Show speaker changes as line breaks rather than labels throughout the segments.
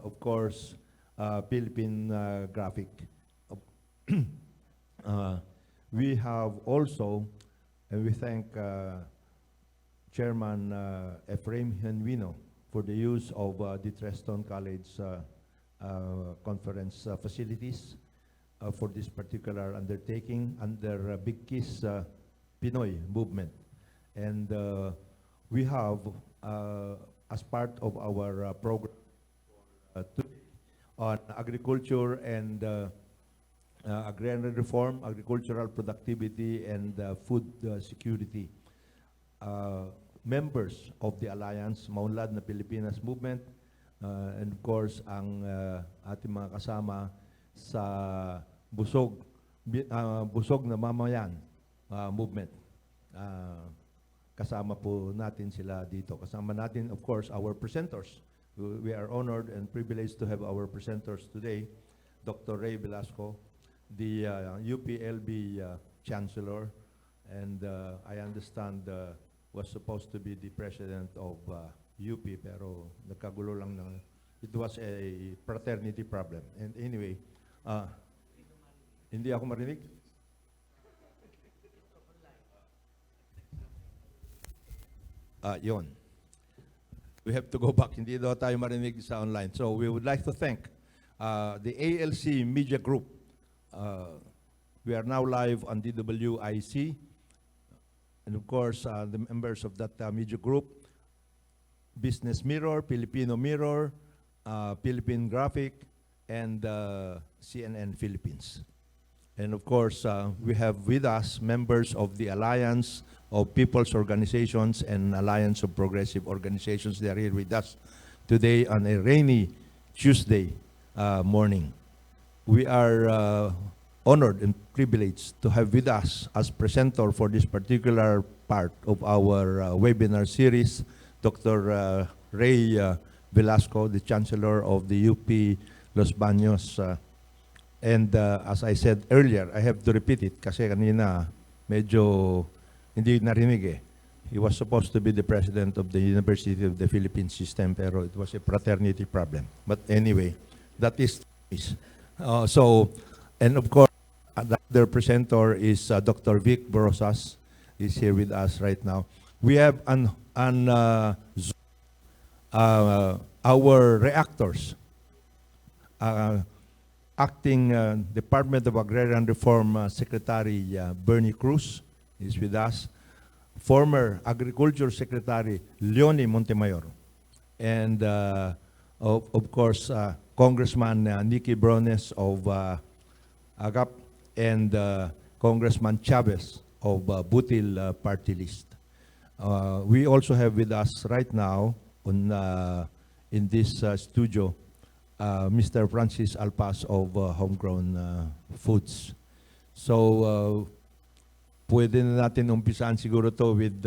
of course, Philippine Graphic. Uh, we have also, and we thank Chairman Ephraim Henwino for the use of the Treston College conference facilities for this particular undertaking under Big Kiss Pinoy movement. And we have, as part of our program today on agriculture and agrarian reform, agricultural productivity, and food security, members of the Alliance, Maunlad na Pilipinas Movement, and of course, ang ating mga kasama sa Busog na Mamayan movement. Kasama po natin sila dito. Kasama natin, of course, our presenters. We are honored and privileged to have our presenters today, Dr. Ray Velasco, the UPLB Chancellor, and I understand was supposed to be the president of UP, pero nagkagulo lang ng, it was a fraternity problem. And anyway, hindi ako marinig? Yun. We have to go back. Hindi daw tayo marinig sa online. So we would like to thank the ALC Media Group. We are now live on DWIC. And of course, the members of that media group, Business Mirror, Filipino Mirror, Philippine Graphic, and CNN Philippines. And of course, we have with us members of the Alliance of People's Organizations and Alliance of Progressive Organizations. They are here with us today on a rainy Tuesday morning. We are honored and privileged to have with us as presenter for this particular part of our webinar series, Dr. Ray Velasco, the Chancellor of the UP Los Baños. And as I said earlier, I have to repeat it kasi kanina medyo hindi narinig eh. He was supposed to be the president of the University of the Philippines system, pero it was a fraternity problem. But anyway, that is and of course, the presenter is Dr. Vic Borosas. Is here with us right now. We have our reactors, acting Department of Agrarian Reform Secretary Bernie Cruz is with us. Former Agriculture Secretary Leonie Montemayor, and of course Congressman Nicky Brones of AGAP, and Congressman Chavez of Butil Party List. We also have with us right now in this studio Mr. Francis Alpas of Homegrown Foods. So pwede na natin umpisaan siguro to with,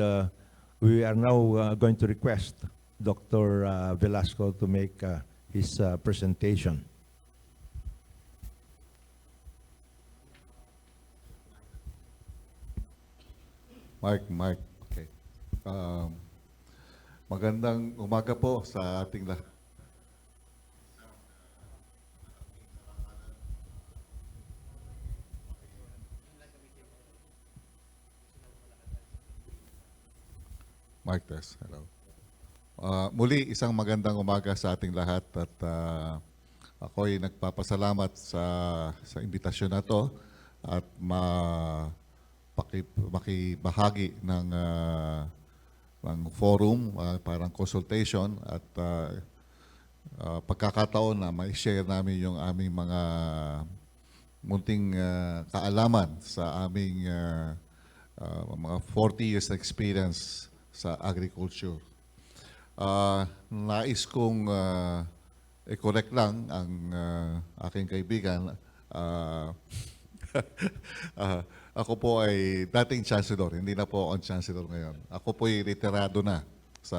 we are now going to request Dr. Velasco to make his presentation.
Mark. Okay. Magandang umaga po sa ating lahat. Mark test, hello. Muli, isang magandang umaga sa ating lahat at ako'y nagpapasalamat sa imbitasyon na to at makibahagi ng forum, parang consultation at pagkakataon na ma-share namin yung aming mga munting kaalaman sa aming mga 40 years na experience sa agriculture. Nais kong i-correct lang ang aking kaibigan. Ako po ay dating chancellor, hindi na po ako chancellor ngayon. Ako po ay retirado na sa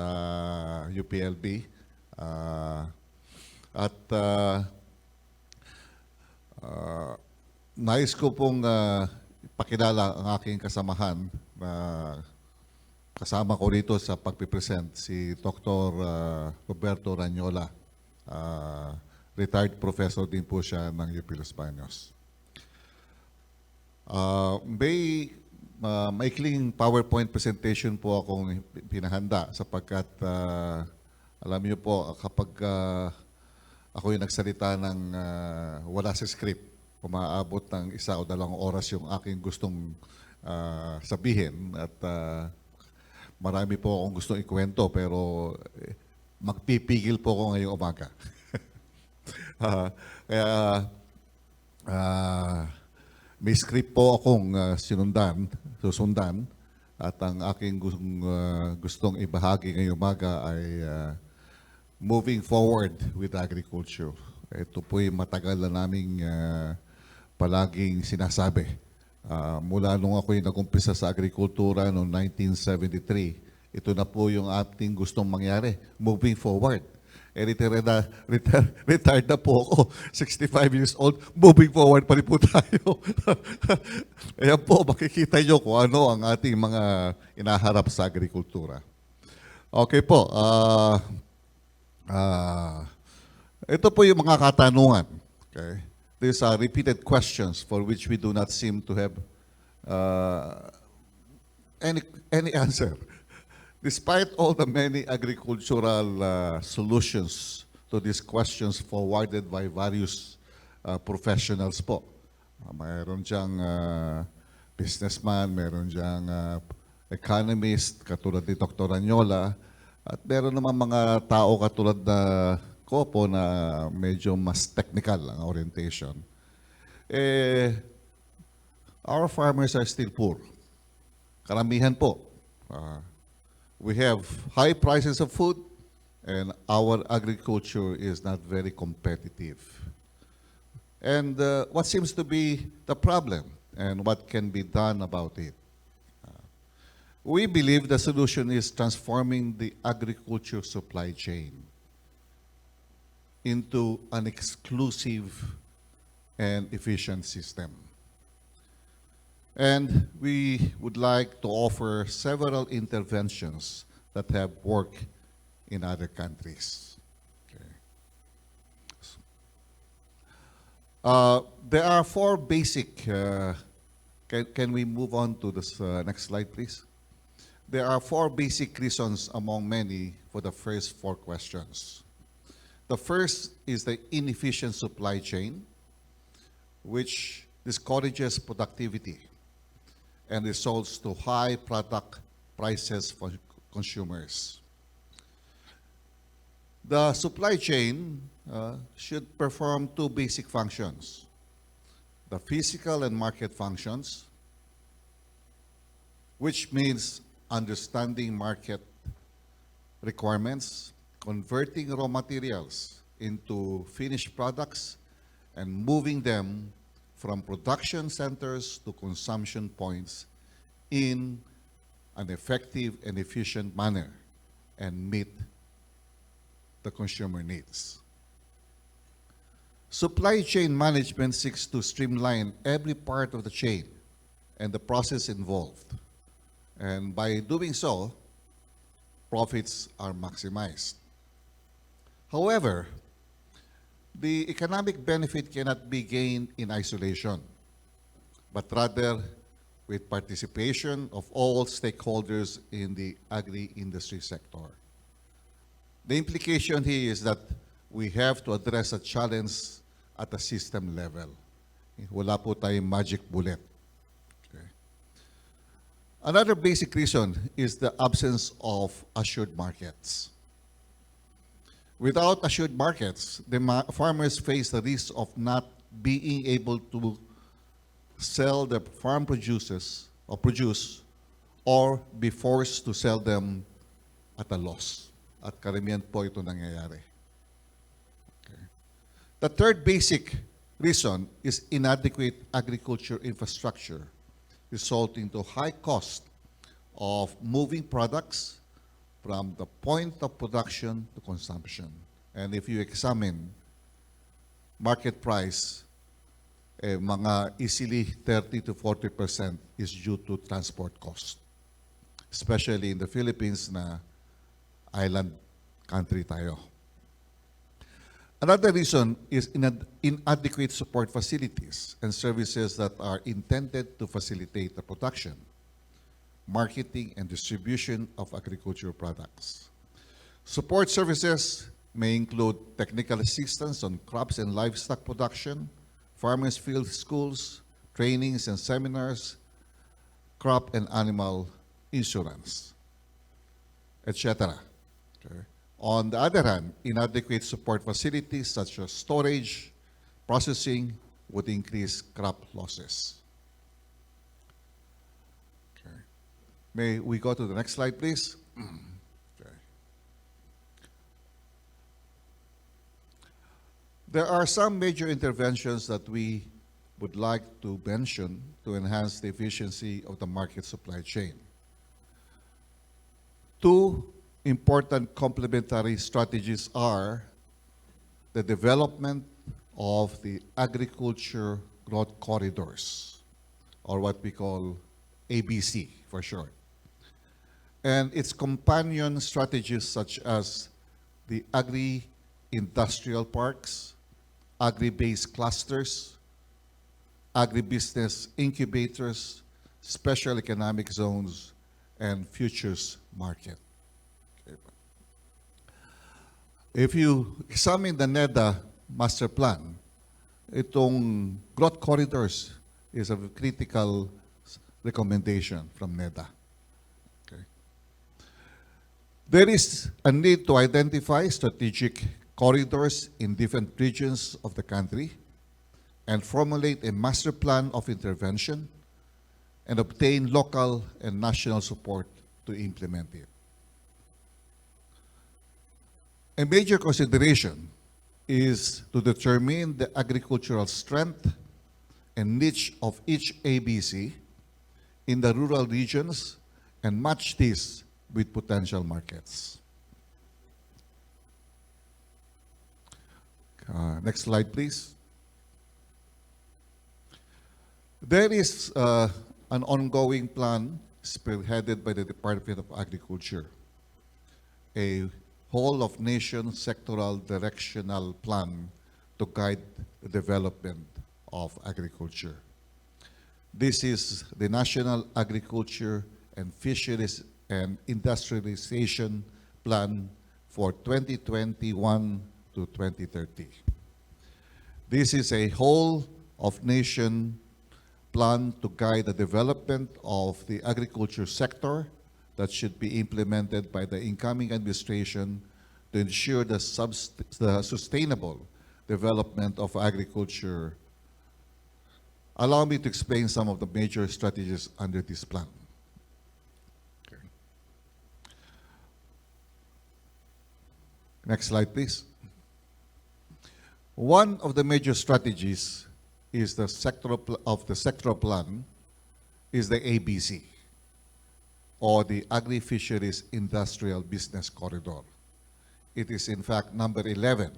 UPLB. Nais ko pong pakilala ang aking kasamahan na kasama ko rito sa pagpipresent, si Dr. Roberto Ranyola. Retired professor din po siya ng UP Los Baños. Maikling PowerPoint presentation po akong pinahanda sapagkat alam niyo po kapag ako yung nagsalita ng wala sa script, umaabot ng 1 o 2 oras yung aking gustong sabihin at marami po akong gustong ikwento pero magpipigil po ako ngayong umaga. Kaya may script po akong susundan at ang aking gustong ibahagi ngayong umaga ay moving forward with agriculture. Ito po'y matagal na naming palaging sinasabi. Mula nung ako'y nag-umpisa sa agrikultura noong 1973, ito na po yung ating gustong mangyari, moving forward. Retired na po ako, 65 years old, moving forward pa rin po tayo. Ayan po, makikita nyo kung ano ang ating mga inaharap sa agrikultura. Okay po, ito po yung mga katanungan. Okay? These are repeated questions for which we do not seem to have any answer. Despite all the many agricultural solutions to these questions forwarded by various professionals po. Mayroon diyang businessman, mayroon diyang economist, katulad ni Dr. Anyola, at meron naman mga tao katulad na ko po na medyo mas technical ang orientation. Our farmers are still poor. Karamihan po. We have high prices of food and our agriculture is not very competitive. And what seems to be the problem and what can be done about it? We believe the solution is transforming the agriculture supply chain into an exclusive and efficient system. And we would like to offer several interventions that have worked in other countries. Okay. There are 4 basic, can we move on to this next slide, please? There are 4 basic reasons among many for the first 4 questions. The first is the inefficient supply chain, which discourages productivity and results to high product prices for consumers. The supply chain should perform 2 basic functions: the physical and market functions, which means understanding market requirements, converting raw materials into finished products, and moving them from production centers to consumption points in an effective and efficient manner and meet the consumer needs. Supply chain management seeks to streamline every part of the chain and the process involved. And by doing so, profits are maximized. However, the economic benefit cannot be gained in isolation, but rather with participation of all stakeholders in the agri-industry sector. The implication here is that we have to address a challenge at a system level. Wala po tayong magic bullet. Okay. Another basic reason is the absence of assured markets. Without assured markets, the farmers face the risk of not being able to sell their farm produce or be forced to sell them at a loss. At karamihan po ito nangyayari. Okay. The third basic reason is inadequate agriculture infrastructure, resulting to high cost of moving products from the point of production to consumption. And if you examine market price, mga easily 30 to 40% is due to transport cost. Especially in the Philippines na island country tayo. Another reason is inadequate support facilities and services that are intended to facilitate the production, marketing, and distribution of agricultural products. Support services may include technical assistance on crops and livestock production, farmers' field schools, trainings and seminars, crop and animal insurance, etc. Okay. On the other hand, inadequate support facilities such as storage, processing would increase crop losses. Okay. May we go to the next slide, please? Okay. There are some major interventions that we would like to mention to enhance the efficiency of the market supply chain. Two important complementary strategies are the development of the agriculture growth corridors, or what we call ABC for short, and its companion strategies such as the agri-industrial parks, agri-based clusters, agribusiness incubators, special economic zones, and futures market. Okay. If you examine the NEDA master plan, itong growth corridors is a critical recommendation from NEDA. Okay. There is a need to identify strategic corridors in different regions of the country and formulate a master plan of intervention and obtain local and national support to implement it. A major consideration is to determine the agricultural strength and niche of each ABC in the rural regions and match this with potential markets. Next slide, please. There is an ongoing plan spearheaded by the Department of Agriculture, a whole-of-nation sectoral directional plan to guide the development of agriculture. This is the National Agriculture and Fisheries and Industrialization Plan for 2021 to 2030. This is a whole-of-nation plan to guide the development of the agriculture sector that should be implemented by the incoming administration to ensure the sustainable development of agriculture. Allow me to explain some of the major strategies under this plan. Okay. Next slide, please. One of the major strategies is the sectoral plan is the ABC, or the Agri-Fisheries Industrial Business Corridor. It is in fact number 11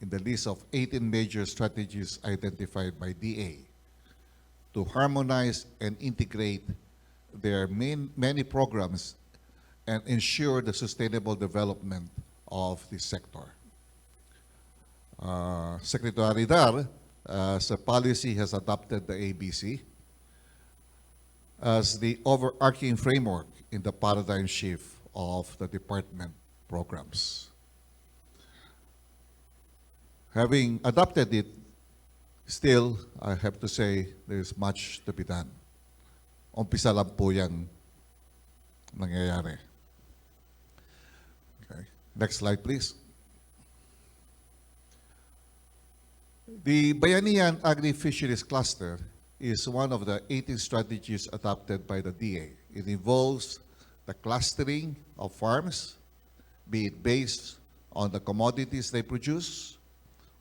in the list of 18 major strategies identified by DA to harmonize and integrate their many programs and ensure the sustainable development of the sector. Secretary Dar, as a policy, has adopted the ABC as the overarching framework in the paradigm shift of the department programs. Having adopted it, still, I have to say, there's much to be done. Umpisa lang po yung nangyayari. Okay. Next slide, please. The Bayanihan Agri-Fisheries Cluster is one of the 18 strategies adopted by the DA. It involves the clustering of farms, be it based on the commodities they produce,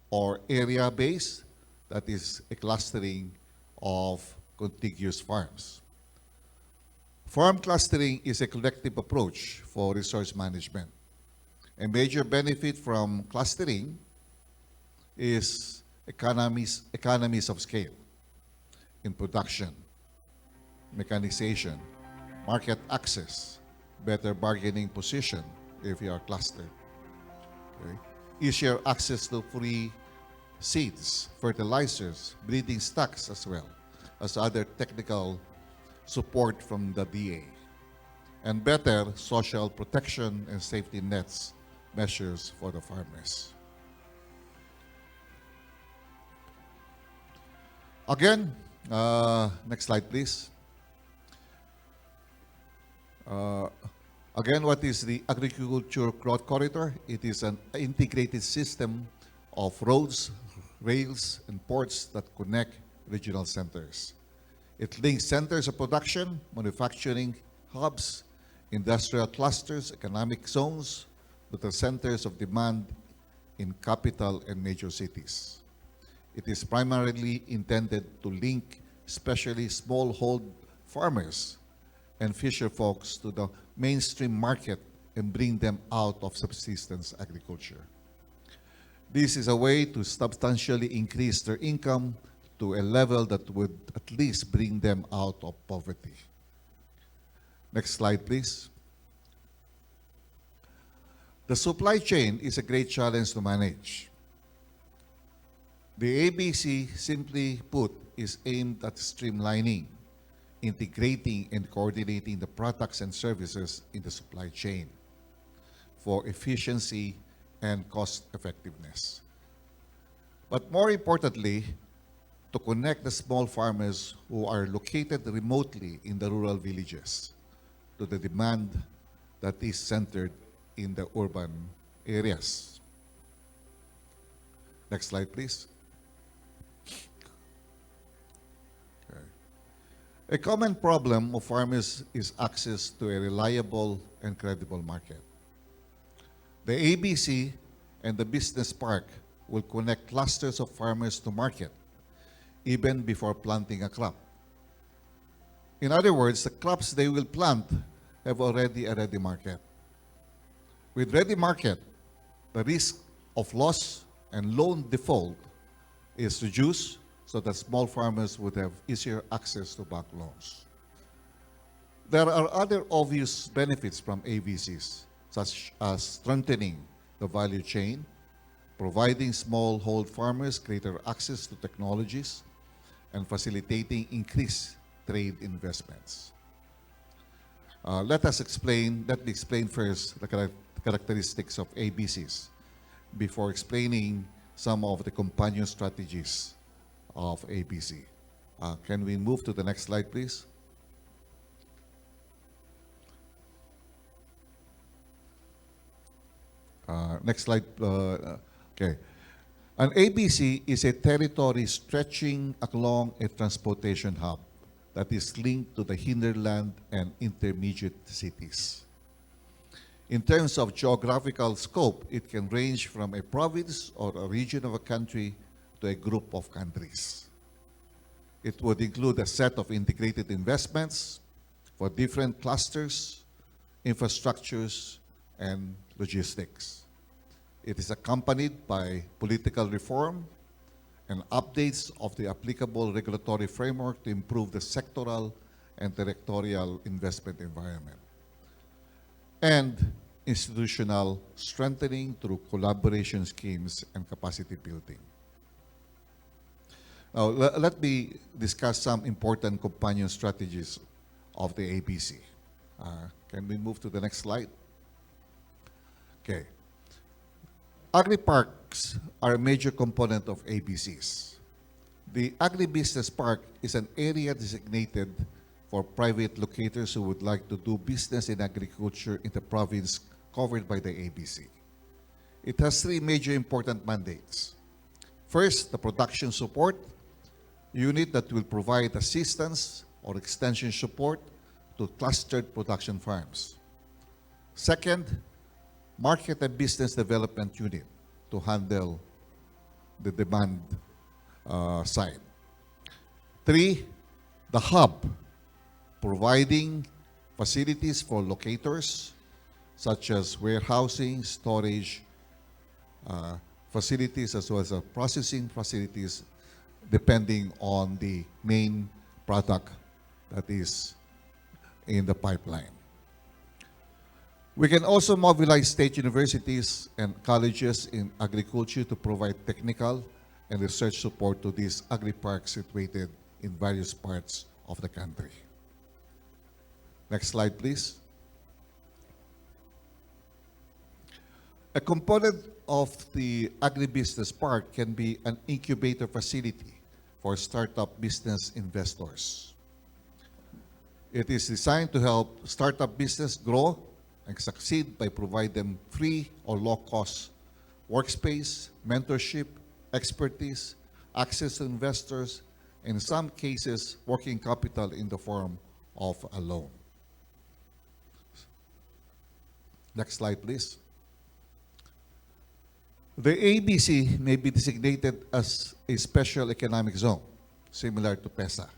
or area-based, that is a clustering of contiguous farms. Farm clustering is a collective approach for resource management. A major benefit from clustering is economies of scale in production, mechanization, market access, better bargaining position if you are clustered. Okay? easier access to free seeds, fertilizers, breeding stocks as well as other technical support from the DA, and better social protection and safety nets measures for the farmers. Again, next slide please. Uh, Again, what is the agriculture growth corridor? It is an integrated system of roads, rails, and ports that connect regional centers. It links centers of production, manufacturing hubs, industrial clusters, economic zones to the centers of demand in capital and major cities. It is primarily intended to link especially smallhold farmers and fisher folks to the mainstream market and bring them out of subsistence agriculture. This is a way to substantially increase their income to a level that would at least bring them out of poverty. Next slide, please. The supply chain is a great challenge to manage. The ABC, simply put, is aimed at streamlining, integrating, and coordinating the products and services in the supply chain for efficiency and cost effectiveness. But more importantly, to connect the small farmers who are located remotely in the rural villages to the demand that is centered in the urban areas. Next slide, please. Okay. A common problem of farmers is access to a reliable and credible market. The ABC and the business park will connect clusters of farmers to market even before planting a crop. In other words, the crops they will plant have already a ready market. With ready market, the risk of loss and loan default is reduced so that small farmers would have easier access to bank loans. There are other obvious benefits from ABCs, such as strengthening the value chain, providing smallhold farmers greater access to technologies, and facilitating increased trade investments. Let me explain first the characteristics of ABCs before explaining some of the companion strategies of ABC. Can we move to the next slide, please? Next slide. Okay. An ABC is a territory stretching along a transportation hub that is linked to the hinterland and intermediate cities. In terms of geographical scope, it can range from a province or a region of a country to a group of countries. It would include a set of integrated investments for different clusters, infrastructures, and logistics. It is accompanied by political reform and updates of the applicable regulatory framework to improve the sectoral and territorial investment environment, and institutional strengthening through collaboration schemes and capacity building. Now, let me discuss some important companion strategies of the ABC. Can we move to the next slide? Okay. Agri-parks are a major component of ABCs. The agribusiness park is an area designated for private locators who would like to do business in agriculture in the province covered by the ABC. It has three major important mandates. First, the production support unit that will provide assistance or extension support to clustered production farms. Second, market and business development unit to handle the demand side. Three, the hub, providing facilities for locators such as warehousing, storage facilities, as well as processing facilities, depending on the main product that is in the pipeline. We can also mobilize state universities and colleges in agriculture to provide technical and research support to these agri-parks situated in various parts of the country. Next slide, please. A component of the agribusiness park can be an incubator facility for startup business investors. It is designed to help startup business grow and succeed by providing them free or low-cost workspace, mentorship, expertise, access to investors, and in some cases, working capital in the form of a loan. Next slide, please. The ABC may be designated as a special economic zone, similar to PESA.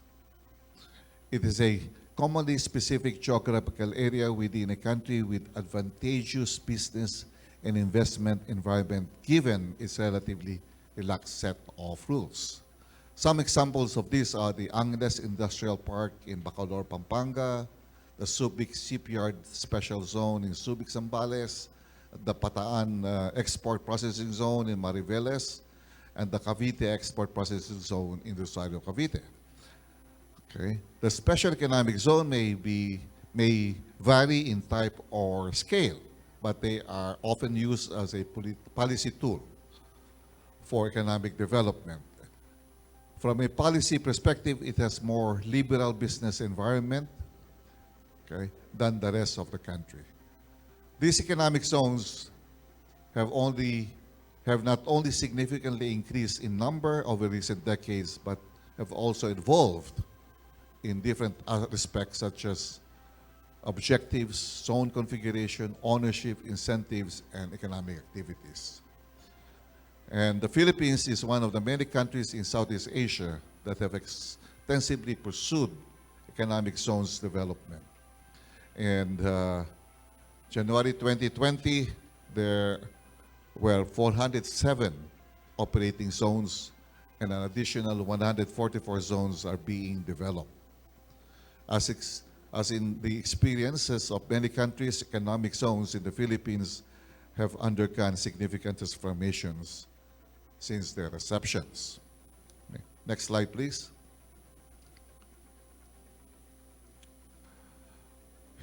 It is a commonly specific geographical area within a country with advantageous business and investment environment given its relatively relaxed set of rules. Some examples of these are the Angeles Industrial Park in Bacolor, Pampanga, the Subic Shipyard Special Zone in Subic, Zambales, the Bataan Export Processing Zone in Mariveles, and the Cavite Export Processing Zone in Rosario, Cavite. Okay. The special economic zone may vary in type or scale, but they are often used as a policy tool for economic development. From a policy perspective, it has more liberal business environment, okay, than the rest of the country. These economic zones have not only significantly increased in number over recent decades, but have also evolved in different respects such as objectives, zone configuration, ownership, incentives, and economic activities. And the Philippines is one of the many countries in Southeast Asia that have extensively pursued economic zones development. And January 2020, there were 407 operating zones, and an additional 144 zones are being developed. As in the experiences of many countries, economic zones in the Philippines have undergone significant transformations since their receptions. Next slide, please.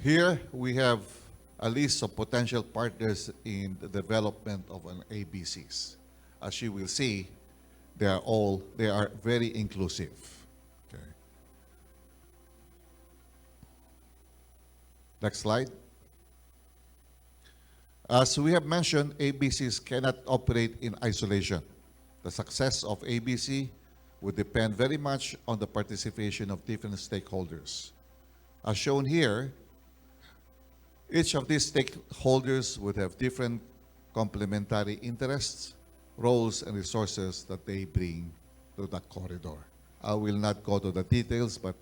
Here we have a list of potential partners in the development of an ABCs. As you will see, they are very inclusive. Okay. Next slide. As we have mentioned, ABCs cannot operate in isolation. The success of ABC would depend very much on the participation of different stakeholders. As shown here, each of these stakeholders would have different complementary interests, roles, and resources that they bring to that corridor. I will not go to the details, but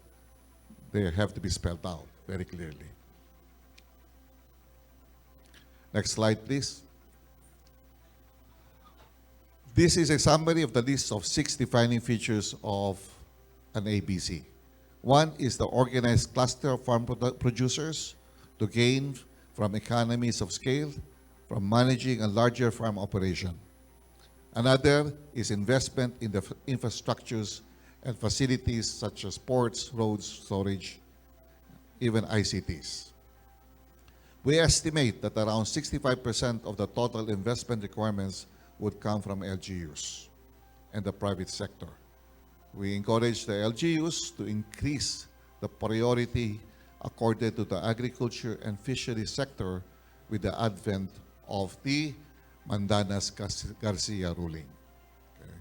they have to be spelled out very clearly. Next slide, please. This is a summary of the list of 6 defining features of an ABC. One is the organized cluster of farm producers to gain from economies of scale from managing a larger farm operation. Another is investment in the infrastructures and facilities such as ports, roads, storage, even ICTs. We estimate that around 65% of the total investment requirements would come from LGUs and the private sector. We encourage the LGUs to increase the priority accorded to the agriculture and fisheries sector with the advent of the Mandanas-Garcia ruling. Okay.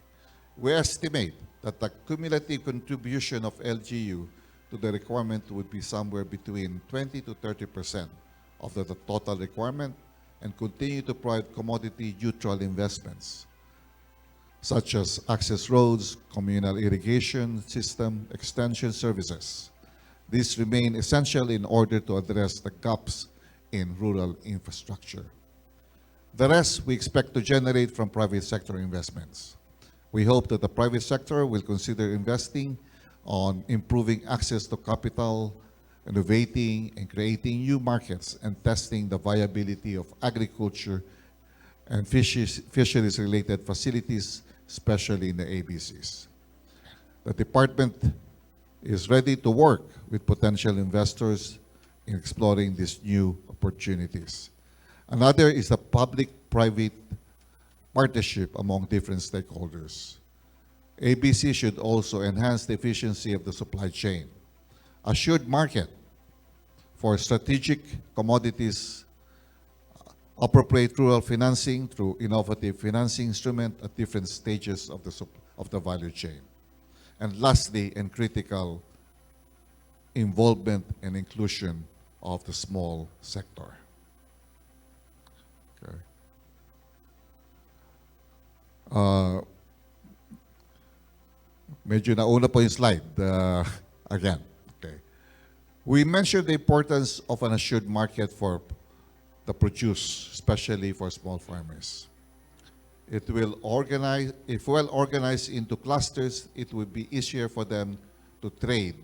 We estimate that the cumulative contribution of LGU to the requirement would be somewhere between 20 to 30% of the total requirement and continue to provide commodity-neutral investments, such as access roads, communal irrigation system, extension services. These remain essential in order to address the gaps in rural infrastructure. The rest we expect to generate from private sector investments. We hope that the private sector will consider investing on improving access to capital innovating and creating new markets, and testing the viability of agriculture and fisheries-related facilities, especially in the ABCs. The department is ready to work with potential investors in exploring these new opportunities. Another is the public-private partnership among different stakeholders. ABC should also enhance the efficiency of the supply chain. Assured market for strategic commodities, appropriate rural financing through innovative financing instrument at different stages of the value chain. And lastly, and critical, involvement and inclusion of the small sector. Okay. Medyo nauna po yung slide. Again, okay. We mentioned the importance of an assured market for the produce, especially for small farmers. It will organize, if well organized into clusters, it will be easier for them to trade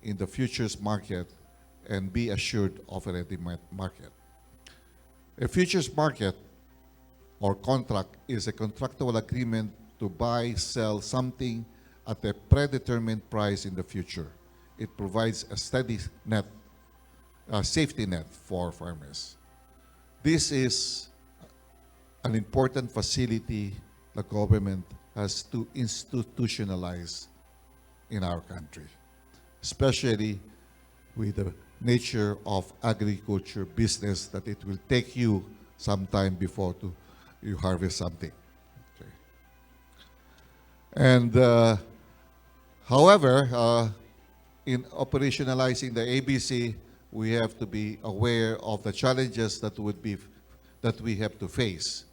in the futures market and be assured of a ready market. A futures market or contract is a contractual agreement to buy, sell something at a predetermined price in the future. It provides a steady net, safety net for farmers. This is an important facility the government has to institutionalize in our country, especially with the nature of agriculture business that it will take you some time before you harvest something. Okay. And however, in operationalizing the ABC, we have to be aware of the challenges that we have to face,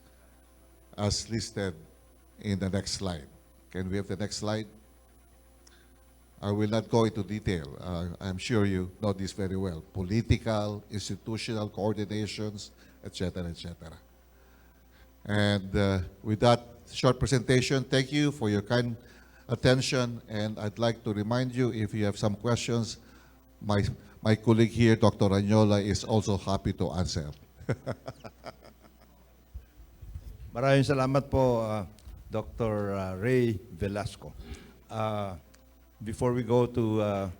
as listed in the next slide. Can we have the next slide? I will not go into detail. I'm sure you know this very well. Political, institutional coordinations, etc., etc. And with that short presentation, thank you for your kind attention. And I'd like to remind you, if you have some questions, my colleague here, Dr. Ranyola, is also happy to answer.
Maraming salamat po, Dr. Ray Velasco. Before we go to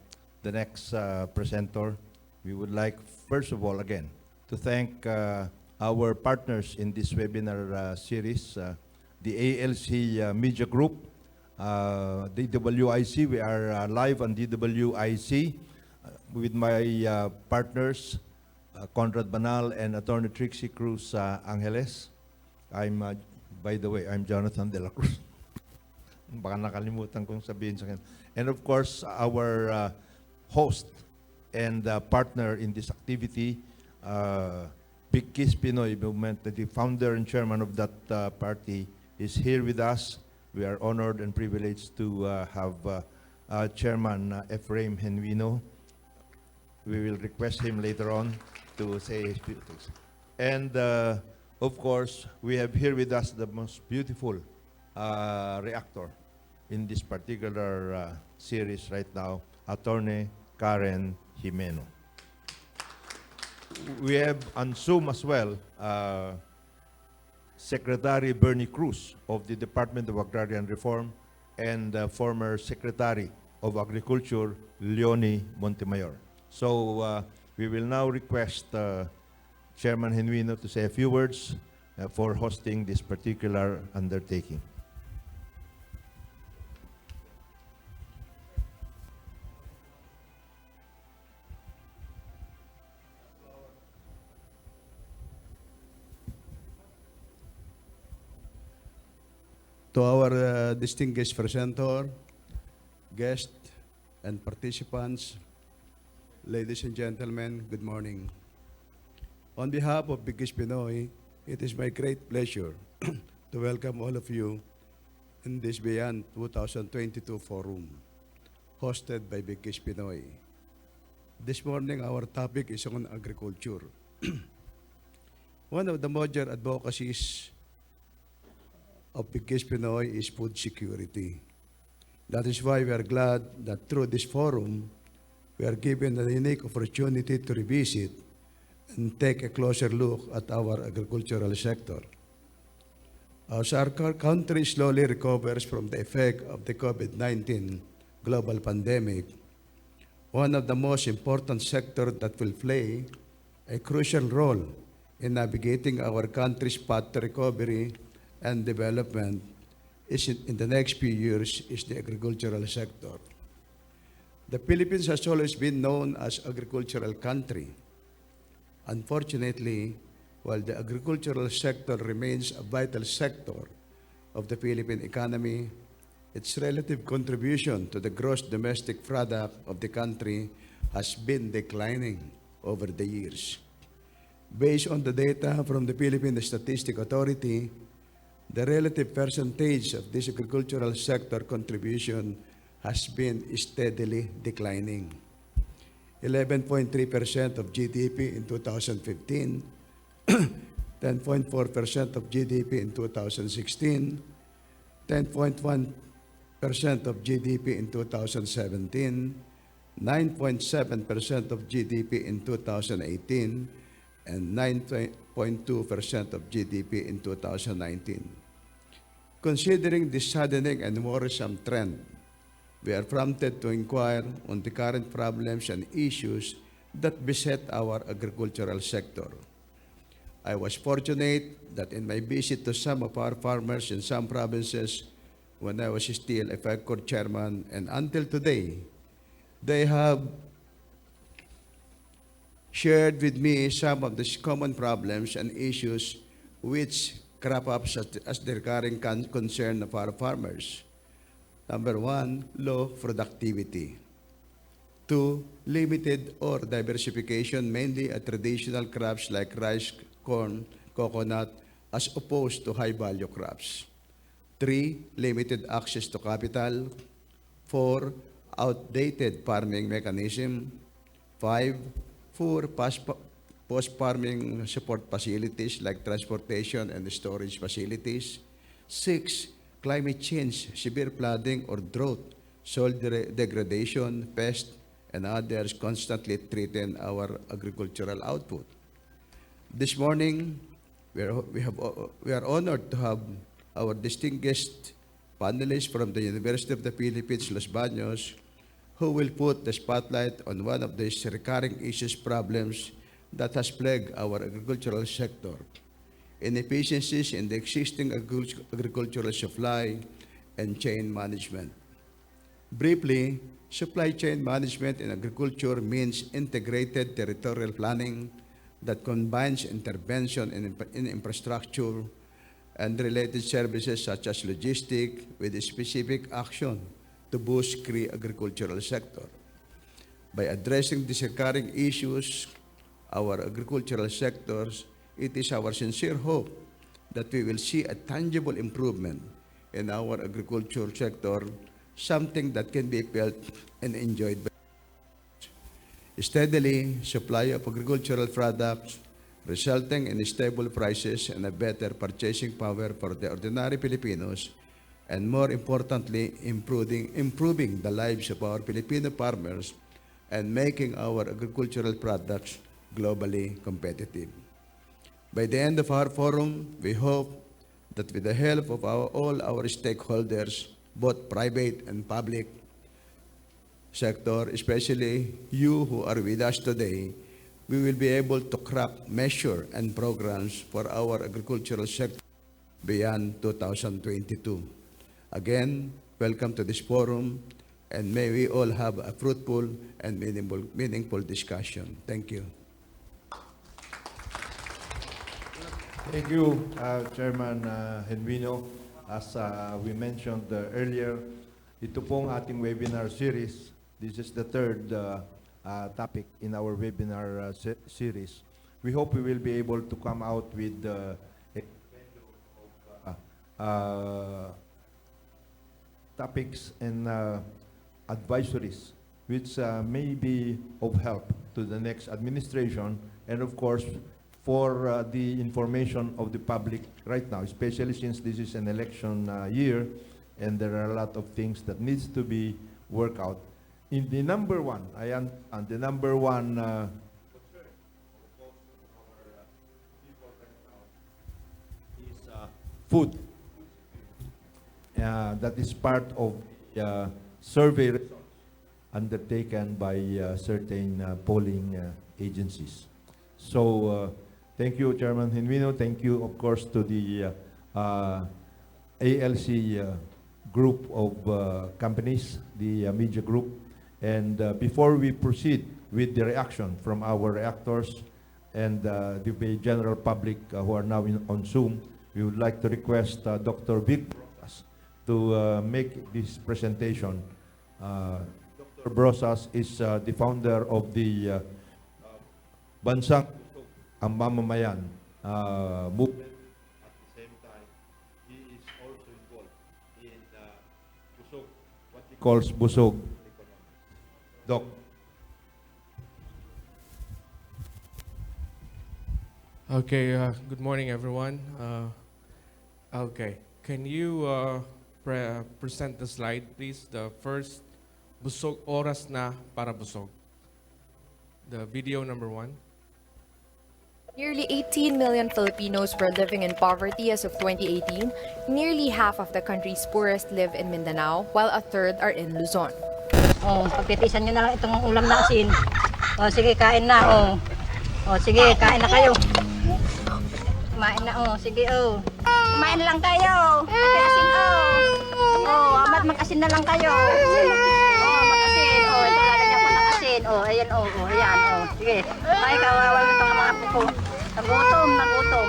the next presenter, we would like, first of all, again, to thank our partners in this webinar series, the ALC Media Group, DWIC. We are live on DWIC with my partners, Conrad Banal and Attorney Trixie Cruz Angeles. I'm, by the way, I'm Jonathan De La Cruz. Baka nakalimutan kong sabihin sa kanya. And of course, our host and partner in this activity, Big Kiss Pinoy Movement, the founder and chairman of that party, is here with us. We are honored and privileged to have Chairman Ephraim Genuino. We will request him later on to say his few things. And of course, we have here with us the most beautiful reactor in this particular series right now, Attorney Karen Jimeno. We have on Zoom as well Secretary Bernie Cruz of the Department of Agrarian Reform and former Secretary of Agriculture, Leonie Montemayor. So we will now request Chairman Genuino to say a few words for hosting this particular undertaking.
To our distinguished presenter, guests, and participants, ladies and gentlemen, good morning. On behalf of Big Kiss Pinoy, it is my great pleasure to welcome all of you in this Beyond 2022 forum, hosted by Big Kiss Pinoy. This morning, our topic is on agriculture. One of the major advocacies of Big Kiss Pinoy is food security. That is why we are glad that through this forum, we are given a unique opportunity to revisit and take a closer look at our agricultural sector. As our country slowly recovers from the effect of the COVID-19 global pandemic, one of the most important sectors that will play a crucial role in navigating our country's path to recovery and development in the next few years is the agricultural sector. The Philippines has always been known as agricultural country. Unfortunately, while the agricultural sector remains a vital sector of the Philippine economy, its relative contribution to the gross domestic product of the country has been declining over the years. Based on the data from the Philippine Statistics Authority, the relative percentage of this agricultural sector contribution has been steadily declining. 11.3% of GDP in 2015, 10.4% of GDP in 2016, 10.1% of GDP in 2017, 9.7% of GDP in 2018, and 9.2% of GDP in 2019. Considering this saddening and worrisome trend, we are prompted to inquire on the current problems and issues that beset our agricultural sector. I was fortunate that in my visit to some of our farmers in some provinces when I was still a FECOR chairman and until today, they have shared with me some of the common problems and issues which crop up as the recurring concern of our farmers. Number one, low productivity. Two, limited or diversification, mainly at traditional crops like rice, corn, coconut, as opposed to high-value crops. Three, limited access to capital. Four, outdated farming mechanism. Five, poor post-farming support facilities like transportation and storage facilities. Six, climate change, severe flooding or drought, soil degradation, pests, and others constantly threaten our agricultural output. This morning, we are honored to have our distinguished panelists from the University of the Philippines, Los Baños, who will put the spotlight on one of these recurring issues problems that has plagued our agricultural sector: inefficiencies in the existing agricultural supply and chain management. Briefly, supply chain management in agriculture means integrated territorial planning that combines intervention in infrastructure and related services such as logistics with a specific action to boost key agricultural sector. By addressing these recurring issues, our agricultural sectors, it is our sincere hope that we will see a tangible improvement in our agricultural sector, something that can be felt and enjoyed by steadily supply of agricultural products, resulting in stable prices and a better purchasing power for the ordinary Filipinos, and more importantly, improving the lives of our Filipino farmers and making our agricultural products globally competitive. By the end of our forum, we hope that with the help of all our stakeholders, both private and public sector, especially you who are with us today, we will be able to craft measures and programs for our agricultural sector beyond 2022. Again, welcome to this forum, and may we all have a fruitful and meaningful discussion. Thank you.
Thank you, Chairman Henvino. As we mentioned earlier, ito pong ating webinar series. This is the third topic in our webinar series. We hope we will be able to come out with topics and advisories which may be of help to the next administration and, of course, for the information of the public right now, especially since this is an election year and there are a lot of things that needs to be worked out. in the number one, and the number one is food. That is part of the survey results undertaken by certain polling agencies. So, thank you, Chairman Genuino. Thank you, of course, to the ALC group of companies, the media group. And before we proceed with the reaction from our reactors and the general public who are now on Zoom, we would like to request Dr. Vic Brosas to make this presentation. Dr. Brosas is the founder of the Bansang ang Mamamayan movement. At the same time, he is also involved in Busog, what he calls Busog economics. Doc.
Okay, good morning, everyone. Okay, can you present the slide, please? The first, Busog, oras na para busog. The video number 1.
Nearly 18 million Filipinos were living in poverty as of 2018. Nearly half of the country's poorest live in Mindanao, while a third are in Luzon.
Oh, pagtitisan nyo na lang itong ulam na asin. Oh, sige, kain na. Oh. Oh, sige, kain na kayo. Kumain na, oh. Sige, oh. Kumain lang kayo. Ate asin, oh. Oh, amat mag-asin na lang kayo. Oh, mag-asin. Oh, ito, lalagyan ko ng asin. Oh, ayan, oh. Oh, ayan, oh. Sige. Ay, kawawa mo itong mga pupo. Nagutom, nagutom.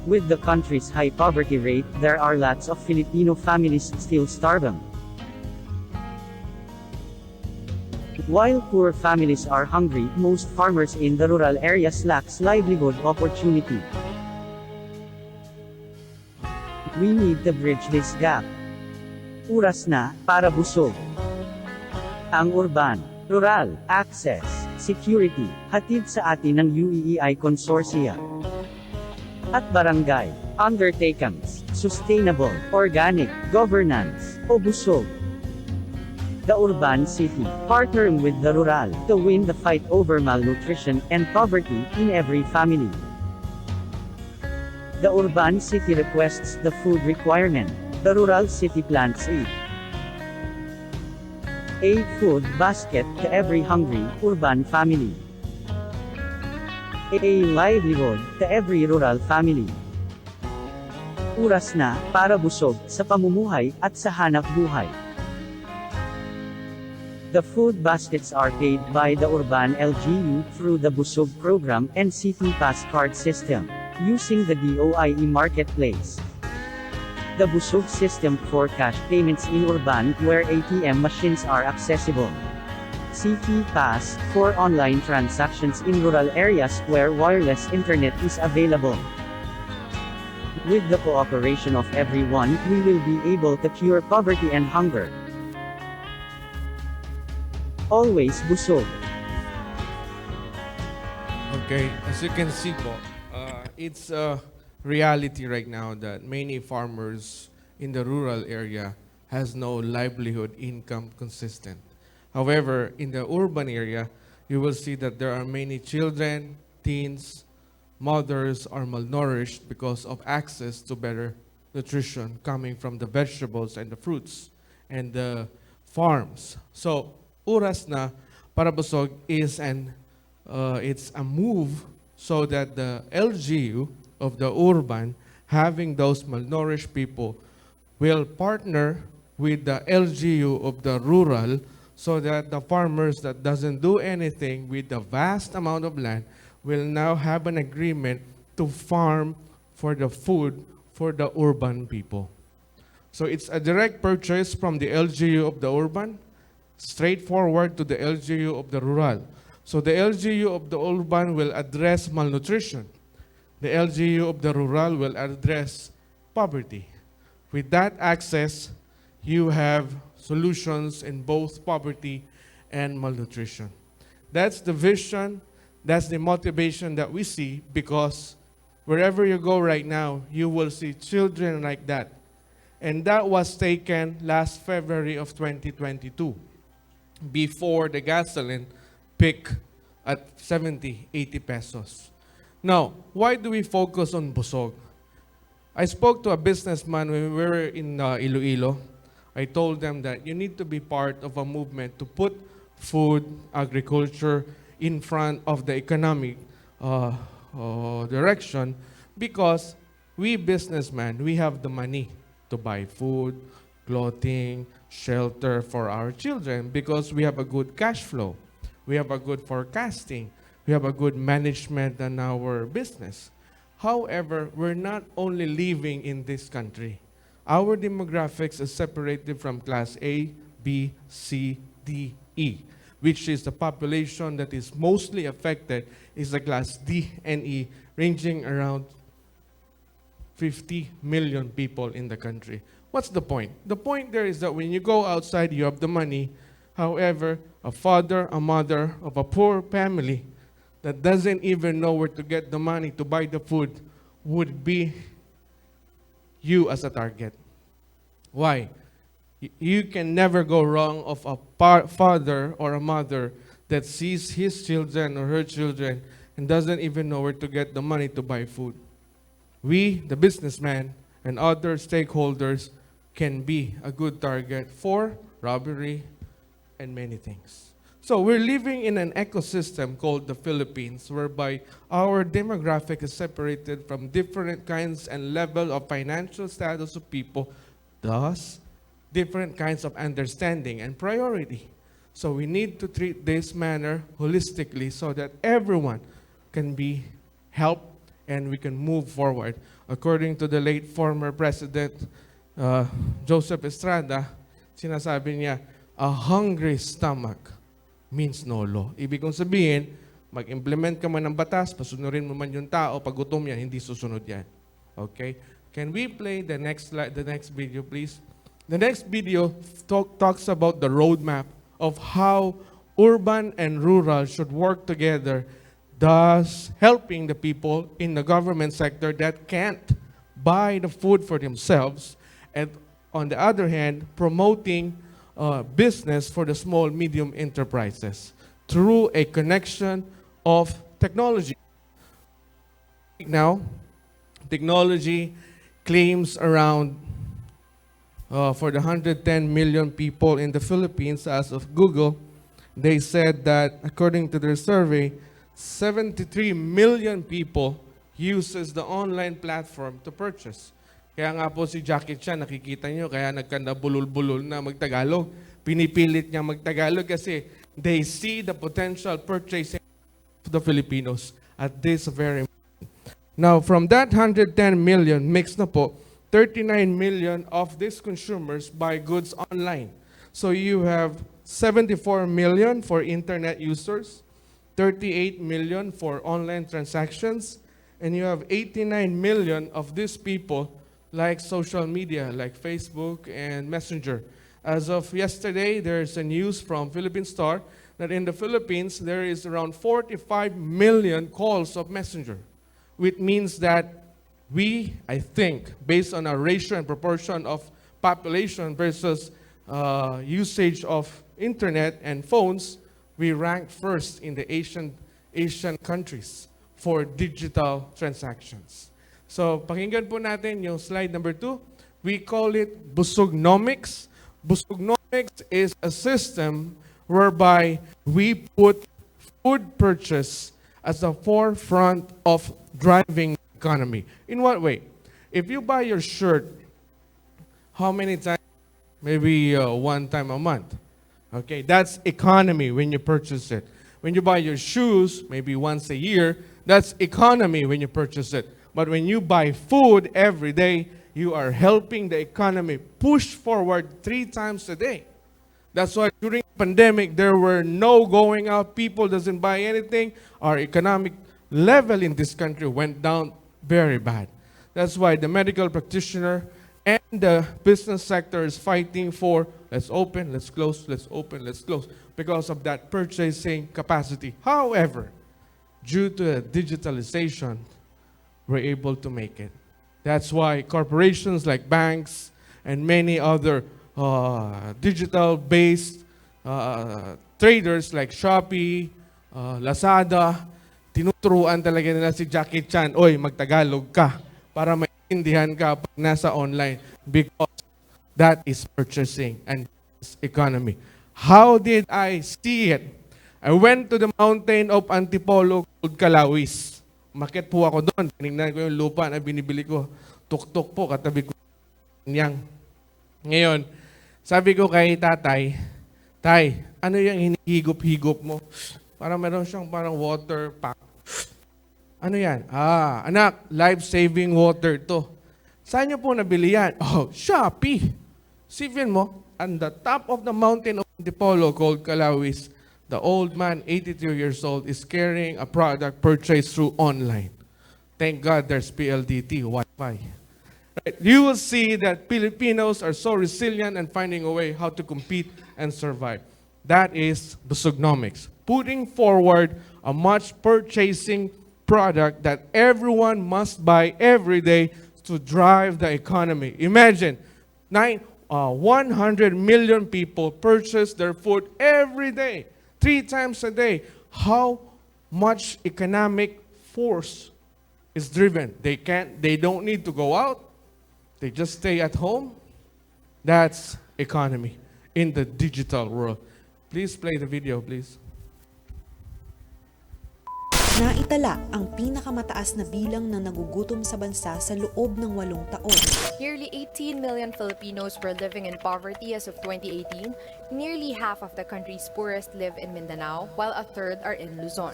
With the country's high poverty rate, there are lots of Filipino families still starving. While poor families are hungry, most farmers in the rural areas lacks livelihood opportunity. We need to bridge this gap. Oras na para busog. Ang urban, rural, access, security, hatid sa atin ng UEEI Consortia at barangay undertakings, sustainable, organic, governance, o busog. The urban city, partnering with the rural, to win the fight over malnutrition and poverty in every family. The urban city requests the food requirement. The rural city plants a food basket to every hungry, urban family. A livelihood to every rural family. Oras na para busog sa pamumuhay at sa hanap buhay. The food baskets are paid by the urban LGU through the Busog program and City Pass card system, using the DOIE marketplace. The Busog system for cash payments in urban where ATM machines are accessible. City Pass for online transactions in rural areas where wireless internet is available. With the cooperation of everyone, we will be able to cure poverty and hunger. Always busog.
Okay, as you can see po, it's a reality right now that many farmers in the rural area has no livelihood income consistent. However, in the urban area, you will see that there are many children, teens, mothers are malnourished because of access to better nutrition coming from the vegetables and the fruits and the farms. So, oras na para busog is it's a move so that the LGU of the urban, having those malnourished people, will partner with the LGU of the rural so that the farmers that doesn't do anything with the vast amount of land will now have an agreement to farm for the food for the urban people. So it's a direct purchase from the LGU of the urban, straightforward to the LGU of the rural. So the LGU of the urban will address malnutrition. The LGU of the rural will address poverty. With that access, you have solutions in both poverty and malnutrition. That's the vision, that's the motivation that we see, because wherever you go right now, you will see children like that And that was taken last February of 2022, before the gasoline peaked at 70, 80 pesos. Now, why do we focus on Busog? I spoke to a businessman when we were in Iloilo. I told them that you need to be part of a movement to put food, agriculture in front of the economic direction, because we businessmen, we have the money to buy food, clothing, shelter for our children, because we have a good cash flow. We have a good forecasting. We have a good management in our business. However, we're not only living in this country. Our demographics is separated from class A, B, C, D, E, which is the population that is mostly affected is the class D and E, ranging around 50 million people in the country. What's the point? The point there is that when you go outside, you have the money. However, a father, a mother of a poor family that doesn't even know where to get the money to buy the food would be you as a target. Why? You can never go wrong of a father or a mother that sees his children or her children and doesn't even know where to get the money to buy food. We, the businessman, and other stakeholders can be a good target for robbery and many things. So we're living in an ecosystem called the Philippines, whereby our demographic is separated from different kinds and level of financial status of people, thus different kinds of understanding and priority. So we need to treat this manner holistically so that everyone can be helped and we can move forward. According to the late former President Joseph Estrada, sinasabi niya, a hungry stomach means no law. Ibig kong sabihin, mag-implement ka man ng batas, pasunurin mo man yung tao, pag gutom yan, hindi susunod yan. Okay? Can we play the next video, please? The next video talks about the roadmap of how urban and rural should work together, thus helping the people in the government sector that can't buy the food for themselves, and on the other hand, promoting business for the small, medium enterprises through a connection of technology. Now, technology claims around for the 110 million people in the Philippines as of Google, they said that according to their survey, 73 million people uses the online platform to purchase. Kaya nga po si Jackie Chan, nakikita nyo, kaya nagkanda bulol-bulol na magtagalog. Pinipilit niya magtagalog kasi they see the potential purchasing of the Filipinos at this very moment. Now, from that 110 million, mix na po, 39 million of these consumers buy goods online. So you have 74 million for internet users, 38 million for online transactions, and you have 89 million of these people like social media, like Facebook and Messenger. As of yesterday, there's a news from Philippine Star that in the Philippines, there is around 45 million calls of Messenger, which means that we, I think, based on our ratio and proportion of population versus usage of internet and phones, we rank first in the Asian countries for digital transactions. So, pakinggan po natin yung slide number 2. We call it Busognomics. Busognomics is a system whereby we put food purchase as the forefront of driving the economy. In what way? If you buy your shirt, how many times? Maybe one time a month. Okay, that's economy when you purchase it. When you buy your shoes, maybe once a year, that's economy when you purchase it. But when you buy food every day, you are helping the economy push forward 3 times a day. That's why during the pandemic, there were no going out. People doesn't buy anything. Our economic level in this country went down very bad. That's why the medical practitioner and the business sector is fighting for let's open, let's close, let's open, let's close, because of that purchasing capacity. However, due to digitalization, we're able to make it. That's why corporations like banks and many other digital-based traders like Shopee, Lazada, tinuturuan talaga nila si Jackie Chan, oy, magtagalog ka para maintindihan ka pag nasa online because that is purchasing and economy. How did I see it? I went to the mountain of Antipolo called Calawis. Umakyat po ako doon. Tinignan ko yung lupa na binibili ko. Tuktok po, katabi ko niyang. Ngayon, sabi ko kay tatay, Tay, ano yung hinihigop-higop mo? Parang meron siyang parang water pack. Ano yan? Anak, life-saving water to. Saan niyo po nabili yan? Oh, Shopee. Sipin mo, on the top of the mountain of Antipolo called Calawis, the old man, 82 years old, is carrying a product purchased through online. Thank God there's PLDT, Wi-Fi. Right? You will see that Filipinos are so resilient and finding a way how to compete and survive. That is Busugnomics, putting forward a much purchasing product that everyone must buy every day to drive the economy. Imagine, 100 million people purchase their food every day, 3 times a day. How much economic force is driven? They don't need to go out. They just stay at home. That's economy in the digital world. Please play the video, please.
Naitala ang pinakamataas na bilang ng nagugutom sa bansa sa loob ng 8 taon.
Nearly 18 million Filipinos were living in poverty as of 2018. Nearly half of the country's poorest live in Mindanao, while a third are in Luzon.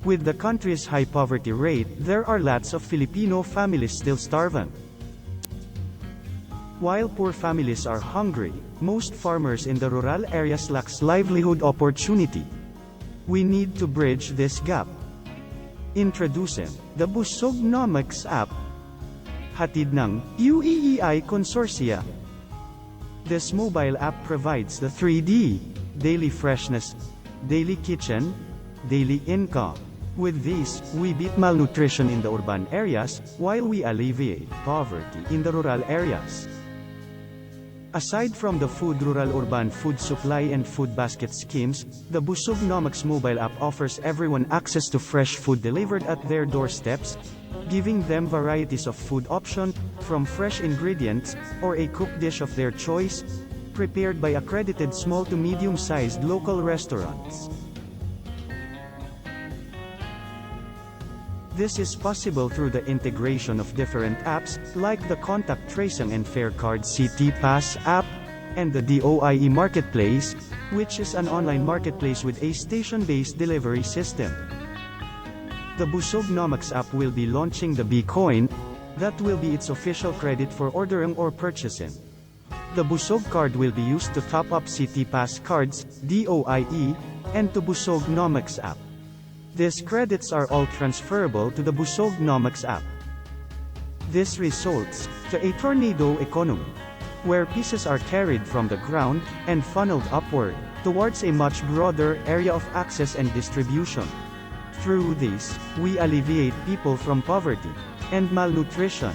With the country's high poverty rate, there are lots of Filipino families still starving. While poor families are hungry, most farmers in the rural areas lack livelihood opportunity. We need to bridge this gap. Introducing the Busugnomics app, hatid ng UEEI Consortia. This mobile app provides the 3D, daily freshness, daily kitchen, daily income. With these, we beat malnutrition in the urban areas, while we alleviate poverty in the rural areas. Aside from the rural-urban food supply and food basket schemes, the Busugnomics mobile app offers everyone access to fresh food delivered at their doorsteps, giving them varieties of food options, from fresh ingredients, or a cooked dish of their choice, prepared by accredited small to medium-sized local restaurants. This is possible through the integration of different apps, like the Contact Tracing and Fare Card City Pass app, and the DOIE Marketplace, which is an online marketplace with a station-based delivery system. The Busugnomics app will be launching the B-Coin, that will be its official credit for ordering or purchasing. The Busog card will be used to top up City Pass cards, DOIE, and to Busugnomics app. These credits are all transferable to the Busugnomics app. This results to a tornado economy, where pieces are carried from the ground and funneled upward towards a much broader area of access and distribution. Through this, we alleviate people from poverty and malnutrition.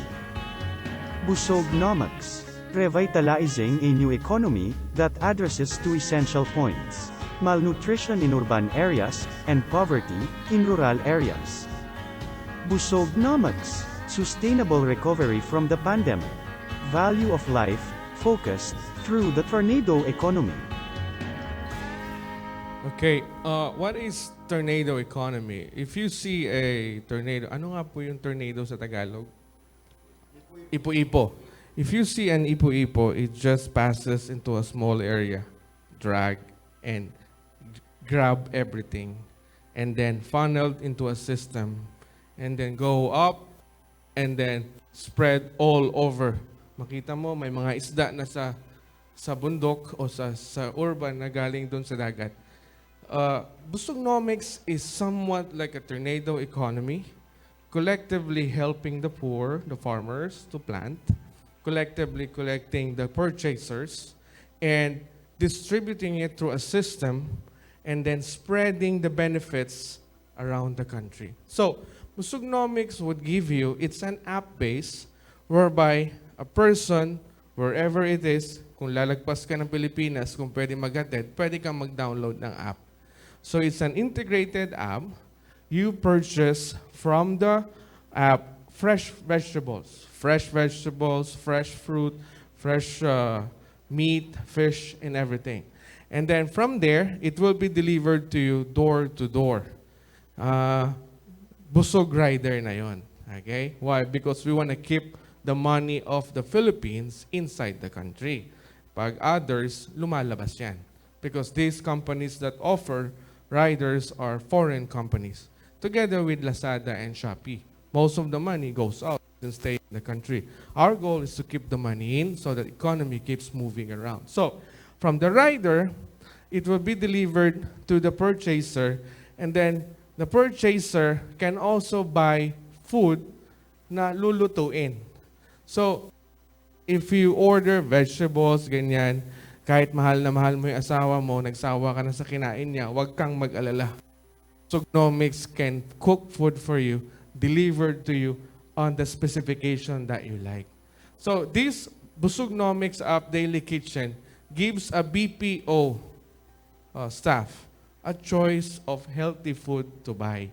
Busugnomics, revitalizing a new economy that addresses 2 essential points: malnutrition in urban areas, and poverty in rural areas. Busugnomics, sustainable recovery from the pandemic. Value of life, focused through the tornado economy.
Okay, what is tornado economy? If you see a tornado, ano nga po yung tornado sa Tagalog? Ipo-ipo. If you see an ipo-ipo, it just passes into a small area, drag, and grab everything, and then funneled into a system, and then go up, and then spread all over. Makita mo, may mga isda na sa bundok o sa urban na galing doon sa dagat. Busugnomics is somewhat like a tornado economy, collectively helping the poor, the farmers, to plant, collectively collecting the purchasers, and distributing it through a system, and then spreading the benefits around the country. So, Busugnomics would give you, it's an app base whereby a person, wherever it is, kung lalagpas ka ng Pilipinas, kung pwede maghatid, pwede kang mag-download ng app. So it's an integrated app. You purchase from the app fresh vegetables, fresh fruit, fresh meat, fish, and everything. And then from there, it will be delivered to you door to door. Busog rider na yon. Okay? Why? Because we want to keep the money of the Philippines inside the country. Pag others, lumalabas yan. Because these companies that offer riders are foreign companies. Together with Lazada and Shopee. Most of the money goes out and stays in the country. Our goal is to keep the money in so that the economy keeps moving around. So, from the rider, it will be delivered to the purchaser, and then the purchaser can also buy food na lulutuin. So, if you order vegetables, ganyan, kahit mahal na mahal mo yung asawa mo, nagsawa ka na sa kinain niya, huwag kang mag-alala. Busognomics can cook food for you, delivered to you on the specification that you like. So, this Busognomics app Daily Kitchen gives a BPO staff a choice of healthy food to buy.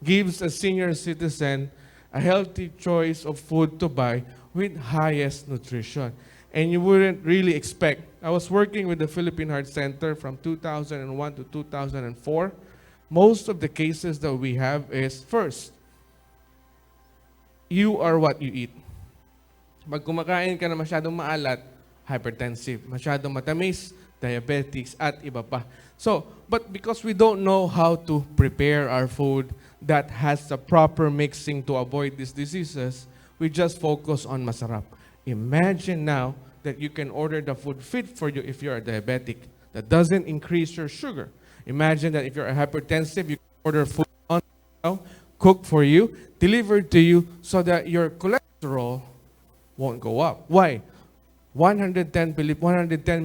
Gives a senior citizen a healthy choice of food to buy with highest nutrition. And you wouldn't really expect. I was working with the Philippine Heart Center from 2001 to 2004. Most of the cases that we have is, first, you are what you eat. Pag kumakain ka na masyadong maalat, hypertensive. Masyadong matamis, diabetics, at iba pa. So, but because we don't know how to prepare our food that has the proper mixing to avoid these diseases, we just focus on masarap. Imagine now that you can order the food fit for you if you're a diabetic that doesn't increase your sugar. Imagine that if you're a hypertensive, you can order food on cooked for you, delivered to you so that your cholesterol won't go up. Why? 110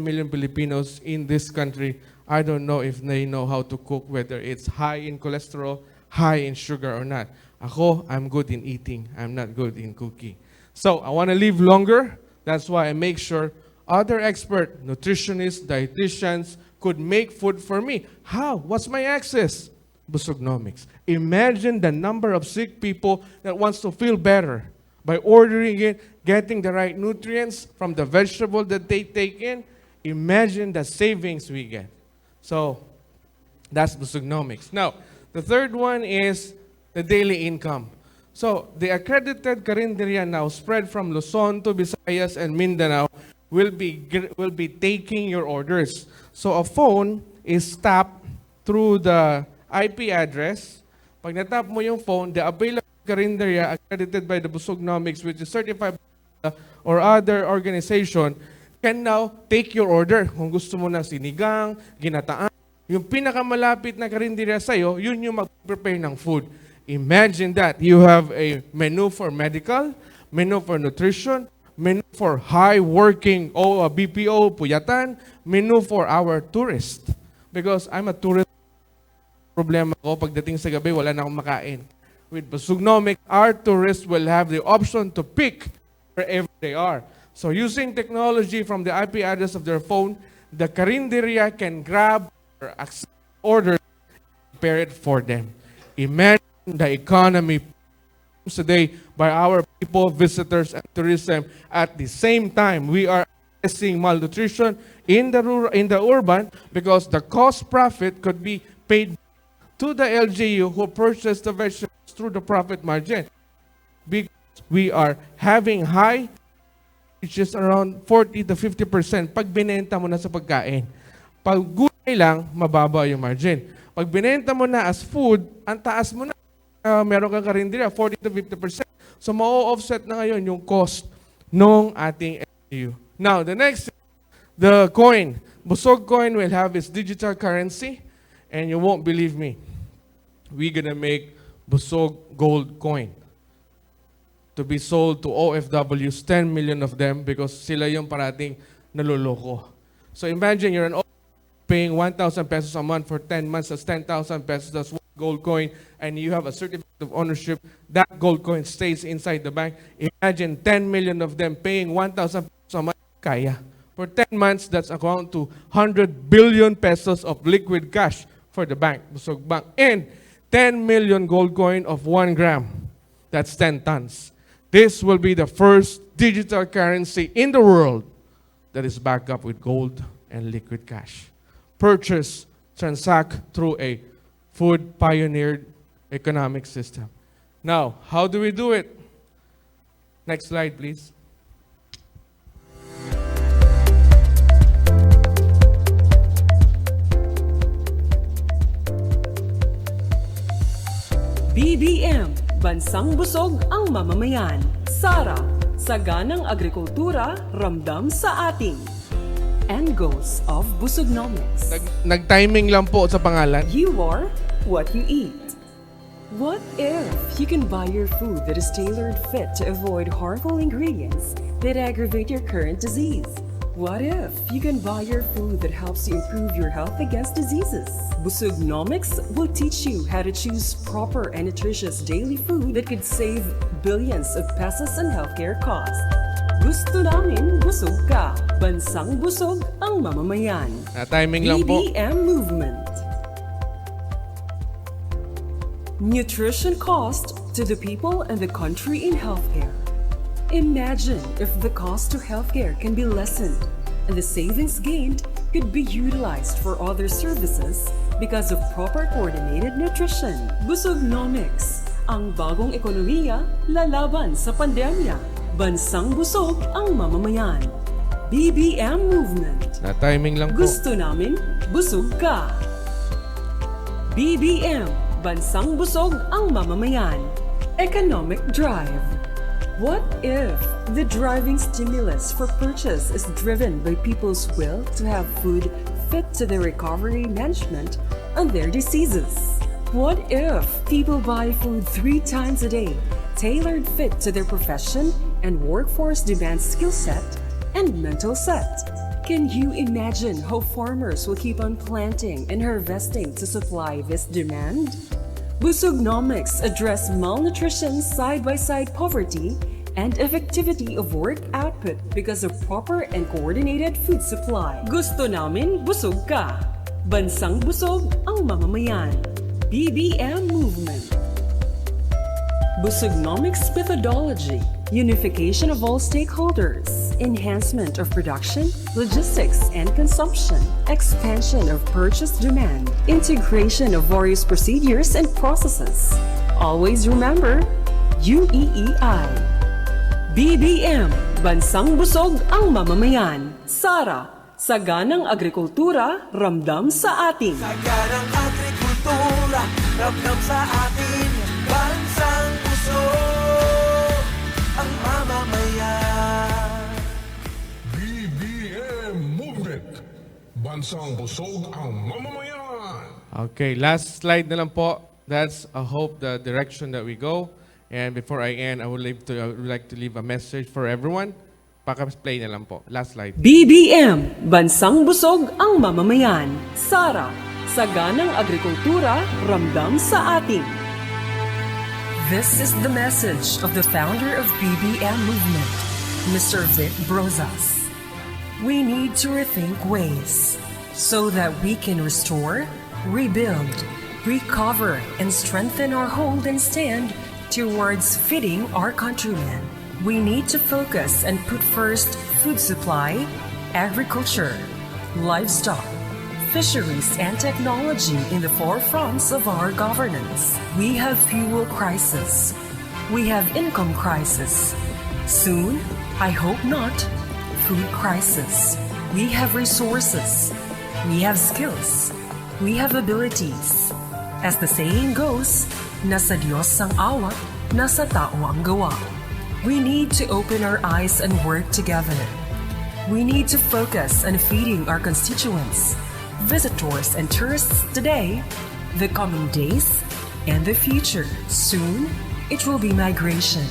million Filipinos in this country, I don't know if they know how to cook, whether it's high in cholesterol, high in sugar or not. Ako, I'm good in eating. I'm not good in cooking. So, I want to live longer. That's why I make sure other expert, nutritionists, dietitians, could make food for me. How? What's my access? Busognomics. Imagine the number of sick people that wants to feel better by ordering it, getting the right nutrients from the vegetable that they take in. Imagine the savings we get. So, that's Busognomics. Now, the third one is the daily income. So, the accredited Carinderia now spread from Luzon to Visayas and Mindanao will be taking your orders. So, a phone is tapped through the IP address. Pag natap mo yung phone, the available Carinderia accredited by the Busognomics, which is certified by or other organization, can now take your order. Kung gusto mo na sinigang, ginataan, yung pinakamalapit na Carinderia sa'yo, yun yung mag-prepare ng food. Imagine that. You have a menu for medical, menu for nutrition, menu for high-working BPO, puyatan, menu for our tourist. Because I'm a tourist, problema ko, pagdating sa gabi, wala na akong makain. With Busognomics, our tourists will have the option to pick wherever they are. So using technology from the IP address of their phone, the Carinderia can grab or accept orders and prepare it for them. Imagine the economy today by our people, visitors, and tourism. At the same time, we are addressing malnutrition in the urban because the cost profit could be paid to the LGU who purchased the vegetables through the profit margin. Because we are having high, which is around 40 to 50% pag binenta mo na sa pagkain. Pag gulay lang, mababa yung margin. Pag binenta mo na as food, ang taas mo na. Meron kang Carinderia, 40 to 50%. So, ma-offset na ngayon yung cost ng ating LGU. Now, the next, the coin. Busog coin will have its digital currency, and you won't believe me. We're gonna make Busog gold coin to be sold to OFWs, 10 million of them, because sila yung parating naloloko. So imagine you're an OFW paying 1,000 pesos a month for 10 months, that's 10,000 pesos, that's one gold coin, and you have a certificate of ownership, that gold coin stays inside the bank. Imagine 10 million of them paying 1,000 pesos a month. Kaya. For 10 months, that's equivalent to 100 billion pesos of liquid cash for the bank, Busog Bank. And 10 million gold coin of 1 gram. That's 10 tons. This will be the first digital currency in the world that is backed up with gold and liquid cash. Purchase, transact through a food pioneered economic system. Now, how do we do it? Next slide, please.
BBM, Bansang Busog ang Mamamayan. SARA, Saganang Agrikultura, Ramdam sa Ating. End goals of Busognomics.
Nag-timing lang po sa pangalan.
You are what you eat. What if you can buy your food that is tailored fit to avoid harmful ingredients that aggravate your current disease? What if you can buy your food that helps you improve your health against diseases? Busognomics will teach you how to choose proper and nutritious daily food that could save billions of pesos in healthcare costs. Gusto namin busog ka. Bansang busog ang mamamayan.
Timing lang po.
BBM movement. Nutrition cost to the people and the country in healthcare. Imagine if the cost to healthcare can be lessened and the savings gained could be utilized for other services because of proper coordinated nutrition. Busognomics, ang bagong ekonomiya lalaban sa pandemya. Bansang busog ang mamamayan. BBM movement.
Timing lang po.
Gusto namin busog ka. BBM, Bansang busog ang mamamayan. Economic drive. What if the driving stimulus for purchase is driven by people's will to have food fit to their recovery management and their diseases? What if people buy food 3 times a day, tailored fit to their profession and workforce demand skill set and mental set? Can you imagine how farmers will keep on planting and harvesting to supply this demand? Busognomics address malnutrition, side-by-side poverty, and effectivity of work output because of proper and coordinated food supply. Gusto namin busog ka. Bansang busog ang mamamayan. BBM movement. Busognomics methodology. Unification of all stakeholders, enhancement of production, logistics and consumption, expansion of purchase demand, integration of various procedures and processes. Always remember, UEEI. BBM, Bansang Busog ang Mamamayan. SARA, Saganang Agrikultura, Ramdam sa Ating.
Saganang agrikultura, ramdam sa atin, bansang busog ang mamamayan.
BBM Movement, Bansang Busog ang Mamamayan.
Okay, last slide na lang po. That's, I hope, the direction that we go. And before I end, I would like to leave a message for everyone. Paka-play na lang po. Last slide.
BBM, Bansang Busog ang Mamamayan. SARA, Saganang Agrikultura, Ramdam sa Ating. This is the message of the founder of BBM Movement, Mr. Vic Brozas. We need to rethink ways so that we can restore, rebuild, recover, and strengthen our hold and stand towards feeding our countrymen. We need to focus and put first food supply, agriculture, livestock, fisheries, and technology in the forefronts of our governance. We have fuel crisis. We have income crisis. Soon, I hope not, food crisis. We have resources. We have skills. We have abilities. As the saying goes, nasa Diyos ang awa, nasa tao ang gawa. We need to open our eyes and work together. We need to focus on feeding our constituents, visitors and tourists today, the coming days, and the future. Soon, it will be migration.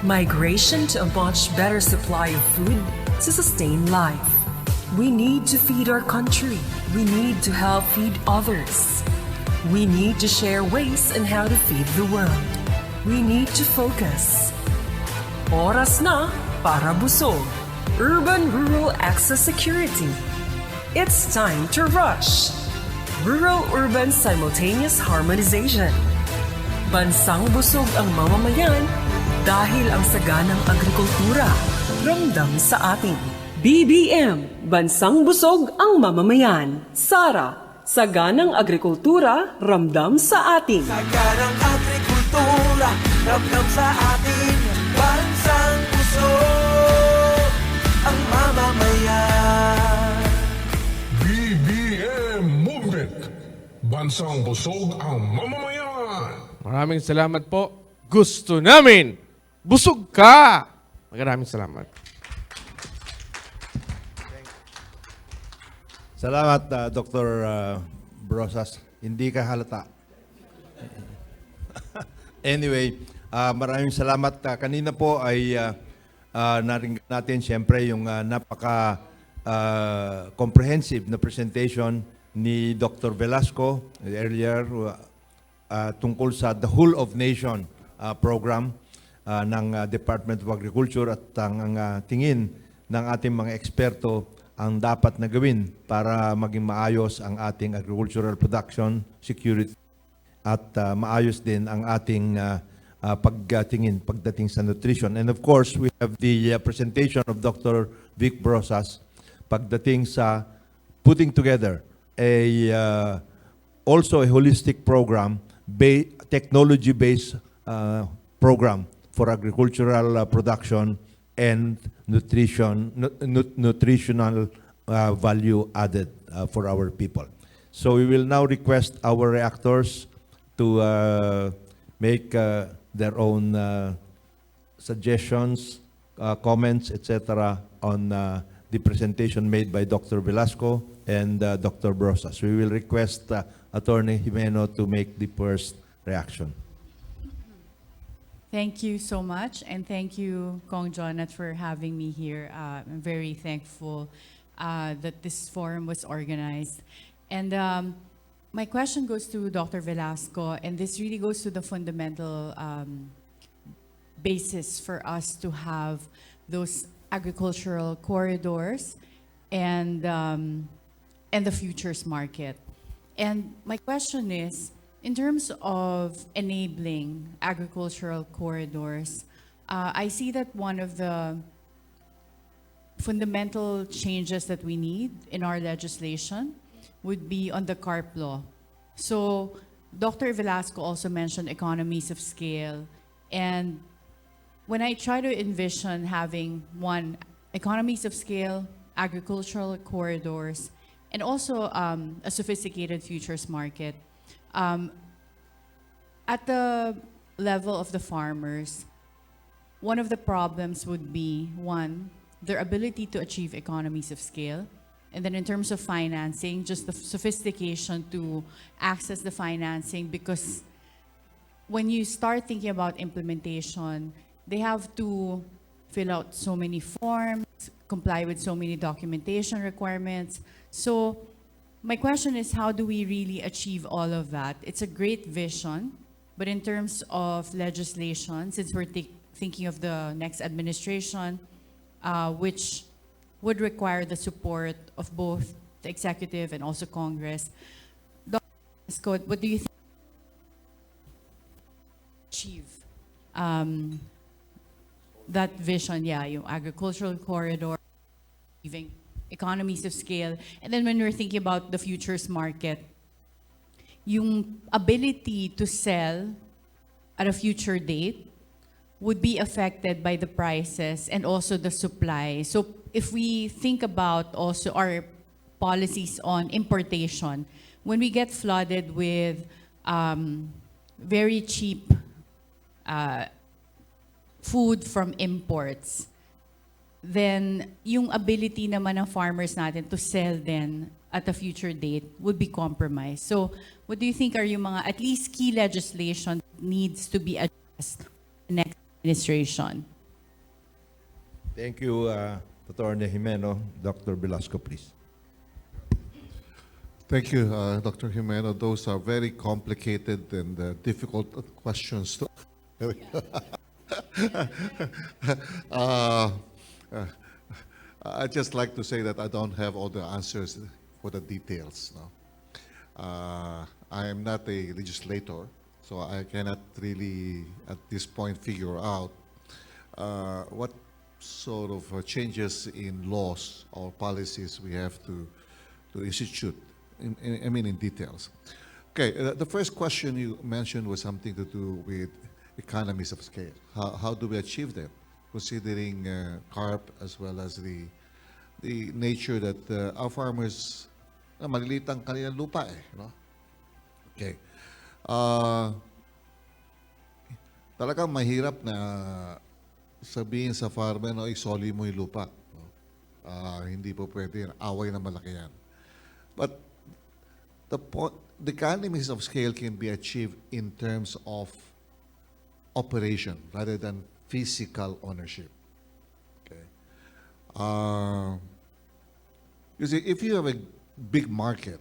Migration to a much better supply of food to sustain life. We need to feed our country. We need to help feed others. We need to share ways on how to feed the world. we need to focus. Oras na para busog. Urban-rural access security. It's time to rush. Rural-urban simultaneous harmonization. Bansang busog ang mamamayan dahil ang saganang agrikultura ramdam sa atin. BBM, Bansang busog ang mamamayan. Sara, saganang agrikultura ramdam sa atin.
Saganang agrikultura, ramdam sa atin. Bansang busog ang mamamayan.
BBM Movement. Bansang busog ang mamamayan.
Maraming salamat po. Gusto namin. Busog ka. Maraming salamat.
Salamat, Dr. Brosas. Hindi ka halata. Anyway, maraming salamat. Kanina po ay naringgan natin siyempre yung napaka-comprehensive na presentation ni Dr. Velasco earlier tungkol sa The Whole of Nation program ng Department of Agriculture at ang tingin ng ating mga eksperto ang dapat na gawin para maging maayos ang ating agricultural production, security, at maayos din ang ating pagdating sa nutrition. And of course, we have the presentation of Dr. Vic Brosas pagdating sa putting together also a holistic program, technology-based program for agricultural production and nutritional value added for our people. So we will now request our reactors to make their own suggestions, comments, etc. on the presentation made by Dr. Velasco and Dr. Brosas. We will request Attorney Jimeno to make the first reaction.
Thank you so much, and thank you, Kong Jonat, for having me here. I'm very thankful that this forum was organized. And my question goes to Dr. Velasco, and this really goes to the fundamental basis for us to have those agricultural corridors and the futures market. And my question is, in terms of enabling agricultural corridors, I see that one of the fundamental changes that we need in our legislation would be on the CARP law. So Dr. Velasco also mentioned economies of scale. And when I try to envision having one, economies of scale, agricultural corridors, and also a sophisticated futures market, at the level of the farmers, one of the problems would be, one, their ability to achieve economies of scale. And then in terms of financing, just the sophistication to access the financing, because when you start thinking about implementation, they have to fill out so many forms, comply with so many documentation requirements. So my question is, how do we really achieve all of that? It's a great vision, but in terms of legislation, since we're thinking of the next administration, which would require the support of both the executive and also Congress, Dr. Velasco, what do you think achieve that vision? Yeah, yung agricultural corridor, achieving economies of scale. And then when we're thinking about the futures market, yung ability to sell at a future date would be affected by the prices and also the supply. So if we think about also our policies on importation, when we get flooded with very cheap food from imports, then yung ability naman ng farmers natin to sell then at a future date would be compromised. So what do you think are yung mga at least key legislation needs to be addressed in the next administration?
Thank you, Attorney Jimeno. Dr. Velasco, please.
Thank you, Dr. Jimeno. Those are very complicated and difficult questions to uh, uh, I'd just like to say that I don't have all the answers for the details. No? I am not a legislator, so I cannot really, at this point, figure out what sort of changes in laws or policies we have to institute, I mean in details. Okay, the first question you mentioned was something to do with economies of scale. How do we achieve them, considering CARP as well as the nature that our farmers, maliliit ang kanilang lupa eh. No? Okay. Talagang mahirap na sabihin sa farmer, no, isoli mo yung lupa. No? Hindi po pwede yan. Away na malaki yan. But the economies of scale can be achieved in terms of operation rather than physical ownership. Okay. You see, if you have a big market,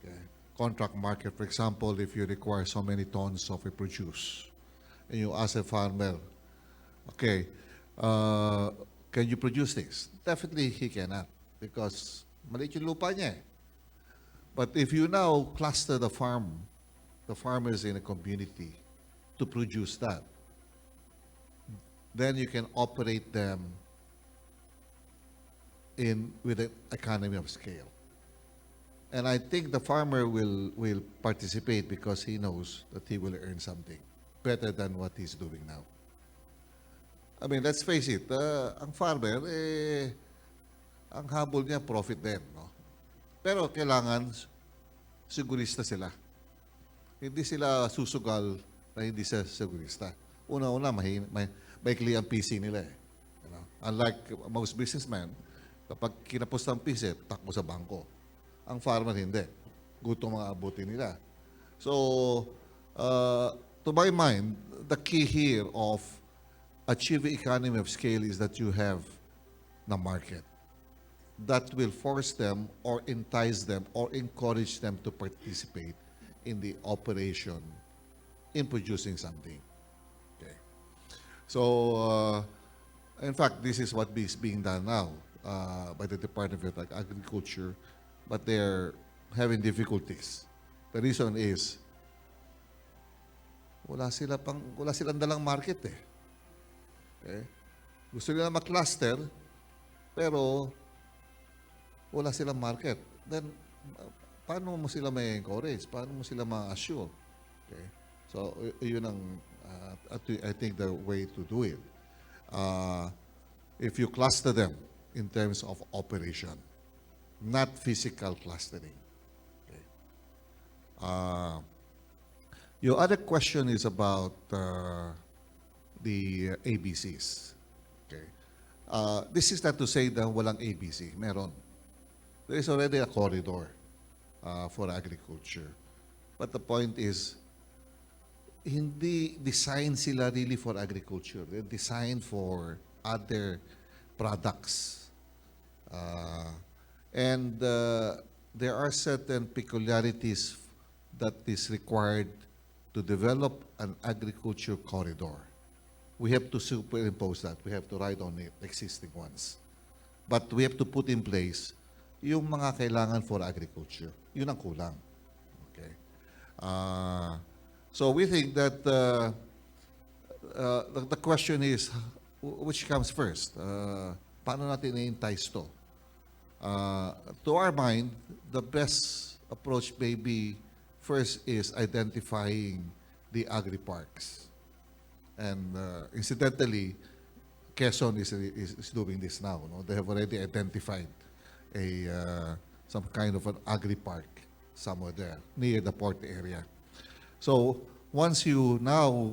okay, contract market, for example, if you require so many tons of a produce, and you ask a farmer, okay, can you produce this? Definitely he cannot, because maliit yung lupa niya eh. But if you now cluster the farmers in a community to produce that, then you can operate them with an economy of scale. And I think the farmer will participate because he knows that he will earn something better than what he's doing now. I mean, let's face it, ang farmer, ang habol niya, profit din. No? Pero kailangan sigurista sila. Hindi sila susugal na hindi sila sigurista. Una-una, maikli ang PC nila eh. You know? Unlike most businessmen, kapag kinapos ang PC, takbo sa bangko. Ang farmer hindi. Gutom ang abutin nila. So, to my mind, the key here of achieving economy of scale is that you have the market that will force them or entice them or encourage them to participate in the operation in producing something. Okay. So, in fact, this is what is being done now by the Department of Agriculture, but they're having difficulties. The reason is, wala silang dalang market eh. Okay? Gusto nila mag-cluster, pero wala silang market. Then, paano mo sila may encourage? Paano mo sila ma-assure? Okay? So, yun ang, I think, the way to do it. If you cluster them in terms of operation, not physical clustering. Okay? Your other question is about the ABCs. Okay. This is not to say that walang ABC. Meron. There is already a corridor for agriculture. But the point is, hindi designed sila really for agriculture. They're designed for other products. And there are certain peculiarities that is required to develop an agriculture corridor. We have to superimpose that. We have to ride on it, existing ones. But we have to put in place yung mga kailangan for agriculture. Yun ang kulang. Okay. So we think that the question is, which comes first? Paano natin i-entice to? To our mind, the best approach may be first is identifying the agri-parks. And incidentally, Quezon is doing this now. No? They have already identified some kind of an agri-park somewhere there, near the port area. So once you now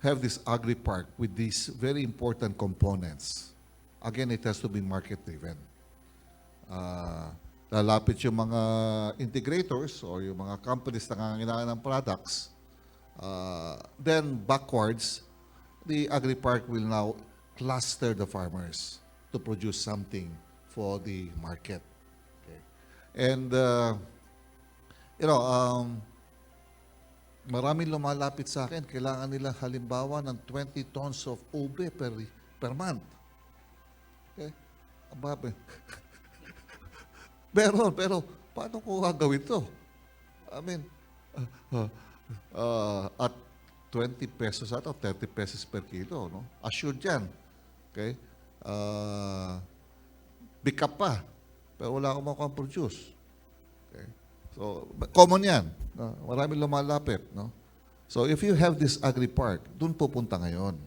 have this agri-park with these very important components, again, it has to be market-driven. Lalapit yung mga integrators or yung mga companies na nangangailangan ng products, then backwards, the agri-park will now cluster the farmers to produce something for the market. Okay. And, Maraming lumalapit sa akin, kailangan nila halimbawa ng 20 tons of ube per month. Okay? Ababe. pero, paano ko gagawin to? I mean, at 20 pesos ata, 30 pesos per kilo, no? Assured yan. Okay? Pick up pa. Pero wala akong makapag-produce. Okay? So, common yan. No? Maraming lumalapit. No? So, if you have this agri-park, dun pupunta ngayon.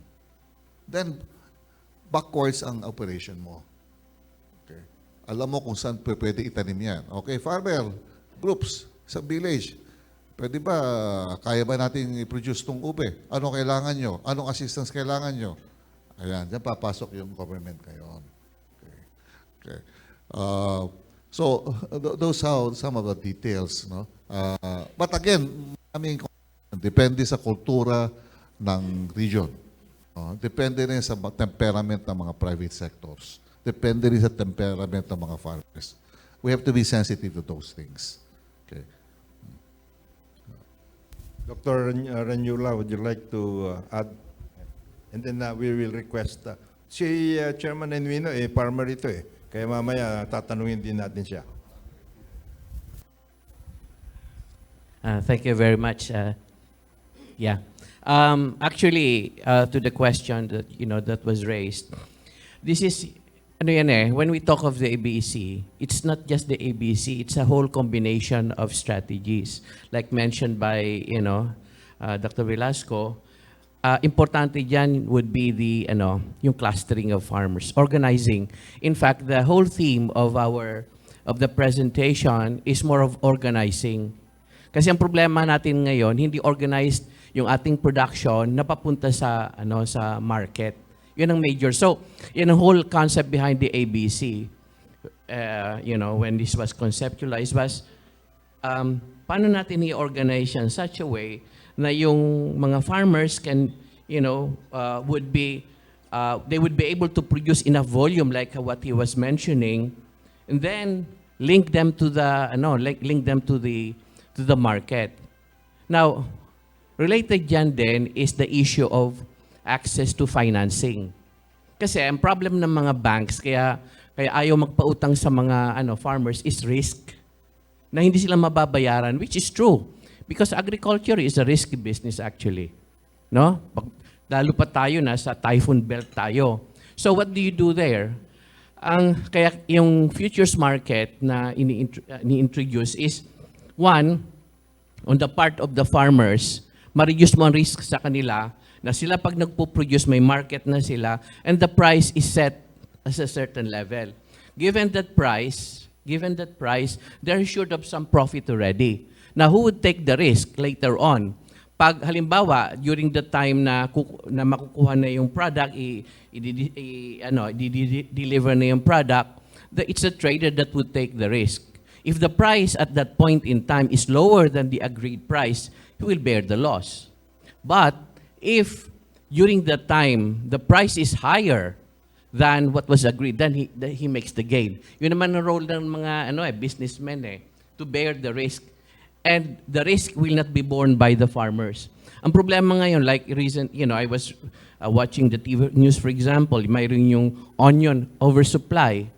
Then, backwards ang operation mo. Okay? Alam mo kung saan pwede itanim yan. Okay, farmer, groups, sa village, pwede ba, kaya ba natin i-produce itong ube? Ano kailangan nyo? Anong assistance kailangan nyo? Ayan, dyan papasok yung government ngayon. Okay. Okay. So, those are some of the details. No? But again, depende sa kultura ng region. Depende rin sa temperament ng mga private sectors. Depende rin sa temperament ng mga farmers. We have to be sensitive to those things. Okay.
Dr. Ranyula, would you like to add? And then we will request. Si Chairman Enwino, farmer ito eh. Kaya mamaya tatanungin din natin siya.
Thank you very much. Yeah. Actually, to the question that that was raised, this is when we talk of the ABC, it's not just the ABC, it's a whole combination of strategies. Like mentioned by Dr. Velasco, importante dyan would be the yung clustering of farmers, organizing. In fact, the whole theme of the presentation is more of organizing. Kasi ang problema natin ngayon, hindi organized yung ating production na papunta sa sa market. Yun ang major. So, yun ang whole concept behind the ABC. When this was conceptualized was paano natin i-organize in such a way na yung mga farmers can, would be, they would be able to produce enough volume like what he was mentioning, and then link them to the, link them to the market. Now, related dyan din is the issue of access to financing. Kasi ang problem ng mga banks, kaya ayaw magpautang sa mga farmers is risk. Na hindi sila mababayaran, which is true. Because agriculture is a risky business actually. No? Lalo pa tayo sa typhoon belt tayo. So what do you do there? Kaya yung futures market na ini-introduce is, one, on the part of the farmers, ma-reduce mo ang risk sa kanila na sila pag nagpo-produce, may market na sila, and the price is set as a certain level. Given that price, they're assured of some profit already. Now, who would take the risk later on? Pag halimbawa, during the time na makukuha na yung product, i-deliver na yung product, it's a trader that would take the risk. If the price at that point in time is lower than the agreed price, he will bear the loss. But if during that time the price is higher than what was agreed, then he makes the gain. Yun naman ang role ng mga businessmen to bear the risk. And the risk will not be borne by the farmers. Ang problema ngayon, like recent, I was watching the TV news, for example, mayroon yung onion oversupply.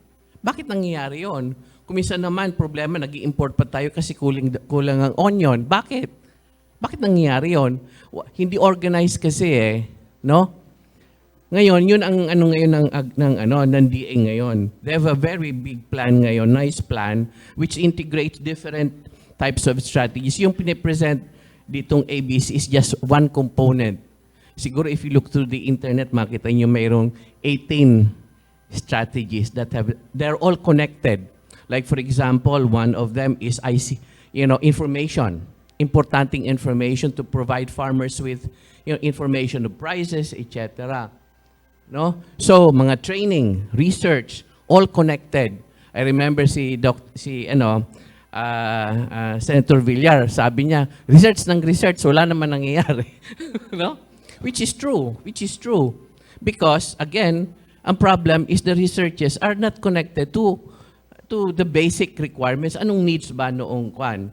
Bakit nangyayari yon? Kuminsan naman, problema, nag-i-import pa tayo kasi kulang ang onion. Bakit? Bakit nangyayari yon? Hindi organized kasi no? Ngayon, yun ang ng DA ngayon. They have a very big plan ngayon, nice plan, which integrates different types of strategies. Yung pinipresent ditong ABC is just one component. Siguro if you look through the internet, makita nyo mayroong 18 strategies they're all connected. Like for example, one of them is information. Importanting information to provide farmers with information of prices, etc. No? So, mga training, research, all connected. I remember Senator Villar, sabi niya, research, wala naman nangyayari. No? Which is true. Because, again, ang problem is the researches are not connected to the basic requirements. Anong needs ba noong kwan?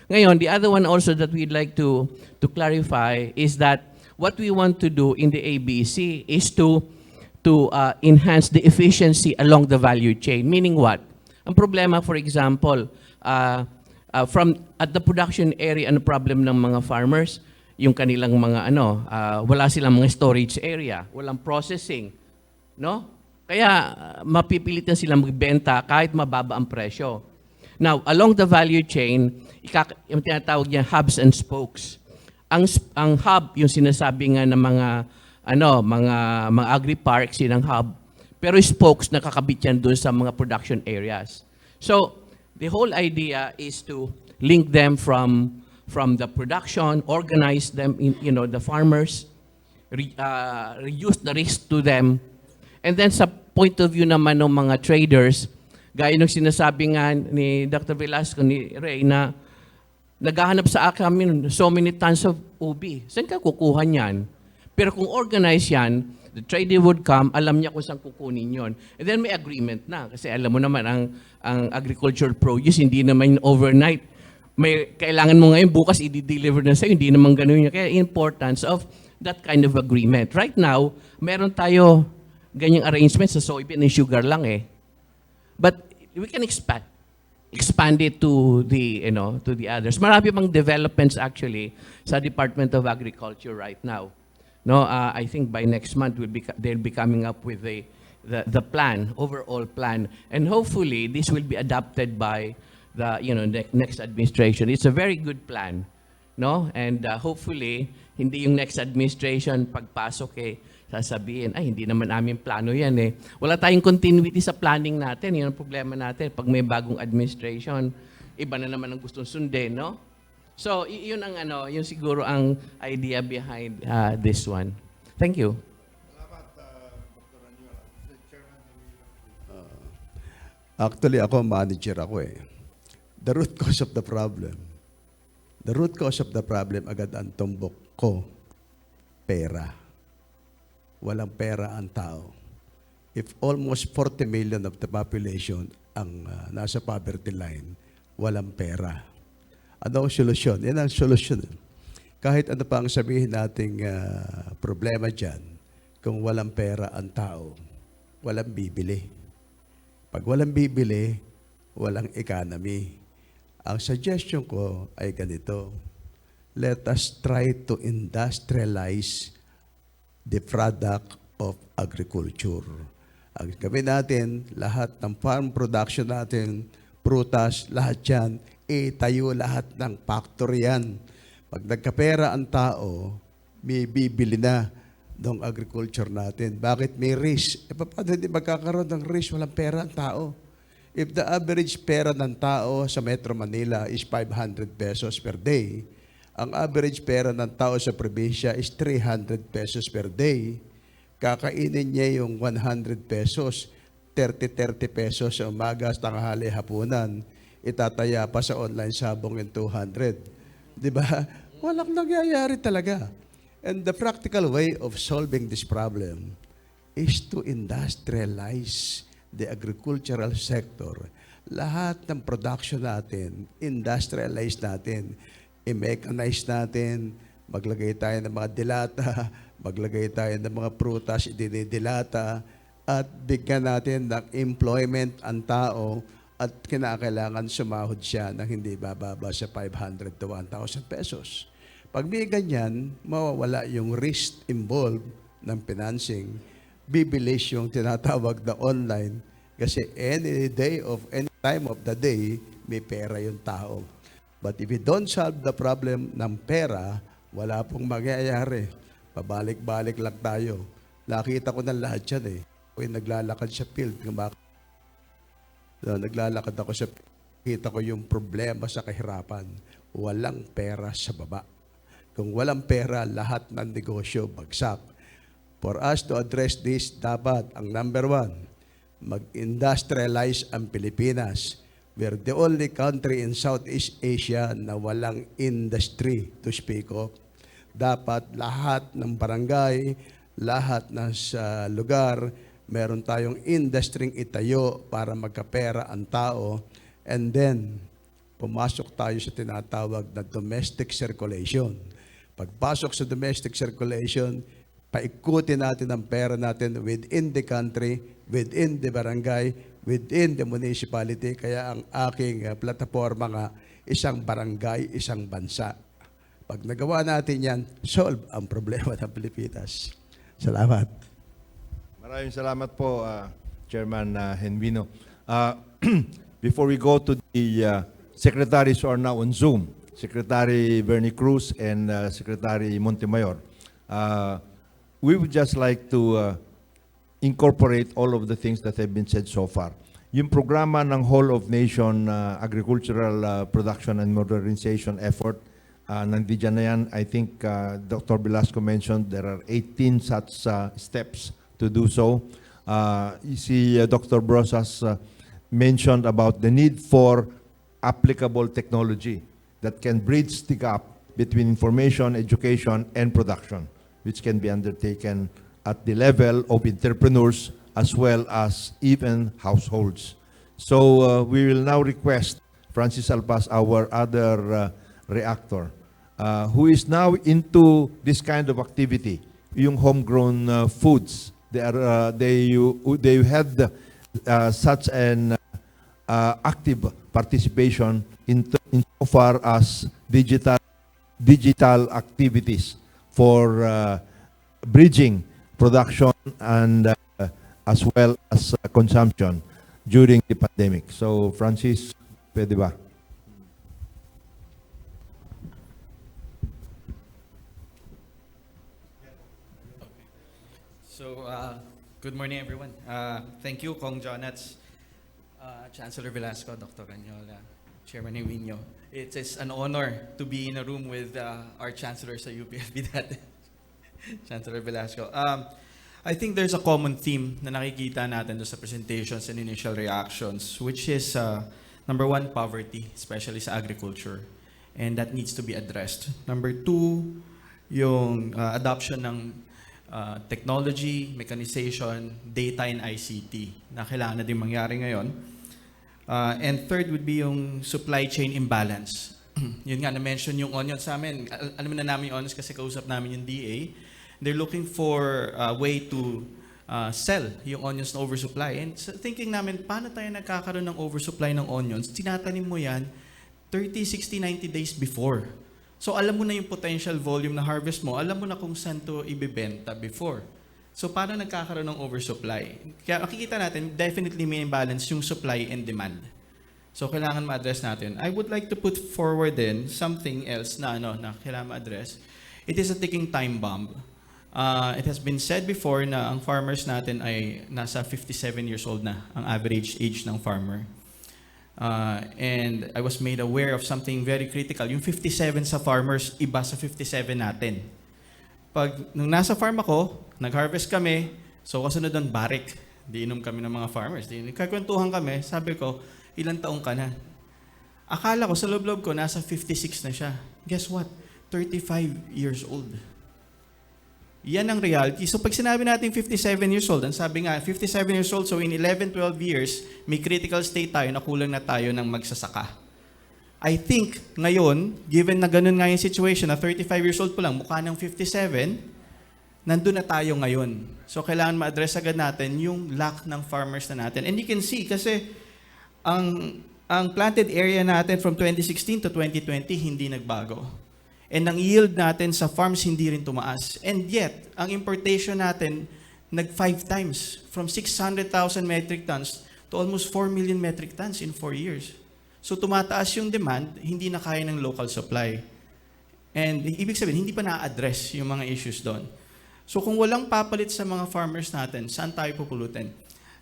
Ngayon, the other one also that we'd like to clarify is that what we want to do in the ABC is to enhance the efficiency along the value chain. Meaning what? Ang problema, for example, from at the production area, ano problem ng mga farmers? Yung kanilang mga wala silang mga storage area, walang processing, no? Kaya mapipilitan silang magbenta kahit mababa ang presyo. Now, along the value chain, yung tinatawag niya hubs and spokes. Ang hub, yung sinasabi nga ng mga agri-parks, yun ang hub. Pero spokes, nakakabit yan doon sa mga production areas. So, the whole idea is to link them from the production, organize them, the farmers, reduce the risk to them. And then sa point of view naman ng mga traders, gaya ng sinasabi nga ni Dr. Velasco, ni Ray, na naghahanap sa akin so many tons of ubi. Saan ka kukuha niyan? Pero kung organize yan, the trader would come, alam niya kung saan kukunin yon. And then may agreement na. Kasi alam mo naman, ang agricultural produce, hindi naman overnight. May kailangan mo ngayon, bukas i-deliver na sa'yo. Hindi naman ganun yun. Kaya importance of that kind of agreement. Right now, meron tayo ganyang arrangement sa soybean and sugar lang eh. But we can expand it to the others. Marami pang developments actually sa Department of Agriculture right now. No, I think by next month they'll be coming up with the plan, overall plan, and hopefully this will be adopted by the next administration. It's a very good plan, no, and hopefully hindi yung next administration pagpasok sasabihin, ay, hindi naman aming plano yan eh. Wala tayong continuity sa planning natin. Yun ang problema natin. Pag may bagong administration, iba na naman ang gustong sundin, no? So, yun ang yun siguro ang idea behind this one. Thank you.
Actually, manager ako eh. The root cause of the problem. The root cause of the problem, agad ang tumbok ko, pera. Walang pera ang tao. If almost 40 million of the population ang nasa poverty line, walang pera. Ano ang solusyon? Yan ang solusyon. Kahit ano pa ang sabihin nating problema dyan, kung walang pera ang tao, walang bibili. Pag walang bibili, walang economy. Ang suggestion ko ay ganito. Let us try to industrialize the product of agriculture. Ang gawin natin, lahat ng farm production natin, prutas, lahat yan, tayo lahat ng factory yan. Pag nagkapera ang tao, may bibili na ng agriculture natin. Bakit may risk? Paano hindi magkakaroon ng risk? Walang pera ang tao. If the average pera ng tao sa Metro Manila is 500 pesos per day, ang average pera ng tao sa probinsya is 300 pesos per day. Kakainin niya yung 100 pesos, 30 pesos sa umaga, tanghali, hapunan. Itataya pa sa online sabong yung 200. Di ba? Walang nangyayari talaga. And the practical way of solving this problem is to industrialize the agricultural sector. Lahat ng production natin, industrialize natin. I-mechanize natin, maglagay tayo ng mga dilata, maglagay tayo ng mga prutas, idinidilata, at bigyan natin ng employment ang tao at kinakailangan sumahod siya ng hindi bababa sa 500 to 1,000 pesos. Pag may ganyan, mawawala yung risk involved ng financing, bibilis yung tinatawag na online kasi any day of any time of the day, may pera yung tao. But if we don't solve the problem ng pera, wala pong mangyayari. Pabalik-balik lang tayo. Nakita ko ng lahat yan eh. Ako yung naglalakad sa field. Naglalakad ako sa field. Kita ko yung problema sa kahirapan. Walang pera sa baba. Kung walang pera, lahat ng negosyo bagsak. For us to address this, dapat ang number one, mag-industrialize ang Pilipinas. We're the only country in Southeast Asia na walang industry to speak of. Dapat lahat ng barangay, lahat ng lugar, meron tayong industry itayo para magkapera ang tao. And then, pumasok tayo sa tinatawag na domestic circulation. Pagpasok sa domestic circulation, paikutin natin ang pera natin within the country, within the barangay, within the municipality. Kaya ang aking plataforma nga, isang barangay, isang bansa. Pag nagawa natin yan, solve ang problema ng Pilipinas. Salamat.
Maraming salamat po, Chairman Henvino. Before we go to the secretaries who are now on Zoom, Secretary Bernie Cruz and Secretary Montemayor, we would just like to incorporate all of the things that have been said so far. Yung programa ng Whole of Nation Agricultural Production and Modernization Effort, nandiyan na yan. I think Dr. Velasco mentioned there are 18 such steps to do so. Si Dr. Brosas mentioned about the need for applicable technology that can bridge the gap between information, education, and production, which can be undertaken at the level of entrepreneurs as well as even households. So we will now request Francis Alpas, our other reactor, who is now into this kind of activity, yung homegrown foods. They had such an active participation in so far as digital activities for bridging production and as well as consumption during the pandemic. So, Francis, pwede ba?
So, good morning, everyone. Thank you, Kong Jonats, Chancellor Velasco, Dr. Ranyola, Chairman Henvino. It is an honor to be in a room with our Chancellor sa UPLB dati, Chancellor Velasco. I think there's a common theme na nakikita natin sa presentations and initial reactions, which is, number one, poverty, especially sa agriculture. And that needs to be addressed. Number two, yung adoption ng technology, mechanization, data and ICT na kailangan na din mangyari ngayon. And third would be yung supply chain imbalance. Yun nga, na-mention yung onions sa amin. Alam na namin yung onions kasi kausap namin yung DA. They're looking for a way to sell yung onions na oversupply. And so thinking namin, paano tayo nagkakaroon ng oversupply ng onions? Tinatanim mo yan 30, 60, 90 days before. So alam mo na yung potential volume na harvest mo, alam mo na kung saan to ibebenta before. So paano nagkakaroon ng oversupply? Kaya makikita natin, definitely may imbalance yung supply and demand. So kailangan ma-address natin. I would like to put forward din something else na kailangan ma-address. It is a ticking time bomb. It has been said before na ang farmers natin ay nasa 57 years old na ang average age ng farmer. And I was made aware of something very critical. Yung 57 sa farmers, iba sa 57 natin. Nung nasa farm ako, nag-harvest kami, so kasunod doon, barik. Di inom kami ng mga farmers. Nagkakwentuhan kami, sabi ko, ilang taong ka na? Akala ko, sa loob-loob ko, nasa 56 na siya. Guess what? 35 years old. Yan ang reality. So pag sinabi natin 57 years old, ang sabi nga, 57 years old, so in 11, 12 years, may critical state tayo na kulang na tayo ng magsasaka. I think ngayon, given na ganun nga yung situation, na 35 years old po lang, mukha ng 57, nandun na tayo ngayon. So kailangan ma-address agad natin yung lack ng farmers na natin. And you can see, kasi ang planted area natin from 2016 to 2020, hindi nagbago. And ang yield natin sa farms hindi rin tumaas. And yet, ang importation natin nag-5 times. From 600,000 metric tons to almost 4 million metric tons in 4 years. So tumataas yung demand, hindi na kaya ng local supply. And ibig sabihin, hindi pa na-address yung mga issues doon. So kung walang papalit sa mga farmers natin, saan tayo pupulutin?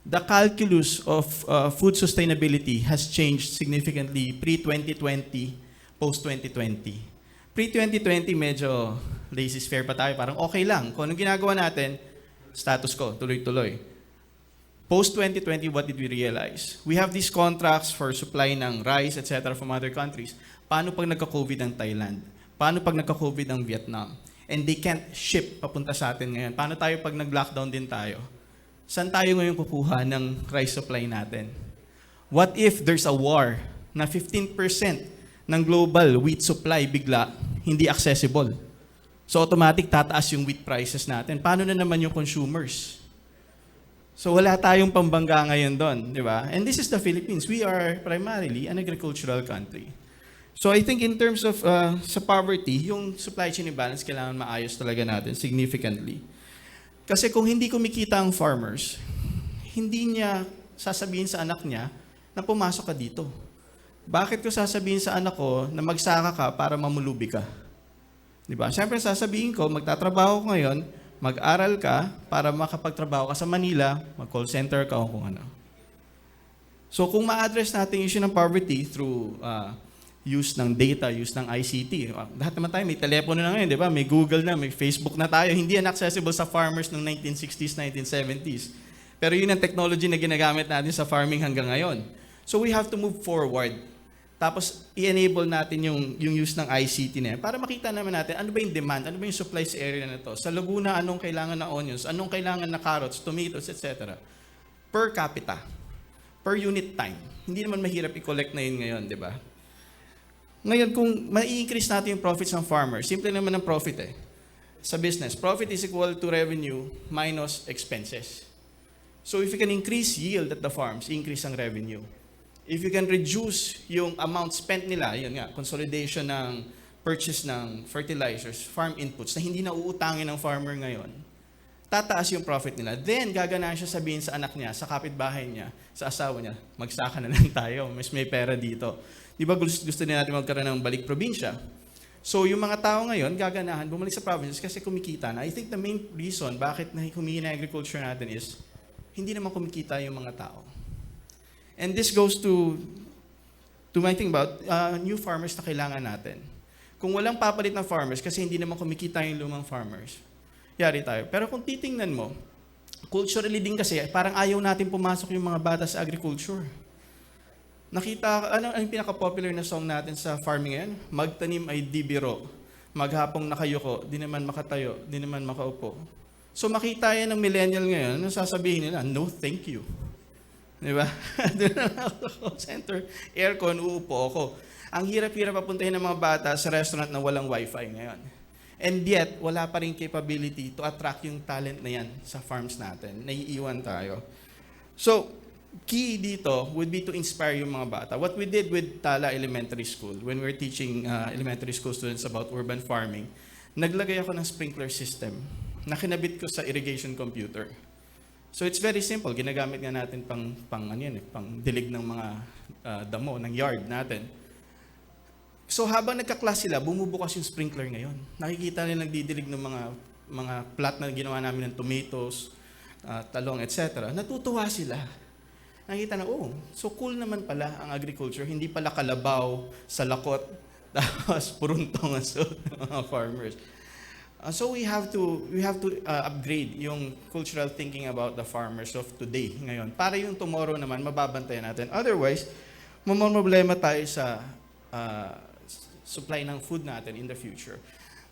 The calculus of food sustainability has changed significantly pre-2020, post-2020. Pre-2020, medyo laissez-faire pa tayo. Parang okay lang. Kung anong ginagawa natin, status quo, tuloy-tuloy. Post-2020, what did we realize? We have these contracts for supply ng rice, etc. from other countries. Paano pag nagka-COVID ang Thailand? Paano pag nagka-COVID ang Vietnam? And they can't ship papunta sa atin ngayon. Paano tayo pag nag-lockdown din tayo? Saan tayo ngayon kukuha ng rice supply natin? What if there's a war na 15% ng global wheat supply bigla hindi accessible. So automatic tataas yung wheat prices natin. Paano na naman yung consumers? So wala tayong pambangga ngayon doon, di ba? And this is the Philippines. We are primarily an agricultural country. So I think in terms of sa poverty, yung supply chain imbalance kailangan maayos talaga natin significantly. Kasi kung hindi kumikita ang farmers, hindi niya sasabihin sa anak niya na pumasok ka dito. Bakit ko sasabihin sa anak ko na magsaka ka para mamulubi ka? Diba? Siyempre sasabihin ko, magtatrabaho ko ngayon, mag-aral ka para makapagtrabaho ka sa Manila, mag-call center ka o kung ano. So kung ma-address natin yung issue ng poverty through use ng data, use ng ICT, lahat naman tayo may telepono na ngayon, di ba? May Google na, may Facebook na tayo. Hindi yan accessible sa farmers noong 1960s, 1970s. Pero yun ang technology na ginagamit natin sa farming hanggang ngayon. So we have to move forward. Tapos, i-enable natin yung use ng ICT na yan para makita naman natin ano ba yung demand, ano ba yung supply sa area na to. Sa Laguna, anong kailangan na onions, anong kailangan na carrots, tomatoes, etc. Per capita, per unit time. Hindi naman mahirap i-collect na yun ngayon, di ba? Ngayon, kung ma-increase natin yung profits ng farmer, simple naman ang profit eh. Sa business, profit is equal to revenue minus expenses. So if you can increase yield at the farms, increase ang revenue. If you can reduce yung amount spent nila, yun nga, consolidation ng purchase ng fertilizers, farm inputs na hindi na uutangin ng farmer ngayon, tataas yung profit nila. Then, gaganaan siya sabihin sa anak niya, sa kapitbahay niya, sa asawa niya, magsaka na lang tayo, mas may pera dito. Di ba gusto nila natin magkaroon ng balik probinsya? So, yung mga tao ngayon, gaganahan, bumalik sa provinces kasi kumikita na. I think the main reason bakit humihina agriculture natin is, hindi naman kumikita yung mga tao. And this goes to my thing about new farmers na kailangan natin. Kung walang papalit na farmers, kasi hindi naman kumikita yung lumang farmers, yari tayo. Pero kung titingnan mo, culturally din kasi, parang ayaw natin pumasok yung mga bata sa agriculture. Nakita, ano yung pinaka-popular na song natin sa farming ngayon? Magtanim ay di biro, maghapong nakayuko, di naman makatayo, di naman makaupo. So makita yan ng millennial ngayon, ano sasabihin nila? No, thank you. Di ba? Doon na ako, center, aircon, uupo ako. Ang hirap-hirap papuntahin ng mga bata sa restaurant na walang wifi ngayon. And yet, wala pa rin capability to attract yung talent na yan sa farms natin. Naiiwan tayo. So, key dito would be to inspire yung mga bata. What we did with Tala Elementary School, when we were teaching elementary school students about urban farming, naglagay ako ng sprinkler system na kinabit ko sa irrigation computer. So it's very simple. Ginagamit nga natin pang dilig ng mga damo, ng yard natin. So habang nagka-class sila, bumubukas yung sprinkler ngayon. Nakikita nila nagdidilig ng mga plat na ginawa namin ng tomatoes, talong, etc. Natutuwa sila. Nakikita na, so cool naman pala ang agriculture. Hindi pala kalabaw sa lakot, tapos puruntong ang suot ng mga farmers. So we have to upgrade yung cultural thinking about the farmers of today ngayon para yung tomorrow naman mababantayan natin. Otherwise, mamamroblema tayo sa supply ng food natin in the future.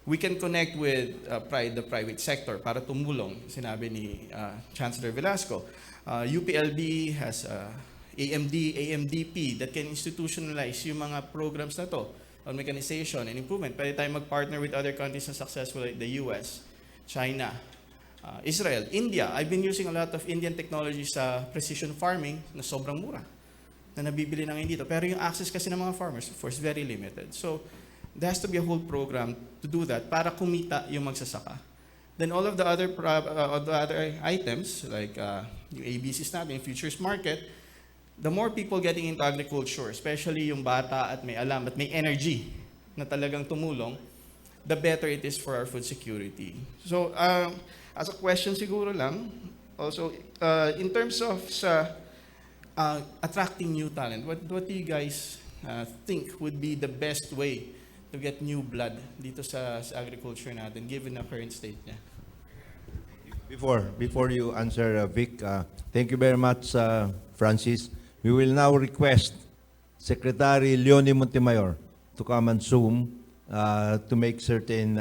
We can connect with the private sector para tumulong. Sinabi ni Chancellor Velasco, UPLB has AMDP that can institutionalize yung mga programs na to on mechanization and improvement. Pwede tayo mag-partner with other countries na successful like the US, China, Israel, India. I've been using a lot of Indian technology sa precision farming na sobrang mura na nabibili na ngayon dito. Pero yung access kasi ng mga farmers, of course, very limited. So, there has to be a whole program to do that para kumita yung magsasaka. Then all of the other items, like yung ABCs natin, yung futures market, the more people getting into agriculture, especially yung bata at may alam at may energy na talagang tumulong, the better it is for our food security. So, as a question siguro lang, also, in terms of attracting new talent, what do you guys think would be the best way to get new blood dito sa agriculture natin, given the current state niya?
Before you answer, Vic, thank you very much, Francis. We will now request Secretary Leonie Montemayor to come on Zoom to make certain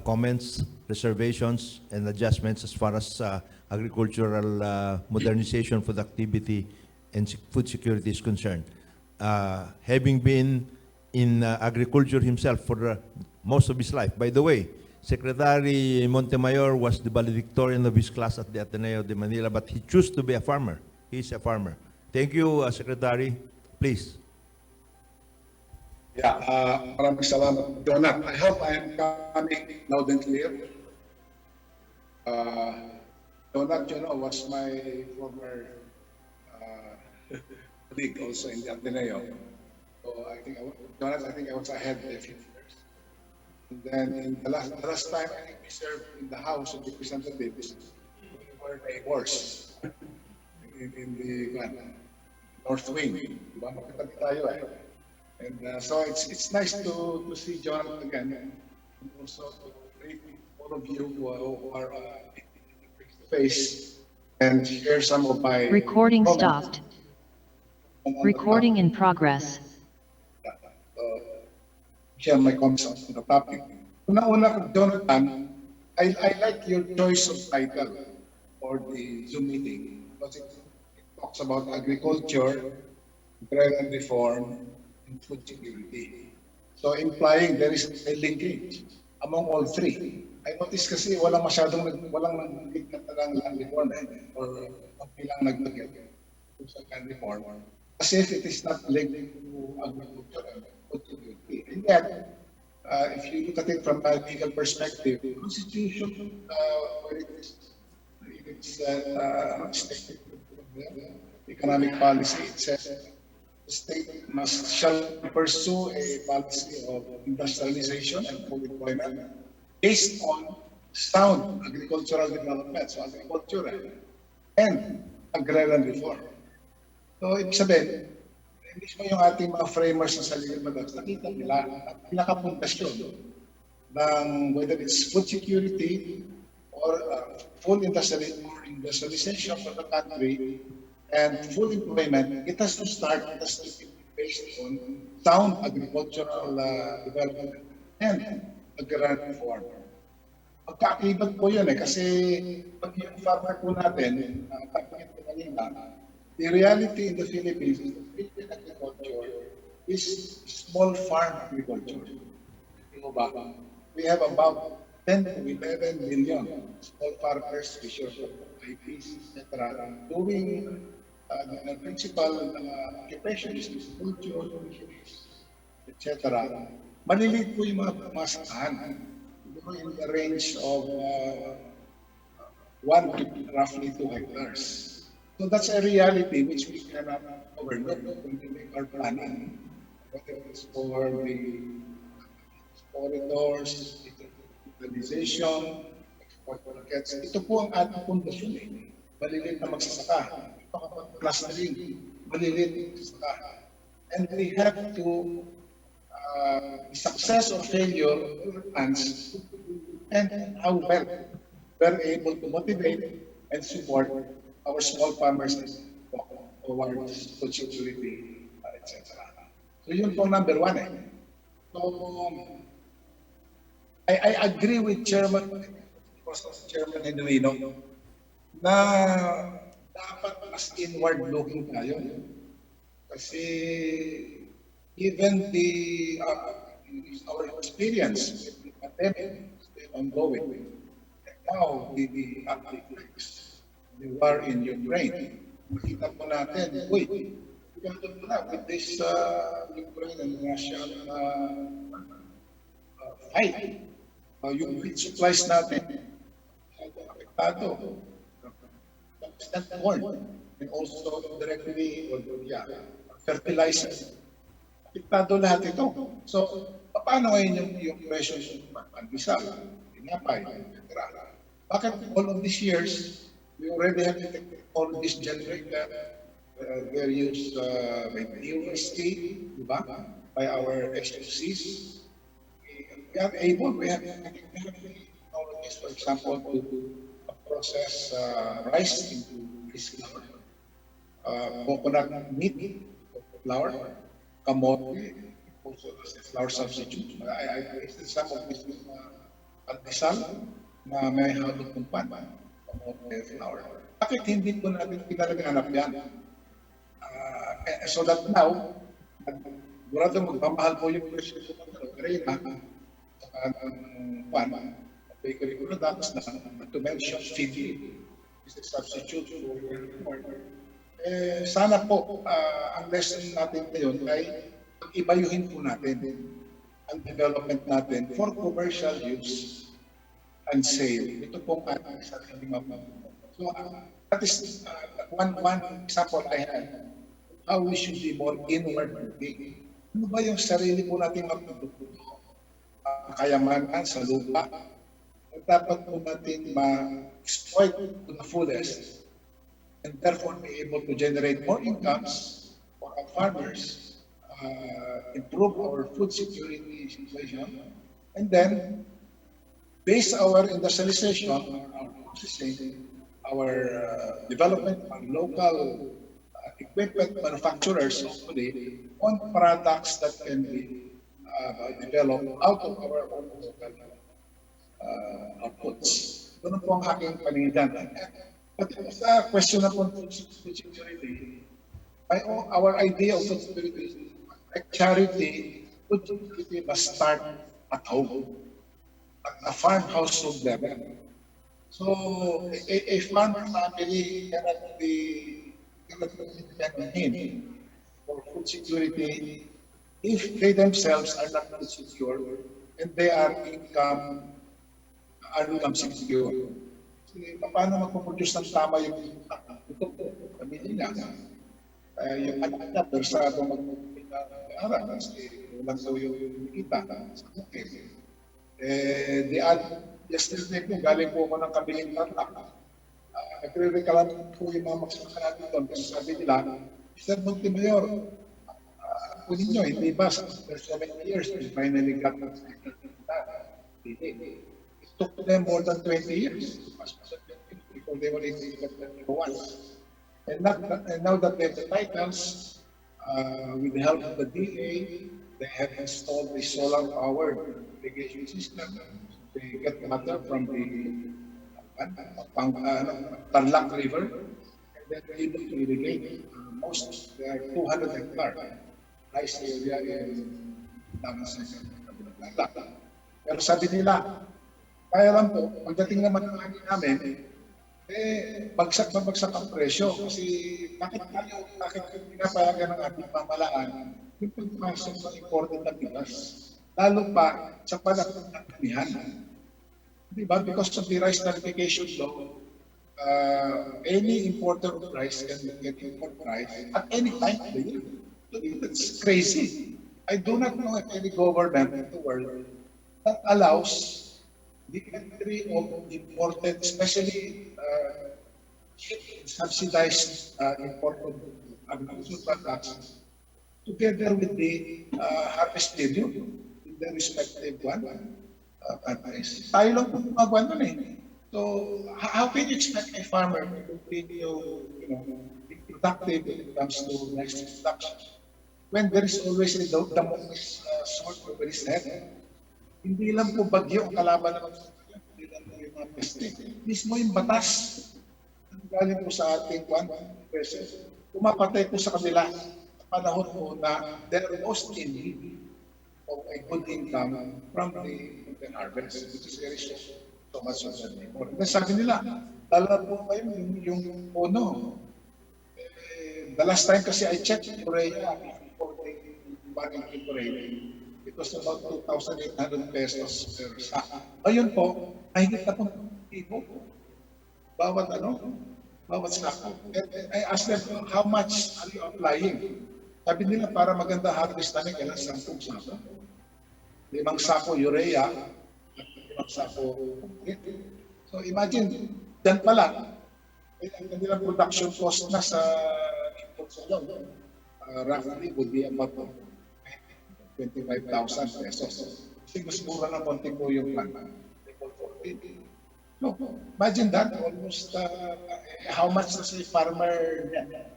comments, reservations, and adjustments as far as agricultural modernization, food activity, and food security is concerned. having been in agriculture himself for most of his life. By the way, Secretary Montemayor was the valedictorian of his class at the Ateneo de Manila, but he chose to be a farmer. He's a farmer. Thank you, Secretary. Please.
Yeah, maraming salamat, Jonat. I hope I am coming loud and clear. Jonat, was my former colleague also in the Ateneo. So I think, Jonat, I think I was ahead by a few years. And then in the last time, I think we served in the House of Representatives. We were neighbors in the North Wing. Diba? Magkatabi tayo eh. And so it's nice to see John again, and also to greet all of you who are face to face and share some of my
Recording
comments.
stopped. Recording in progress.
Share my comments on the topic. Una-una, Jonathan, I like your choice of title for the Zoom meeting because it talks about agriculture, agrarian reform, and food security. So implying there is a linkage among all three. I noticed kasi walang nag-link na talang land reform or bilang nag-link sa land reform. As if it is not linked to agriculture and food security. And yet, if you look at it from a legal perspective, the Constitution, where it is stated, economic policy, it says the state shall pursue a policy of industrialization and full employment based on sound agricultural development, so agriculture and agrarian reform. So, ibig sabihin, mismo yung ating mga framers sa legal matters, nakita nila at pinakapundasyon ng whether it's food security or full industrialization for the country and full employment, it has to start, it has to be based on sound agricultural development and agrarian reform. Magkakaibat po yun kasi pag yung farmer po natin, pagpakit po kanina, the reality in the Philippines is the Philippine agriculture is small farm agriculture. We have about 10 to 11 million small farmers, fishers, IPs, etc. doing the principal occupation is agriculture, etc. Maliliit po yung mga pamasahan. In the range of 1 to roughly 2 hectares. So that's a reality which we cannot overlook when we make our planning. Whether it's for the corridors, digitalization, export markets. Ito po ang ating pundasyon eh. Maliliit na magsasaka. Ito kapag clustering, maliliit na magsasaka. And we have to success or failure plans and how well we're able to motivate and support our small farmers towards food security, etc. So yun po number one eh. So I agree with Chairman Henrino na dapat mas inward-looking tayo. Kasi given our experience with the pandemic still ongoing, and now the effects the war in Ukraine, makita po natin, wait, with this Ukraine and Russia fight, yung wheat supplies natin, apektado, constant corn, and also directly, fertilizer. Apektado lahat ito. So, paano ngayon yung presyo ng pandesal, tinapay, etc. Bakit all of these years, we already have technologies generated, they're used by the university, by our HFCs. We are able, we have technologies, for example, to process rice into rice flour, coconut meat, flour, kamote, also as a flour substitute. I tasted some of this pandesal na may habot ng pan. Flour. Bakit hindi po natin pinalaganap yan? So that now, Sigurado magmamahal po yung presyo po ng AGRARIAN at bakery products na not to mention feed is a substitute for sana po ang lesson natin ngayon ay pag-ibayuhin po natin ang development natin for commercial use and sale. Ito pong ating sarili mapapagod. So that is one example I have how we should be more inward looking. Ano ba yung sarili po nating mapapagod? Kayamanan sa lupa, dapat po natin ma-exploit to the fullest and therefore be able to generate more incomes for our farmers, improve our food security situation, and then base our industrialization, our processing, our development of local equipment manufacturers hopefully on products that can be developed out of our own local outputs. Ito po ang aking panindigan. But sa question na po food security, our idea of food security, like charity, food security must start at home, at a farm household level. So a farmer family cannot be dependent for food security if they themselves are not food secure and they are income secure. So, paano magpo-produce ng tama yung ito po, pamilya niya? Yung anak niya, persado mag-aral kasi walang daw yung kita sa bukid. Yesterday po, galing po ako ng kabiling tatak. Nagre-reklamo po yung mga magsasaka natin doon kasi sabi nila, Mr. Montemayor, kunin nyo, hindi ba sa 7 years, we finally got it took them more than 20 years before they were able to get the one. And now that they have the titles, with the help of the DA, they have installed a solar powered irrigation system. They get water from the Tarlac River, and then they're able to irrigate most, there are 200 hectares rice area in Tarlac. Pero sabi nila, kaya lang po, pagdating naman ng hangin namin, bagsak ang presyo. Kasi bakit pinapayagan ng ating pamalaan yung pagpasok ng imported na bigas? Lalo pa sa panahon ng kanihan. Diba? Because of the rice nullification law, any importer of rice can get import rice at any time of the year. So that's crazy. I do not know if any government in the world that allows the entry of imported, especially subsidized imported agricultural products, together with the harvest period in the respective countries. Tayo lang po gumagawa nun eh. So, how can you expect a farmer to continue, be productive when it comes to next production when there is always a Damocles sword over his head? Hindi lang po bagyo ang kalaban ng hindi lang po yung mga peste. Mismo yung batas galing po sa ating president. Pumapatay po sa kanila sa panahon po na they're most in need of a good income from the harvest, which is very so much of the labor. Then sabi nila, dala po kayo yung puno. The last time kasi I checked urea before the banning urea. It was about 2,800 pesos per sack. Ngayon po, mahigit na po tipo. Bawat sako. I asked them, how much are you applying? Sabi nila, para maganda harvest namin, kailangan 10 sako. 5 sako urea, at 5 sako concrete. So imagine, dyan pala, ang kanilang production cost na sa import sa loob, roughly would be about 25,000 pesos. Kasi mas mura na konti po yung plan. So, imagine that, almost how much does a farmer net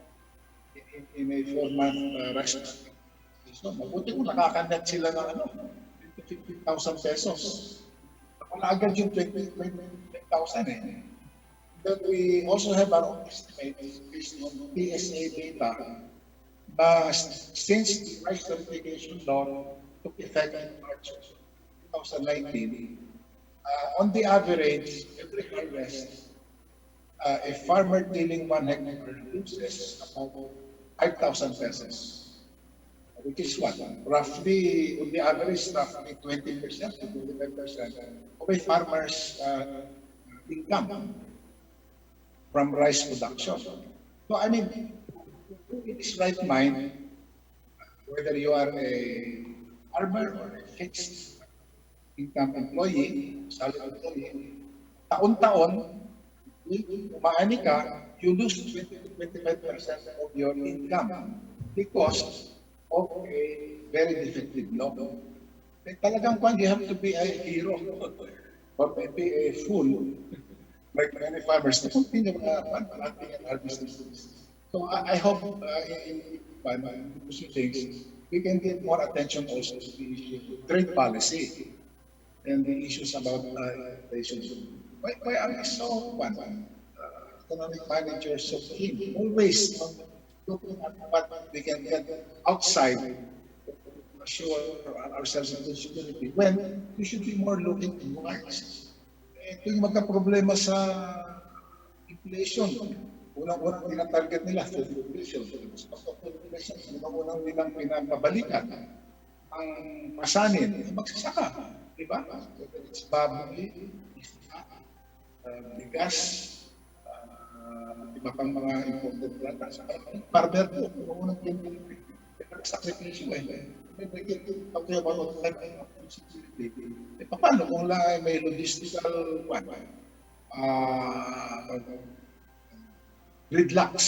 in a 4-month rice crop? So, mabuti kung nakakanet sila ng 50,000 pesos. Wala agad yung 20,000 eh. Then we also have our own estimate based on PSA data since the rice certification law took effect in March 2019, on the average, every harvest, a farmer tilling 1 hectare loses about 5,000 pesos, which is what? Roughly, on the average, roughly 20% to 25% of a farmer's income from rice production. So, I mean, who in his right mind, whether you are a farmer or a fixed income employee, salary employee, taon-taon, umaani ka, you lose 20 to 25% of your income because of a very defective law. Eh, talagang kung you have to be a hero or maybe a fool like many farmers to continue planting and harvesting. So I hope in proceedings we can give more attention also to the issue of trade policy and the issues about inflation. Why are we so economic managers so keen? Always looking at what we can get outside to assure ourselves of food security when we should be more looking inwards. Eh, kung magka-problema sa inflation, unang-unang tinatarget nila food inflation. Food inflation, unang-unang nilang pinapabalikan ang pasanin, magsasaka. Diba? Whether it's baboy, isda, bigas, iba pang mga imported products. Farmer po, unang sakripisyo eh. Talking about security. Eh, paano kung may logistical gridlocks?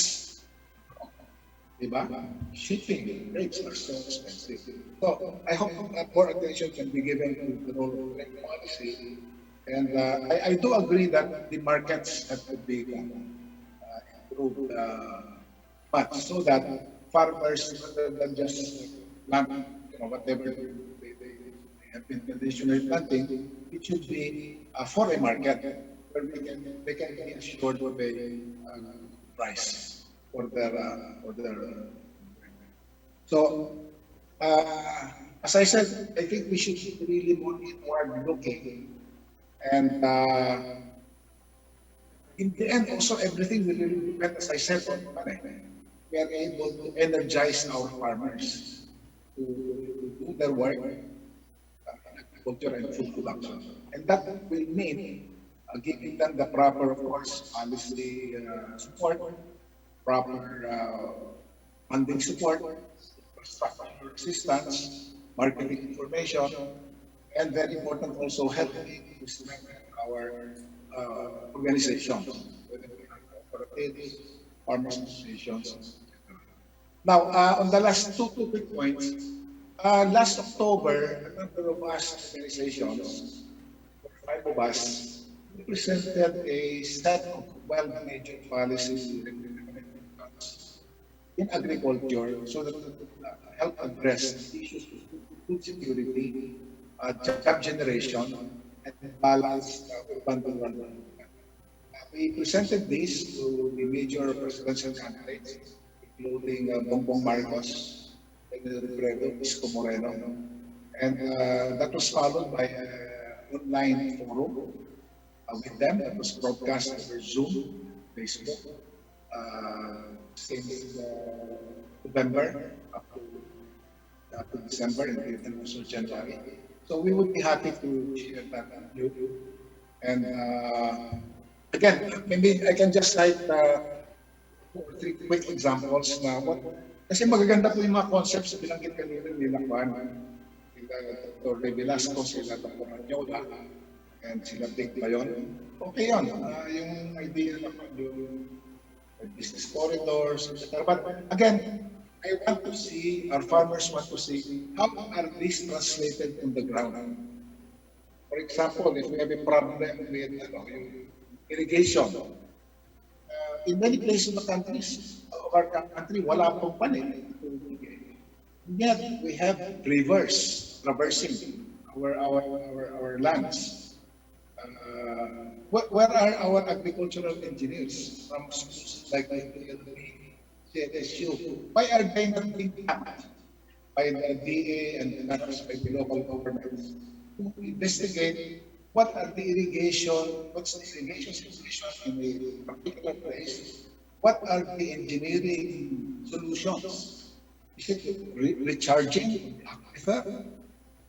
Diba? Shipping rates are so expensive. So I hope that more attention can be given to the role of trade policy. And I do agree that the markets have to be improved much so that farmers, rather than just plant, whatever they have been traditionally planting, it should be for a market where they can be assured of a price for their so as I said, I think we should be really more inward looking, and in the end also everything will really depend, as I said, on money. We are able to energize our farmers to do their work in agriculture and food production, and that will mean giving them the proper, of course, policy support, proper funding support, infrastructure assistance, marketing information, and very important also helping to strengthen our organizations, whether they are cooperatives, farmers associations. Now, on the last two quick points, last October, a number of us organizations, 5 of us, we presented a set of 12 major policies in agriculture so that we could help address issues of food security, job generation, and balance urban development. We presented this to the major presidential candidates, including Bongbong Marcos, Alfredo Isko Moreno, and that was followed by an online forum with them that was broadcast over Zoom, Facebook, since November up to December and also January. So we would be happy to share that with you. And again, maybe I can just cite 2 or 3 quick examples na kasi magaganda po yung mga concepts binanggit kanina nila Juan, sila Dr. Ray Velasco, sila Dr. Manyola, and sila Big Bayon. Okay yun, yung idea na yung business corridors, etc. But again, I want to see, our farmers want to see, how are these translated on the ground? For example, if we have a problem with irrigation, in many places of our country, wala pong panin. Yet, we have rivers traversing our lands. Where are our agricultural engineers from schools like the CNSU. Why are they not being tapped by the DA and perhaps by the local governments to investigate what are the what's the irrigation situation in a particular place? What are the engineering solutions? Is it recharging the aquifer?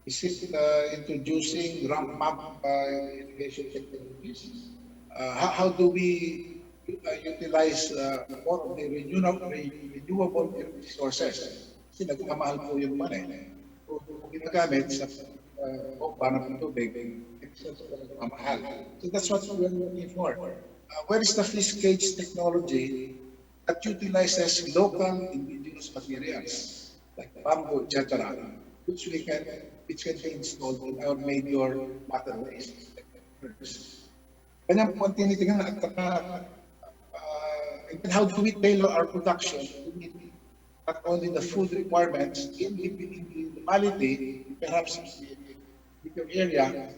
Is it introducing ramp-up irrigation technologies? How do we utilize more of the renewable resources? Kasi nagkamahal po yung money. Kung ginagamit sa bomba ng tubig, it's nagkamahal. So that's what we're looking for. Where is the fish cage technology that utilizes local indigenous materials like bamboo, etc., which can be installed in our major waterways. Kanya po ang tinitingnan at and then how do we tailor our production to meet not only the food requirements in the locality, perhaps in the area,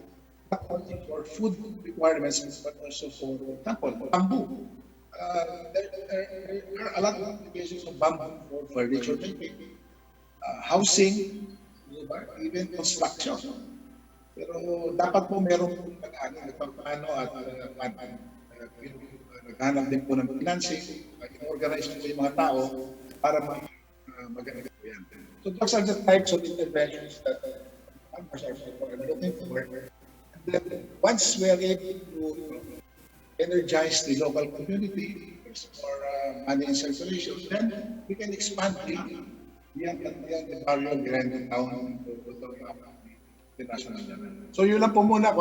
not only for food requirements, but also for example, bamboo. There are a lot of applications of bamboo for furniture making, housing, even construction. Pero dapat po meron nagpapaano at naghanap din po ng financing, organize po yung mga tao para maganda po yan. So those are the types of interventions that farmers are looking for. And then once we are able to energize the local community for money in circulation, then we can expand beyond the barrio, behind the town, to the national level. So yun lang po muna,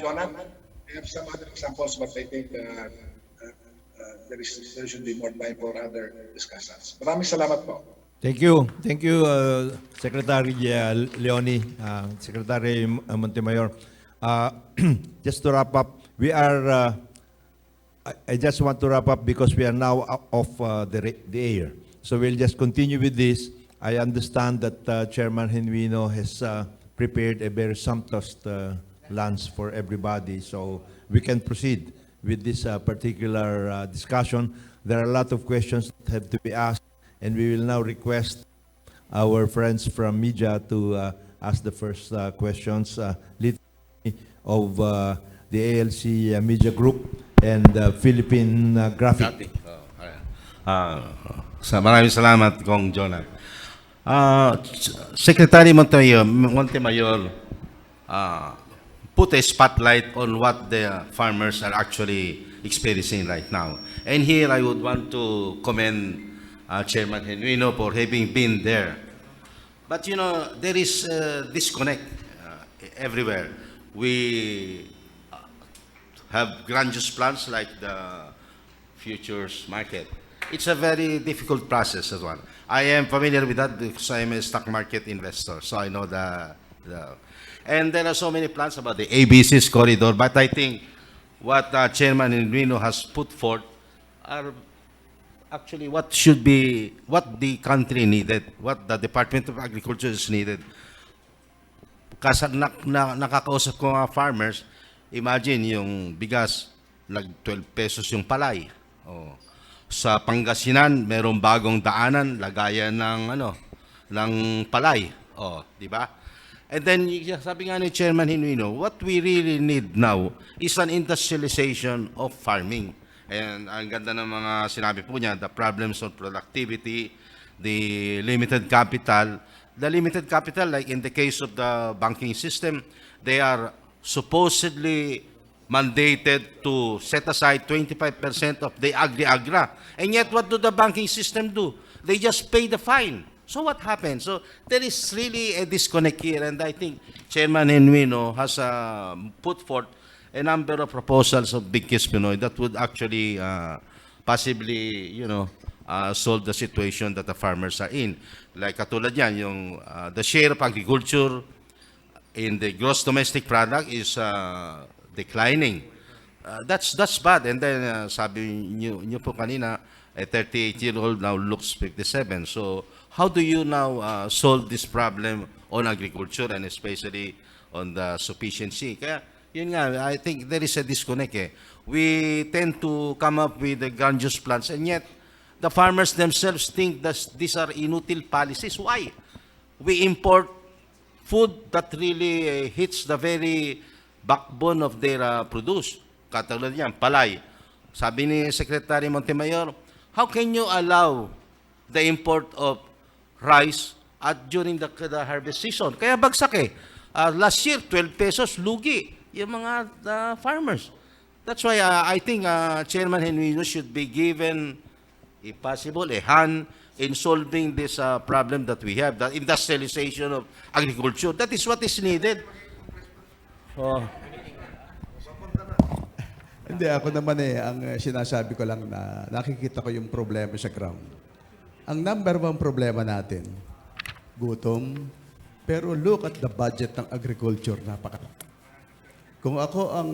Jonathan. I have some other examples, but I think there should be more time for other discussions. Maraming salamat po.
Thank you. Thank you, Secretary Leonie, Secretary Montemayor. Just to wrap up, I just want to wrap up because we are now off the air. So we'll just continue with this. I understand that Chairman Genuino has prepared a very sumptuous lunch for everybody, so we can proceed with this particular discussion. There are a lot of questions that have to be asked, and we will now request our friends from media to ask the first questions. Lead of the ALC Media Group and Philippine Graphic.
Maraming salamat, Kong Jonah. Secretary Montemayor put a spotlight on what the farmers are actually experiencing right now. And here I would want to commend Chairman Genuino for having been there. But you know, there is a disconnect everywhere. We have grandiose plans like the futures market. It's a very difficult process as well. I am familiar with that because I am a stock market investor, so I know and there are so many plans about the ABC's corridor, but I think what Chairman Genuino has put forth are actually what the country needed, what the Department of Agriculture is needed. Kasi nakakausap ko mga farmers, imagine yung bigas, 12 pesos yung palay. Oh. Sa Pangasinan, merong bagong daanan, lagayan ng palay. Oh, di ba? And then, sabi nga ni Chairman Genuino, what we really need now is an industrialization of farming. And ang ganda ng mga sinabi po niya, the problems of productivity, the limited capital. The limited capital, like in the case of the banking system, they are supposedly mandated to set aside 25% of the agri-agra. And yet, what do the banking system do? They just pay the fine. So what happens? So there is really a disconnect here, and I think Chairman Genuino has put forth a number of proposals of Big Kiss Pinoy that would actually possibly, solve the situation that the farmers are in. Like katulad yan, yung the share of agriculture in the gross domestic product is declining. That's bad. And then sabi niyo po kanina, a 38-year-old now looks 57. So how do you now solve this problem on agriculture and especially on the sufficiency? Kaya yun nga, I think there is a disconnect. We tend to come up with the grandiose plans, and yet the farmers themselves think that these are inutile policies. Why? We import food that really hits the very backbone of their produce. Katulad yan, palay. Sabi ni Secretary Montemayor, how can you allow the import of rice during the harvest season? Kaya bagsak eh. Last year, 12 pesos, lugi yung mga farmers. That's why I think Chairman Henry should be given, if possible, a hand in solving this problem that we have, the industrialization of agriculture. That is what is needed. Oh.
Hindi, ako naman ang sinasabi ko lang na nakikita ko yung problema sa ground. Ang number one problema natin, gutom, pero look at the budget ng agriculture, Kung ako ang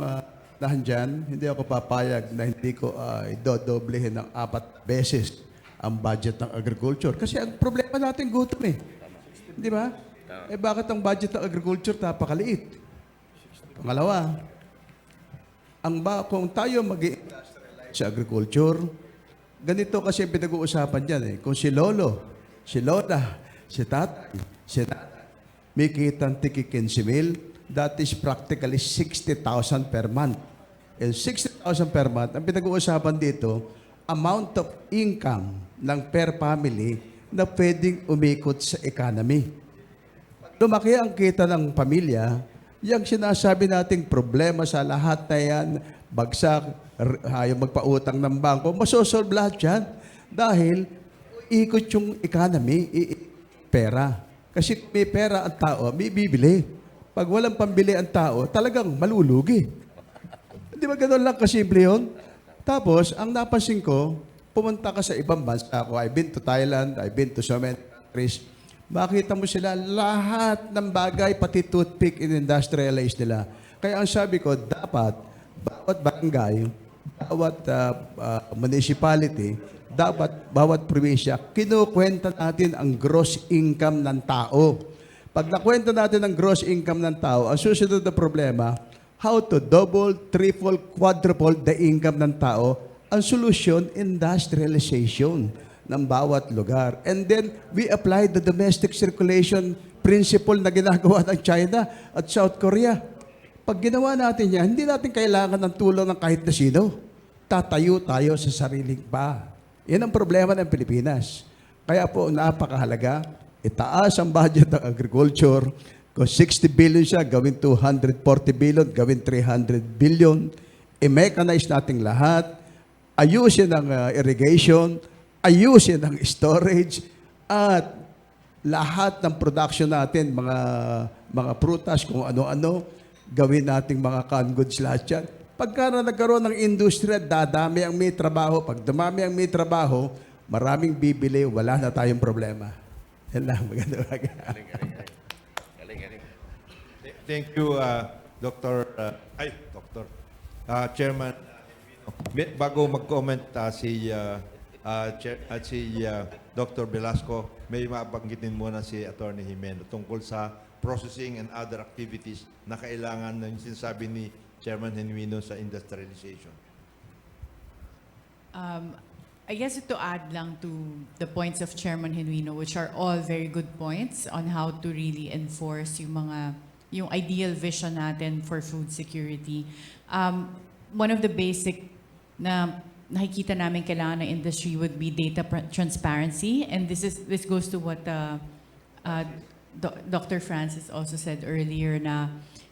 nandyan, hindi ako papayag na hindi ko idodoblehin ng 4 beses ang budget ng agriculture. Kasi ang problema natin gutom eh. Di ba? Eh bakit ang budget ng agriculture napakaliit? Pangalawa, kung tayo mag-i-industrialize sa agriculture, ganito kasi pinag-uusapan dyan eh. Kung si Lolo, si Lola, si Tatay, si Nanay, may kitang tiki 15,000, that is practically 60,000 per month. And 60,000 per month, ang pinag-uusapan dito, amount of income ng per family na pwedeng umikot sa economy. Pag lumaki ang kita ng pamilya, yung sinasabi nating problema sa lahat na yan, bagsak, ayaw magpautang ng bangko, masosolve lahat yan. Dahil ikot yung economy, pera. Kasi may pera ang tao, may bibili. Pag walang pambili ang tao, talagang malulugi. Di ba gano'n lang kasimple yun? Tapos, ang napansin ko, pumunta ka sa ibang bansa. I've been to Thailand, I've been to so many countries. Makita mo sila, lahat ng bagay, pati toothpick, in-industrialize nila. Kaya ang sabi ko, dapat, bawat barangay, bawat municipality, dapat, bawat probinsya, kinukwenta natin ang gross income ng tao. Pag nakwenta natin ang gross income ng tao, ang susunod na problema, how to double, triple, quadruple the income ng tao, ang solusyon, industrialization ng bawat lugar. And then, we apply the domestic circulation principle na ginagawa ng China at South Korea. Pag ginawa natin yan, hindi natin kailangan ng tulong ng kahit na sino. Tatayo tayo sa sariling pa. Yan ang problema ng Pilipinas. Kaya po, napakahalaga, itaas ang budget ng agriculture. Kung 60 billion siya, gawin 240 billion, gawin 300 billion. I-mechanize natin lahat. Ayusin ang irrigation, ayusin ang storage, at lahat ng production natin, mga prutas, kung ano-ano, gawin nating mga canned goods lahat yan. Pagka nagkaroon ng industriya, dadami ang may trabaho. Pag dumami ang may trabaho, maraming bibili, wala na tayong problema. Yan lang, maganda.
Thank you, Chairman. Bago mag-comment si Dr. Velasco, may mabanggitin muna si Attorney Jimeno tungkol sa processing and other activities na kailangan ng sinasabi ni Chairman Genuino sa industrialization.
I guess to add lang to the points of Chairman Genuino, which are all very good points on how to really enforce yung ideal vision natin for food security. One of the basic na nakikita namin kailangan ng industry would be data transparency, and this goes to what Dr. Francis also said earlier, na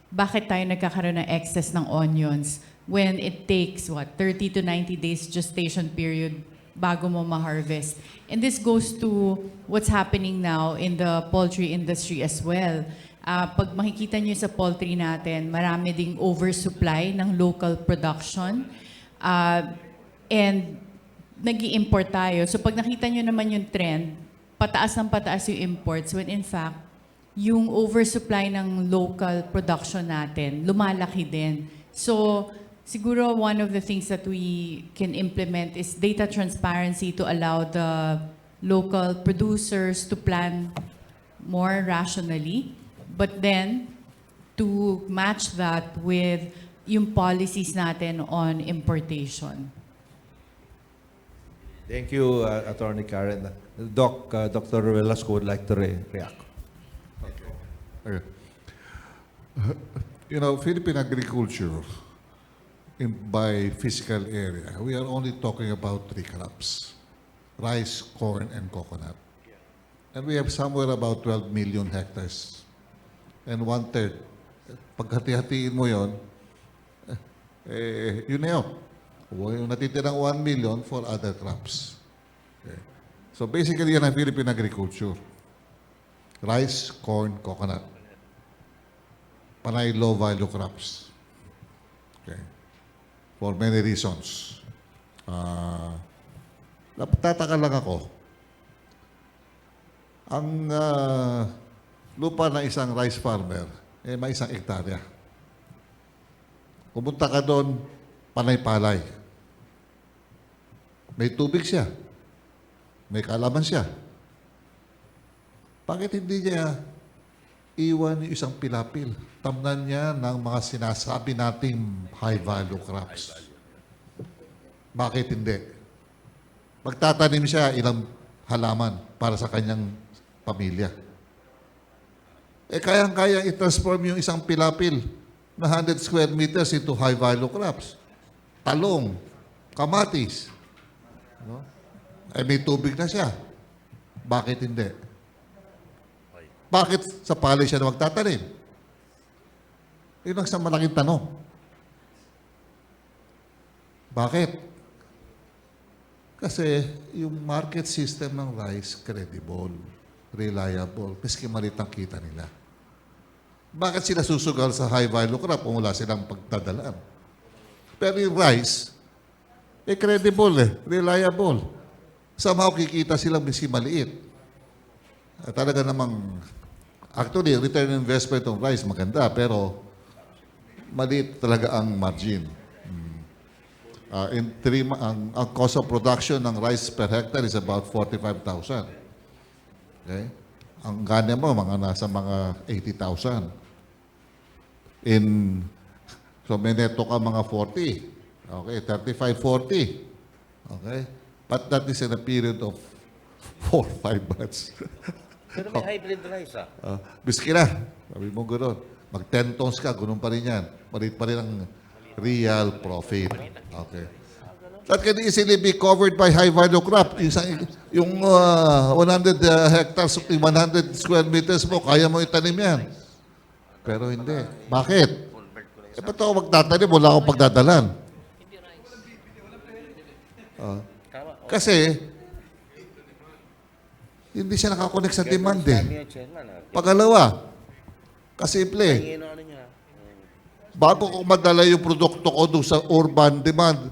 bakit tayo nagkakaroon ng excess ng onions when it takes 30 to 90 days gestation period bago mo ma-harvest. And this goes to what's happening now in the poultry industry as well. Pag makikita nyo sa poultry natin, marami ding oversupply ng local production. And nag-i-import tayo. So pag nakita nyo naman yung trend, pataas ng pataas yung imports, when in fact, yung oversupply ng local production natin, lumalaki din. So siguro one of the things that we can implement is data transparency to allow the local producers to plan more rationally, but then to match that with yung policies natin on importation.
Thank you, Attorney Karen. Dr. Velasco would like to react.
Okay. You know, Philippine agriculture, by physical area, we are only talking about 3 crops: rice, corn, and coconut. And we have somewhere about 12 million hectares. And 1/3. Pagkati-hatiin mo yun, yun na yun. Yung natitirang 1 million for other crops. Okay. So basically, yan ang Philippine agriculture. Rice, corn, coconut. Panay low-value crops. Okay. For many reasons. Tataka lang ako. Ang lupa ng isang rice farmer, may 1 hektarya. Pumunta ka doon, panay-palay. May tubig siya. May kaalaman siya. Bakit hindi niya iwan yung isang pilapil? Tamnan niya ng mga sinasabi nating high-value crops. Bakit hindi? Magtatanim siya ilang halaman para sa kanyang pamilya. Kayang-kaya i-transform yung isang pilapil na 100 square meters into high-value crops. Talong, kamatis. No? May tubig na siya. Bakit hindi? Bakit sa palay siya na magtatanim? Yun ang isang malaking tanong. Bakit? Kasi yung market system ng rice, credible, reliable, miski malit ang kita nila. Bakit sila susugal sa high-value crop kung wala silang pagdadalaan? Pero yung rice, credible, reliable. Somehow kikita silang miski maliit. Talaga namang, actually, return on investment ng rice maganda, pero maliit talaga ang margin. Ang cost of production ng rice per hectare is about 45,000. Okay? Ang gana mo, nasa mga 80,000. So may neto ka mga 40. Okay, 35, 40. Okay? But that is in a period of 4-5 months.
Pero may hybrid rice
Biski na. Sabi mo gano'n. Mag 10 tons ka, gano'n pa rin yan. Malit pa rin ang real profit. Okay. That can easily be covered by high-value crop. Yung 100 hectares, 100 square meters mo, kaya mo itanim yan. Pero hindi. Bakit? Ba't ako magtatanim? Wala akong pagdadalan. Kasi, hindi siya nakakonect sa demand eh. Pangalawa, kasimple, bago ko madala yung produkto ko doon sa urban demand,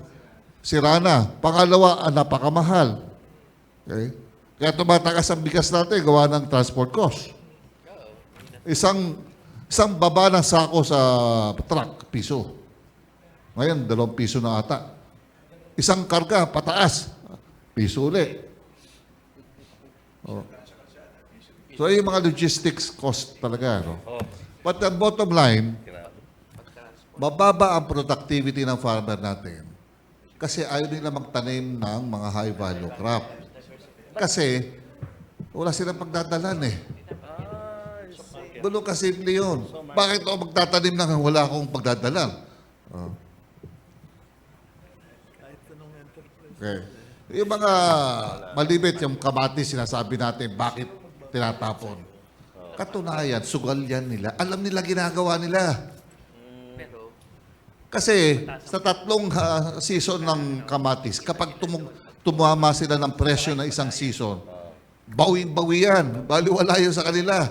sira na. Pangalawa, napakamahal. Okay? Kaya tumatakas ang bigas natin, gawa ng transport cost. Isang baba ng sako sa truck, piso. Ngayon, 2 piso na ata. Isang karga, pataas, piso ulit. So, yung mga logistics cost talaga. No? But the bottom line, mababa ang productivity ng farmer natin kasi ayaw nila magtanim ng mga high-value crop. Kasi wala silang pagdadalan eh. Ganun kasimple yun. Bakit ako magtatanim ng wala akong pagdadalan? Okay. Yung mga malibit, yung kamatis, sinasabi natin, bakit tinatapon? Katunayan, sugal yan nila. Alam nila ginagawa nila. Kasi sa 3 season ng kamatis, kapag tumama sila ng presyo na isang season, bawing-bawi yan. Baliwala yun sa kanila.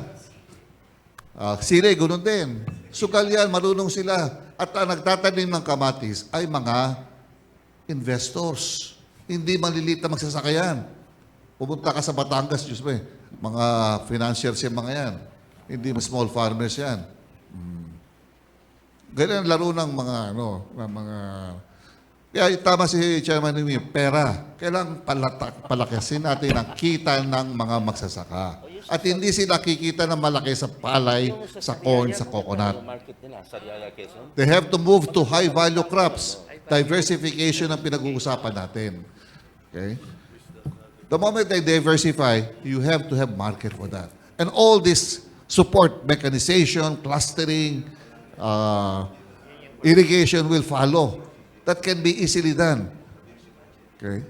Sili, ganoon din. Sugal yan, marunong sila. At ang nagtatanim ng kamatis ay mga investors. Hindi maliliit na magsasakayan. Pumunta ka sa Batangas, Diyos mo mga financiers yung mga yan. Hindi small farmers yan. Ganyan ang laro ng mga, kaya tama si Chairman Nimi, pera. Kailangan palakasin natin ang kita ng mga magsasaka. At hindi sila kikita ng malaki sa palay, sa corn, sa coconut. They have to move to high-value crops. Diversification ang pinag-uusapan natin. Okay? The moment they diversify, you have to have market for that. And all this support, mechanization, clustering, irrigation will follow. That can be easily done. Okay?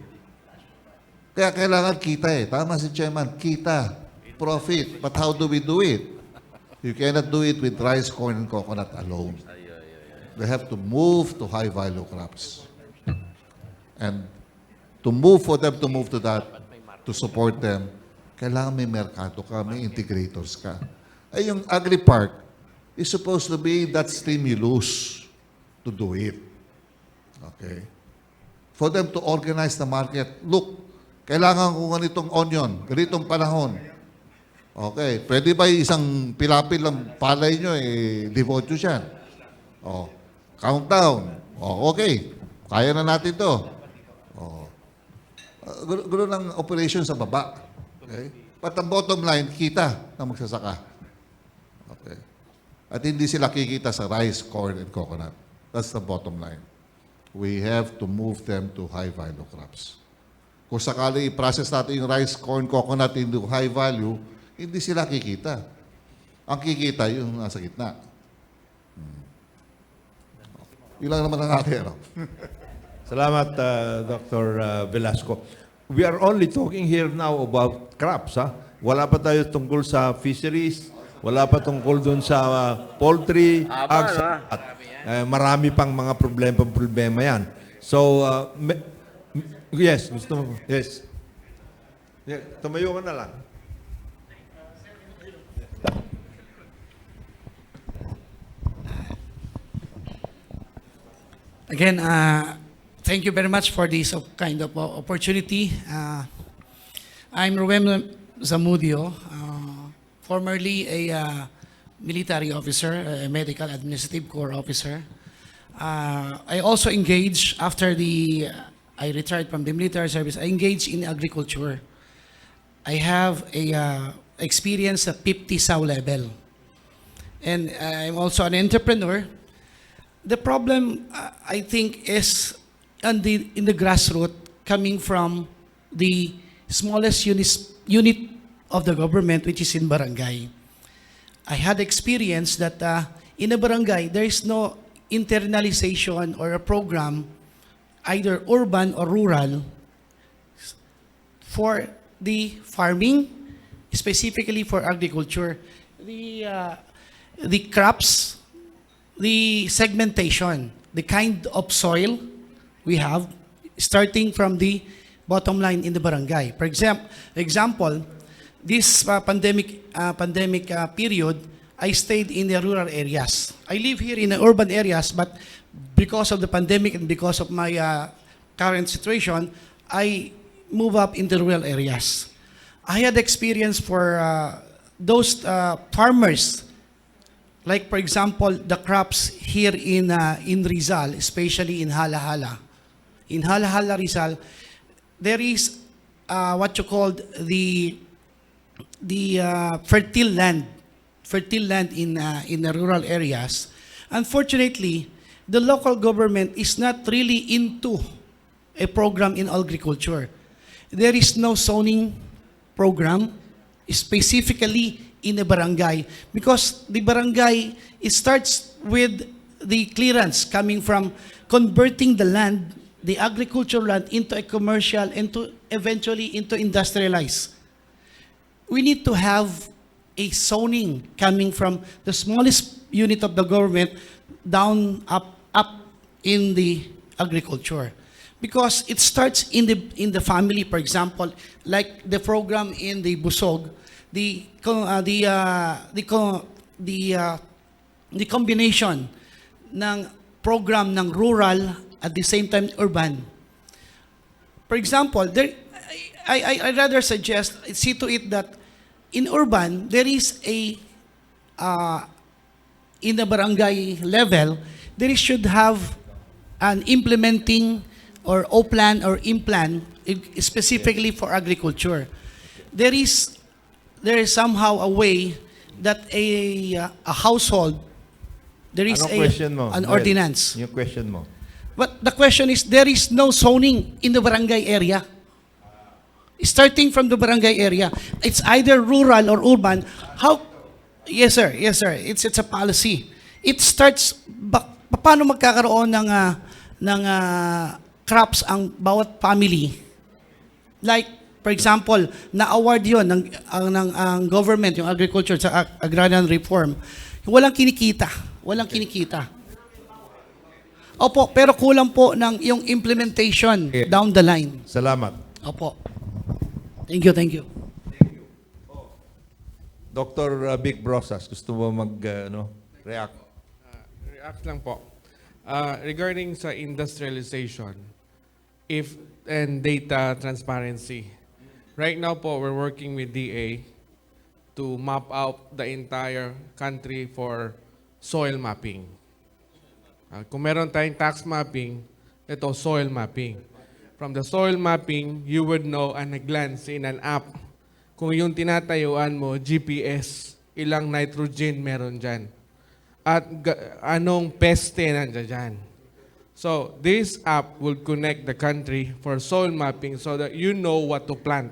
Kaya kailangan kita eh. Tama si Chairman, kita, profit. But how do we do it? You cannot do it with rice, corn, and coconut alone. They have to move to high-value crops. And to move for them to move to that, to support them, kailangan may merkado ka, may integrators ka. Ay yung agri-park is supposed to be that stimulus to do it. Okay? For them to organize the market. Look, kailangan ko ganitong onion, ganitong panahon. Okay, pwede ba isang pilapil lang palay nyo, devote nyo siya? Oh, countdown. Oh, okay, kaya na natin to. Oh. Gulo ng operation sa baba. Okay? But ang bottom line, kita na magsasaka. Okay. At hindi sila kikita sa rice, corn, and coconut. That's the bottom line. We have to move them to high-value crops. Kung sakali i-process natin yung rice, corn, coconut into high value, hindi sila kikita. Ang kikita, yung nasa gitna. Yun lang naman ang akin.
Salamat, Dr. Velasco. We are only talking here now about crops. Ha? Wala pa tayo tungkol sa fisheries, wala pa tungkol dun sa poultry, marami pang mga problema yan. So, yes, gusto mo? Yes. Yeah, tumayo ka na lang.
Again, thank you very much for this kind of opportunity. I'm Ruem Zamudio, formerly a military officer, a medical administrative corps officer. I also engaged after I retired from the military service. I engaged in agriculture. I have a experience at 50 SAU level. And I'm also an entrepreneur. The problem, I think, is in the grassroots, coming from the smallest unit of the government, which is in barangay. I had experience that in a barangay, there is no internalization or a program, either urban or rural, for the farming, specifically for agriculture. The crops, the segmentation, the kind of soil we have, starting from the bottom line in the barangay. For example, this pandemic period, I stayed in the rural areas. I live here in the urban areas, but because of the pandemic and because of my current situation, I move up in the rural areas. I had experience for those farmers, like for example, the crops here in Rizal, especially in Hala-Hala. In Hala-Hala, Rizal, there is what you call the fertile land in the rural areas. Unfortunately, the local government is not really into a program in agriculture. There is no zoning program specifically in a barangay, because the barangay, it starts with the clearance coming from converting the land, the agricultural land, into a commercial and to eventually into industrialized. We need to have a zoning coming from the smallest unit of the government down up in the agriculture, because it starts in the family. For example, like the program in the Busog, the combination ng program ng rural at the same time urban. For example, I rather suggest, see to it that in urban, there is a, in the barangay level, there should have an implementing or O-plan or IM-plan specifically for agriculture. There is somehow a way that a household, there is an ordinance.
Yung question mo.
But the question is, there is no zoning in the barangay area. starting from the barangay area. It's either rural or urban. How? Yes, sir. Yes, sir. It's a policy. It starts, paano magkakaroon ng crops ang bawat family? Like, for example, na-award yun ng government, yung agriculture sa agrarian reform. Walang kinikita. Walang kinikita. Opo, pero kulang po ng yung implementation down the line.
Salamat.
Opo. Thank you, thank you.
Dr. Vic Brosas, gusto mo mag-react?
React lang po. Regarding sa industrialization, and data transparency. Right now po, we're working with DA to map out the entire country for soil mapping. Kung meron tayong tax mapping, ito soil mapping. From the soil mapping, you would know at a glance in an app kung yung tinatayuan mo, GPS, ilang nitrogen meron dyan. At anong peste nandiyan dyan. So, this app will connect the country for soil mapping so that you know what to plant.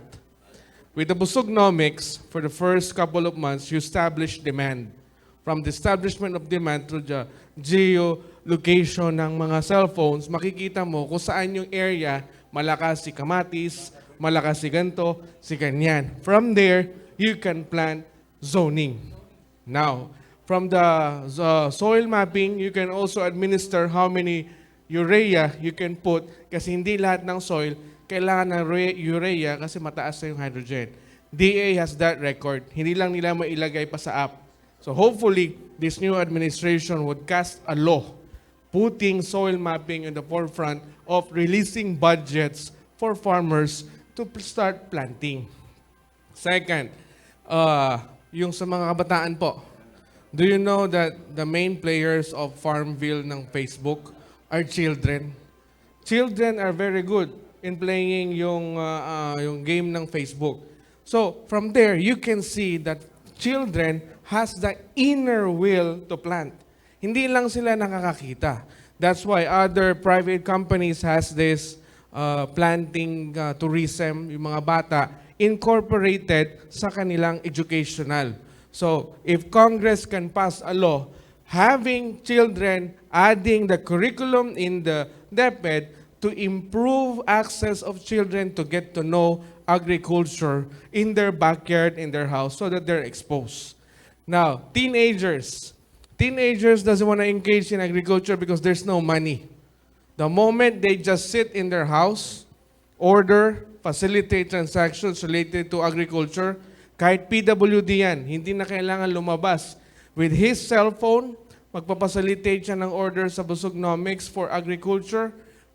With the Busugnomics, for the first couple of months, you establish demand. From the establishment of demand through the geolocation ng mga cellphones, makikita mo kung saan yung area, malakas si kamatis, malakas si ganto, si ganyan. From there, you can plant zoning. Now, from the soil mapping, you can also administer how many urea you can put kasi hindi lahat ng soil kailangan ng urea kasi mataas na yung hydrogen. DA has that record. Hindi lang nila mailagay pa sa app. So hopefully, this new administration would cast a law putting soil mapping in the forefront of releasing budgets for farmers to start planting. Second, yung sa mga kabataan po, do you know that the main players of Farmville ng Facebook are children? Children are very good in playing yung game ng Facebook. So, from there, you can see that children has the inner will to plant. Hindi lang sila nakakakita. That's why other private companies has this planting tourism, yung mga bata, incorporated sa kanilang educational. So, if Congress can pass a law, having children, adding the curriculum in the DepEd to improve access of children to get to know agriculture in their backyard, in their house, so that they're exposed. Now, teenagers doesn't want to engage in agriculture because there's no money. The moment they just sit in their house, order, facilitate transactions related to agriculture, kahit PWD yan, hindi na kailangan lumabas. With his cell phone, magpapacilitate siya ng order sa Busugnomics for agriculture,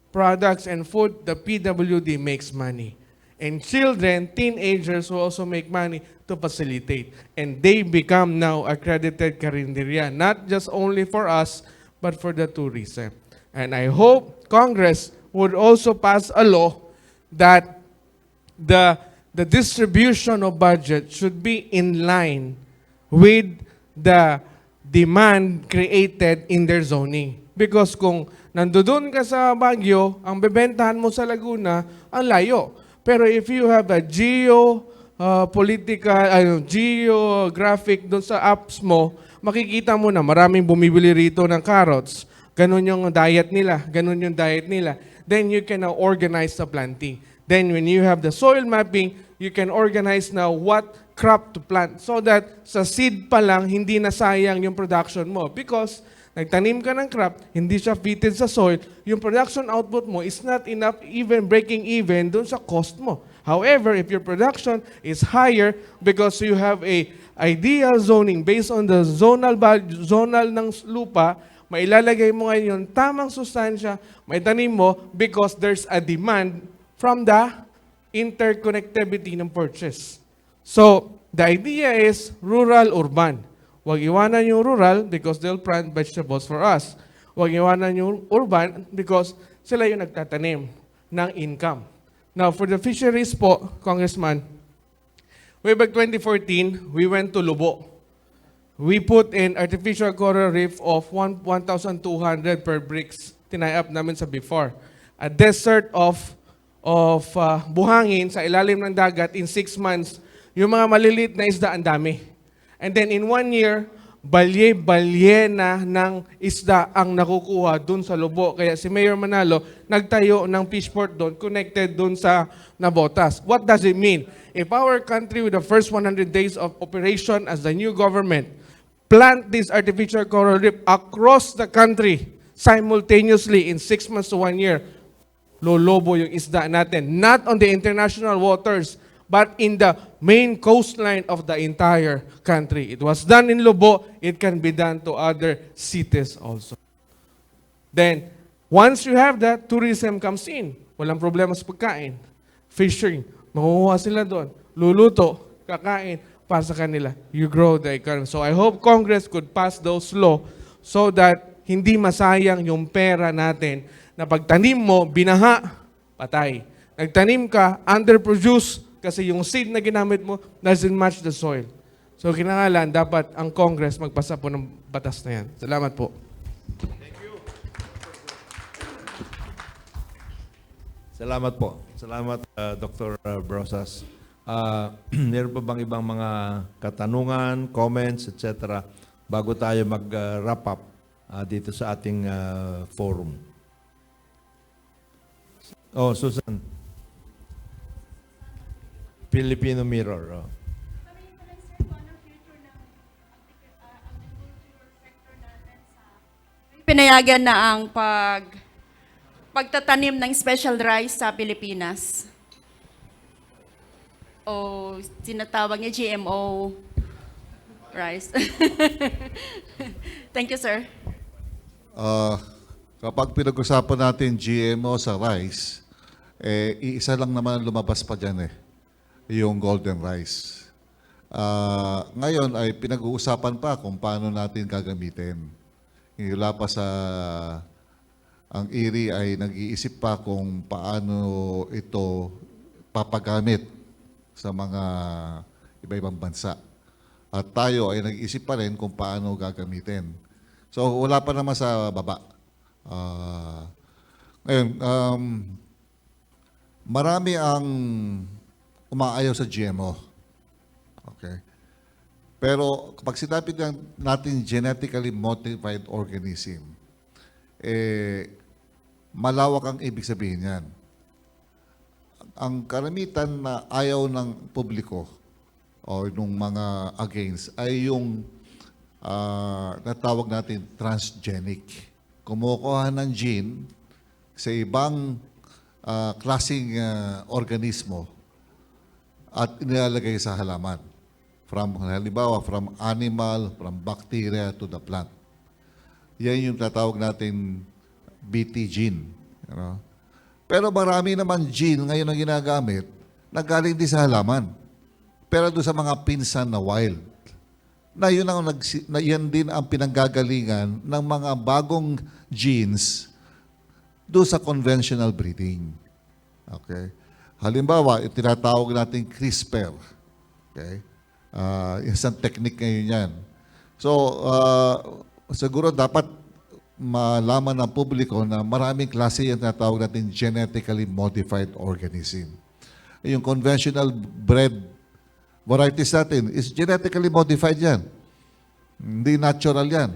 products, and food, the PWD makes money. And children, teenagers will also make money to facilitate. And they become now accredited karinderya, not just only for us, but for the tourism. And I hope Congress would also pass a law that the distribution of budget should be in line with the demand created in their zoning. Because kung nandoon ka sa Baguio, ang bebentahan mo sa Laguna, ang layo. Pero if you have a geographic doon sa apps mo, makikita mo na maraming bumibili rito ng carrots. Ganun yung diet nila. Then you can now organize the planting. Then when you have the soil mapping, you can organize now what crop to plant so that sa seed pa lang, hindi na sayang yung production mo. Because nagtanim ka ng crop, hindi siya fitted sa soil, yung production output mo is not enough even breaking even dun sa cost mo. However, if your production is higher because you have a ideal zoning based on the zonal ng lupa, mailalagay mo ngayon yung tamang sustansya, may tanim mo because there's a demand from the interconnectivity ng purchase. So, the idea is rural-urban. Huwag iwanan yung rural because they'll plant vegetables for us. Huwag iwanan yung urban because sila yung nagtatanim ng income. Now, for the fisheries po, Congressman, way back 2014, we went to Lubo. We put in artificial coral reef of 1,200 per bricks. Tinay up namin sa before. A desert of of buhangin sa ilalim ng dagat in 6 months, yung mga maliliit na isda ang dami. And then in 1 year, balye-balye na ng isda ang nakukuha dun sa Lobo. Kaya si Mayor Manalo nagtayo ng fishport doon, connected dun sa Nabotas. What does it mean? If our country with the first 100 days of operation as the new government plant this artificial coral reef across the country simultaneously in 6 months to 1 year, lolobo yung isda natin. Not on the international waters, but in the main coastline of the entire country. It was done in Lobo, it can be done to other cities also. Then, once you have that, tourism comes in. Walang problema sa pagkain. Fishing, makukuha sila doon. Luluto, kakain, para sa kanila. You grow the economy. So I hope Congress could pass those law so that hindi masayang yung pera natin na pagtanim mo, binaha, patay. Nagtanim ka, underproduce, kasi yung seed na ginamit mo doesn't match the soil. So kinangalan, dapat ang Congress magpasa po ng batas na yan. Salamat po.
Salamat po. Salamat, Dr. Brosas. Meron pa bang ibang mga katanungan, comments, etc. bago tayo mag-wrap up dito sa ating forum? Oh, Susan. Filipino Mirror. Oh.
Pinayagan na ang pagtatanim ng special rice sa Pilipinas. O sinatawag niya GMO rice. Thank you, sir.
Kapag pinag-usapan natin GMO sa rice, iisa lang naman lumabas pa dyan yung golden rice. Ngayon ay pinag-uusapan pa kung paano natin gagamitin. Wala pa sa ang IRI ay nag-iisip pa kung paano ito papagamit sa mga iba-ibang bansa. At tayo ay nag-iisip pa rin kung paano gagamitin. So wala pa naman sa baba. Ngayon, marami ang umaayaw sa GMO. Okay? Pero kapag sinabi natin genetically modified organism, malawak ang ibig sabihin yan. Ang karamitan na ayaw ng publiko o nung mga against ay yung natawag natin transgenic. Kumukuha ng gene sa ibang klaseng organismo at inilalagay sa halaman. Halimbawa, from animal, from bacteria to the plant. Yan yung tatawag natin BT gene. You know? Pero marami naman gene ngayon na ginagamit na galing din sa halaman. Pero doon sa mga pinsan na wild. Na yan din ang pinanggagalingan ng mga bagong genes doon sa conventional breeding. Okay? Halimbawa, tinatawag natin CRISPR. Okay? Isang technique ngayon yan. So, siguro dapat malaman ng publiko na maraming klase yung tinatawag natin genetically modified organism. Yung conventional bred varieties natin is genetically modified yan. Hindi natural yan.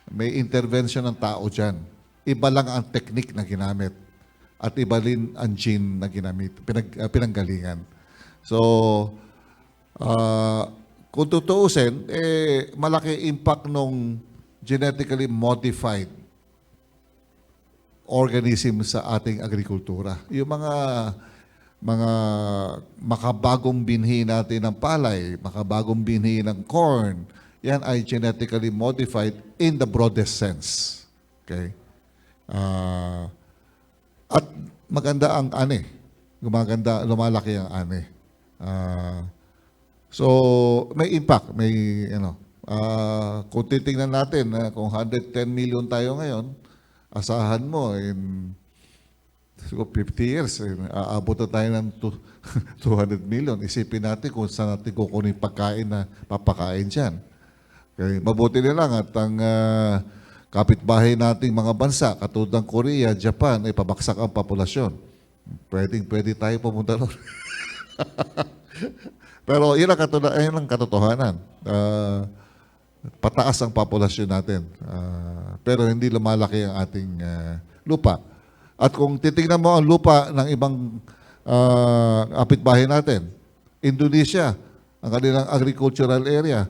May intervention ng tao dyan. Iba lang ang technique na ginamit. At iba rin ang gene na ginamit, pinanggalingan. So, kung tutuusin, malaki impact nung genetically modified organism sa ating agrikultura. Yung mga makabagong binhi natin ng palay, makabagong binhi ng corn, yan ay genetically modified in the broadest sense. Okay? At maganda ang ani. Lumalaki ang ani. So, may impact. Kung titingnan natin, kung 110 million tayo ngayon, asahan mo in 50 years, aabot na tayo ng 200 million. Isipin natin kung saan natin kukunin pagkain na papakain dyan. Okay. Mabuti na lang at ang kapitbahay nating mga bansa, katulad ng Korea, Japan, ay pabaksak ang populasyon. Pwede tayo pumunta doon. Pero yun ang katotohanan. Pataas ang populasyon natin. Pero hindi lumalaki ang ating lupa. At kung titingnan mo ang lupa ng ibang kapitbahay natin, Indonesia, ang kanilang agricultural area,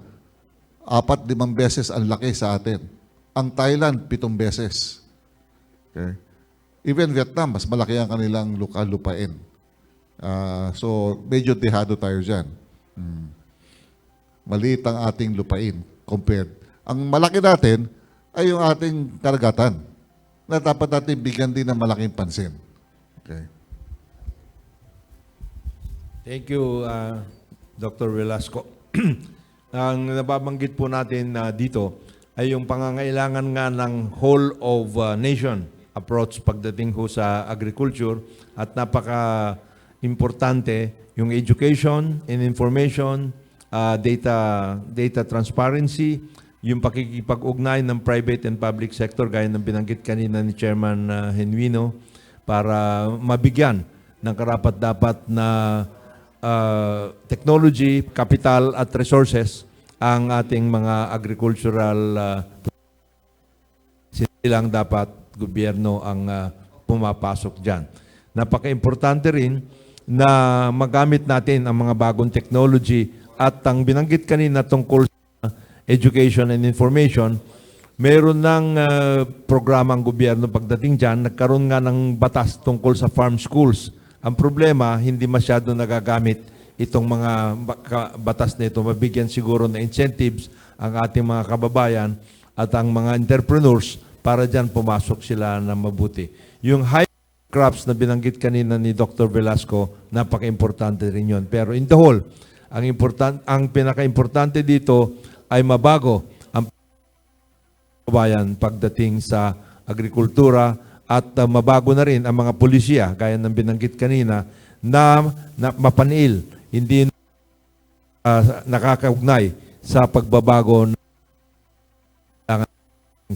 4-5 beses ang laki sa atin. Ang Thailand, 7 beses. Okay? Even Vietnam, mas malaki ang kanilang lupain. So, medyo dehado tayo dyan. Maliit ang ating lupain compared. Ang malaki natin ay yung ating karagatan na dapat natin bigyan din ng malaking pansin. Okay.
Thank you, Dr. Velasco. Ang nababanggit po natin dito ay yung pangangailangan nga ng whole of nation approach pagdating ho sa agriculture at napaka-importante yung education and information, data transparency, yung pakikipag-ugnay ng private and public sector gaya ng binanggit kanina ni Chairman Genuino para mabigyan ng karapat-dapat na technology, capital at resources ang ating mga agricultural silang dapat gobyerno ang pumapasok dyan. Napaka-importante rin na magamit natin ang mga bagong technology at ang binanggit kanina tungkol sa education and information, meron ng programang gobyerno pagdating dyan, nagkaroon nga ng batas tungkol sa farm schools. Ang problema, hindi masyado nagagamit itong mga batas na ito. Mabigyan siguro na incentives ang ating mga kababayan at ang mga entrepreneurs para dyan pumasok sila na mabuti. Yung high crops na binanggit kanina ni Dr. Velasco, napaka-importante rin yun. Pero in the whole, ang pinaka-importante dito ay mabago ang kababayan pagdating sa agrikultura at mabago na rin ang mga pulisya, gaya ng binanggit kanina, na mapanil, hindi nakakaugnay sa pagbabago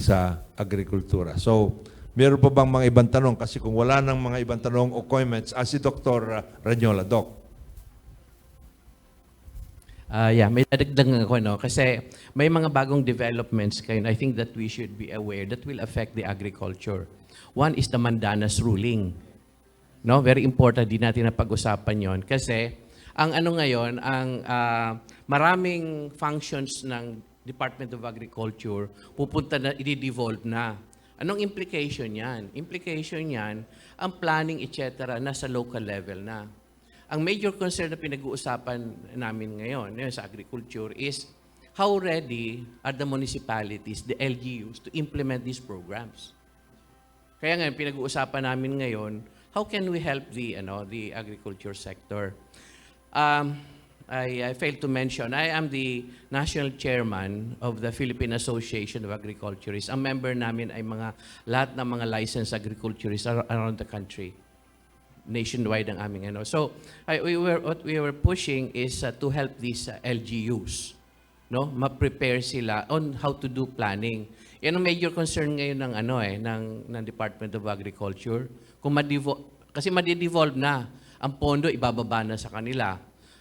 sa agrikultura. So, meron pa bang mga ibang tanong? Kasi kung wala nang mga ibang tanong o comments, si Dr. Ranyola. Doc.
May dadagdag ako, no? Kasi may mga bagong developments kayo. I think that we should be aware that will affect the agriculture. One is the Mandanas ruling. No? Very important, din natin na pag-usapan yon. Kasi ang ano ngayon, ang maraming functions ng Department of Agriculture pupunta na, i-devolve na. Anong implication yan? Implication yan, ang planning, etc., nasa local level na. Ang major concern na pinag-uusapan namin ngayon sa agriculture is how ready are the municipalities, the LGUs, to implement these programs. Kaya ngayon, pinag-uusapan namin ngayon, how can we help the agriculture sector? I failed to mention, I am the national chairman of the Philippine Association of Agriculturists. Ang member namin ay lahat ng mga licensed agriculturists around the country. Nationwide ang aming ano. So, what we were pushing is to help these LGUs, no? Ma-prepare sila on how to do planning. Yan ang major concern ngayon ng Department of Agriculture. Kasi madi-devolve na. Ang pondo ibababa na sa kanila.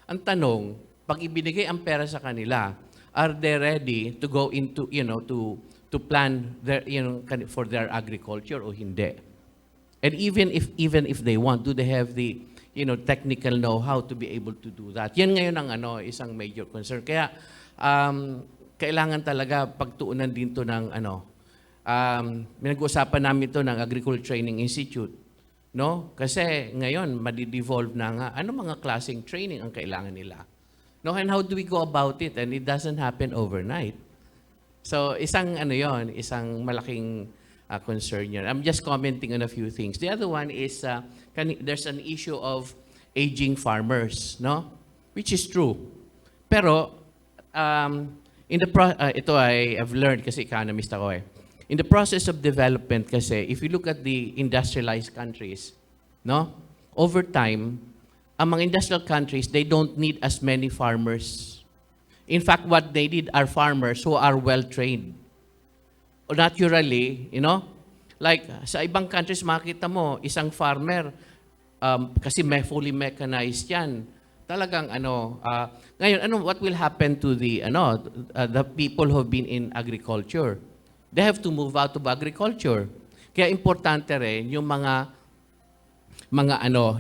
Ang tanong, pag ibinigay ang pera sa kanila, are they ready to go into, to plan their, for their agriculture o hindi? And even if they want, do they have the, technical know-how to be able to do that? Yan ngayon ang isang major concern. Kaya kailangan talaga pagtuunan din to ng pinag-uusapan namin to ng Agricultural Training Institute. No? Kasi ngayon, madi-devolve na nga, mga klaseng training ang kailangan nila? No? And how do we go about it? And it doesn't happen overnight. So, isang isang malaking concern yun. I'm just commenting on a few things. The other one is, there's an issue of aging farmers, no? Which is true. Pero, ito I've learned kasi economist ako eh. In the process of development kasi, if you look at the industrialized countries, no? Over time, ang mga industrial countries, they don't need as many farmers. In fact, what they need are farmers who are well-trained. Naturally, like sa ibang countries, makita mo, isang farmer, kasi may fully mechanized yan. Talagang ngayon what will happen to the people who have been in agriculture? They have to move out of agriculture. Kaya importante rin yung mga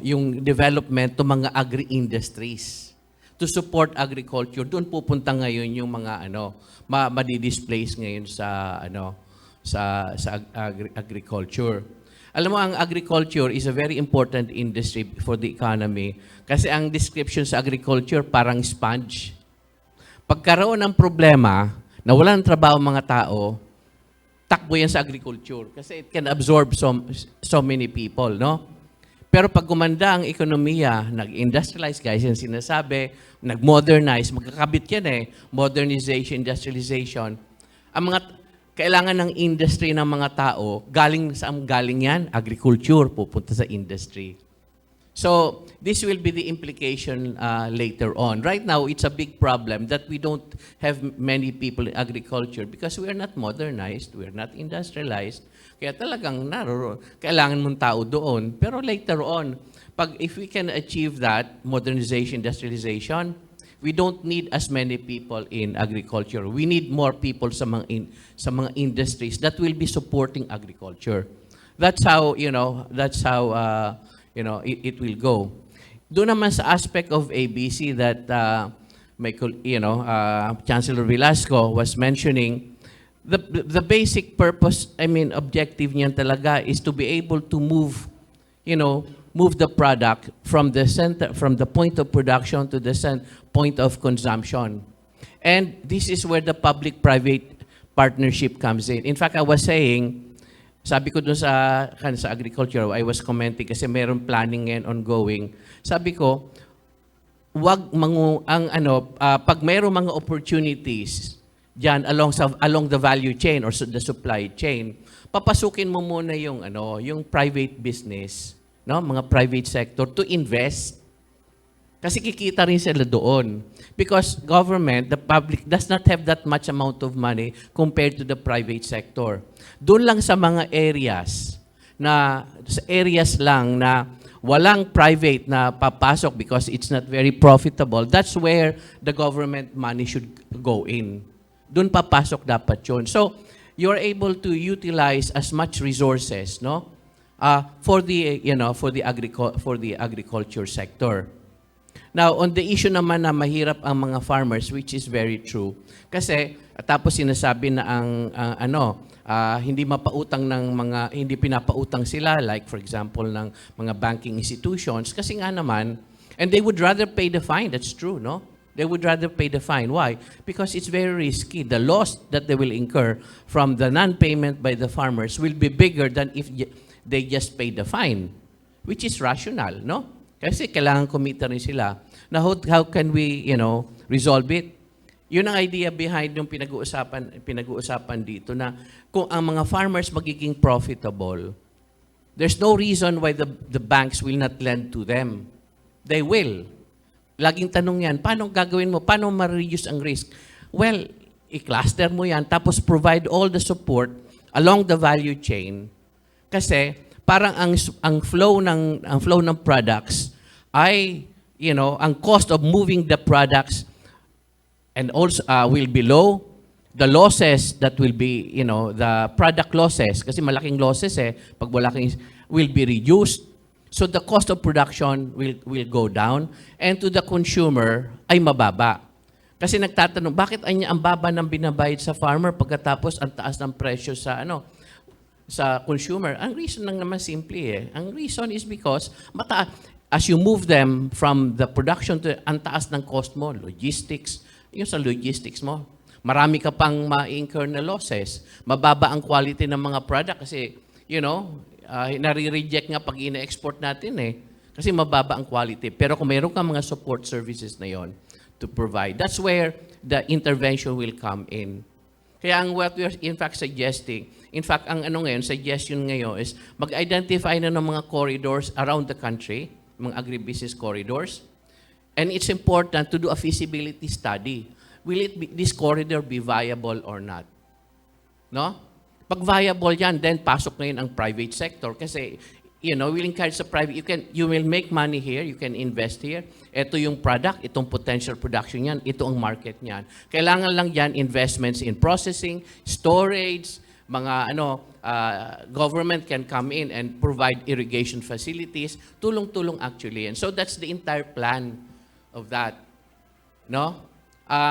yung development ng mga agri-industries to support agriculture. Doon pupunta ngayon yung mga madi-displace ngayon sa agriculture. Alam mo, ang agriculture is a very important industry for the economy kasi ang description sa agriculture parang sponge. Pagkaroon ng problema na wala ng trabaho mga tao, takbo yan sa agriculture kasi it can absorb so many people, no? Pero pag gumanda ang ekonomiya, nag-industrialize, guys, yung sinasabi, nag-modernize, magkakabit yan modernization, industrialization. Ang mga kailangan ng industry ng mga tao, saan galing yan? Agriculture, pupunta sa industry. So, this will be the implication later on. Right now, it's a big problem that we don't have many people in agriculture because we are not modernized, we are not industrialized. Kaya talagang kailangan mong tao doon. Pero later on, if we can achieve that, modernization, industrialization, we don't need as many people in agriculture. We need more people sa mga industries that will be supporting agriculture. That's how, it will go. Doon naman sa aspect of ABC that Chancellor Velasco was mentioning, the basic purpose, objective niyan talaga is to be able to move the product from the point of production to the point of consumption. And this is where the public-private partnership comes in. In fact, I was saying, sabi ko dun sa agriculture, I was commenting kasi meron planning ngayon ongoing. Sabi ko, pag mayroong mga opportunities diyan along the value chain or the supply chain, papasukin mo muna yung private business, no, mga private sector to invest. Kasi kikita rin sila doon. Because government, the public does not have that much amount of money compared to the private sector. Doon lang sa mga areas lang na walang private na papasok because it's not very profitable, that's where the government money should go in. Doon papasok dapat yun. So, you're able to utilize as much resources, no? For the agriculture sector. Now, on the issue naman na mahirap ang mga farmers, which is very true. Kasi, tapos sinasabi na hindi pinapautang sila, like for example, ng mga banking institutions, kasi nga naman, and they would rather pay the fine, that's true, no? They would rather pay the fine. Why? Because it's very risky. The loss that they will incur from the non-payment by the farmers will be bigger than if they just pay the fine, which is rational, no? Kasi kailangan kumita rin sila. Now, how can we, resolve it? Yun ang idea behind yung pinag-uusapan dito na kung ang mga farmers magiging profitable, there's no reason why the banks will not lend to them. They will. Laging tanong yan, paano gagawin mo? Paano ma-reduce ang risk? Well, i-cluster mo yan, tapos provide all the support along the value chain. Kasi parang ang flow ng products ay, ang cost of moving the products and also will be low. The losses that will be, the product losses, kasi malaking losses pag malaking, will be reduced. So the cost of production will go down, and to the consumer ay mababa. Kasi nagtatanong, bakit ang baba ng binabayad sa farmer pagkatapos ang taas ng presyo sa consumer? Ang reason lang naman simple Ang reason is because as you move them from the production to ang taas ng cost mo, logistics, yung sa logistics mo, marami ka pang ma-incur na losses. Mababa ang quality ng mga product kasi, nare-reject nga pag ina-export natin kasi mababa ang quality. Pero kung mayroon ka mga support services na yon to provide, that's where the intervention will come in. Kaya what we are in fact suggesting, ang suggestion ngayon is mag-identify na ng mga corridors around the country, mga agribusiness corridors, and it's important to do a feasibility study. Will this corridor be viable or not? No? Pag viable yan, then pasok ngayon ang private sector kasi we'll encourage the private, you will make money here, you can invest here. Ito yung product, itong potential production yan, ito ang market niyan. Kailangan lang yan investments in processing, storage, mga government can come in and provide irrigation facilities, tulong-tulong actually. And so that's the entire plan of that. No?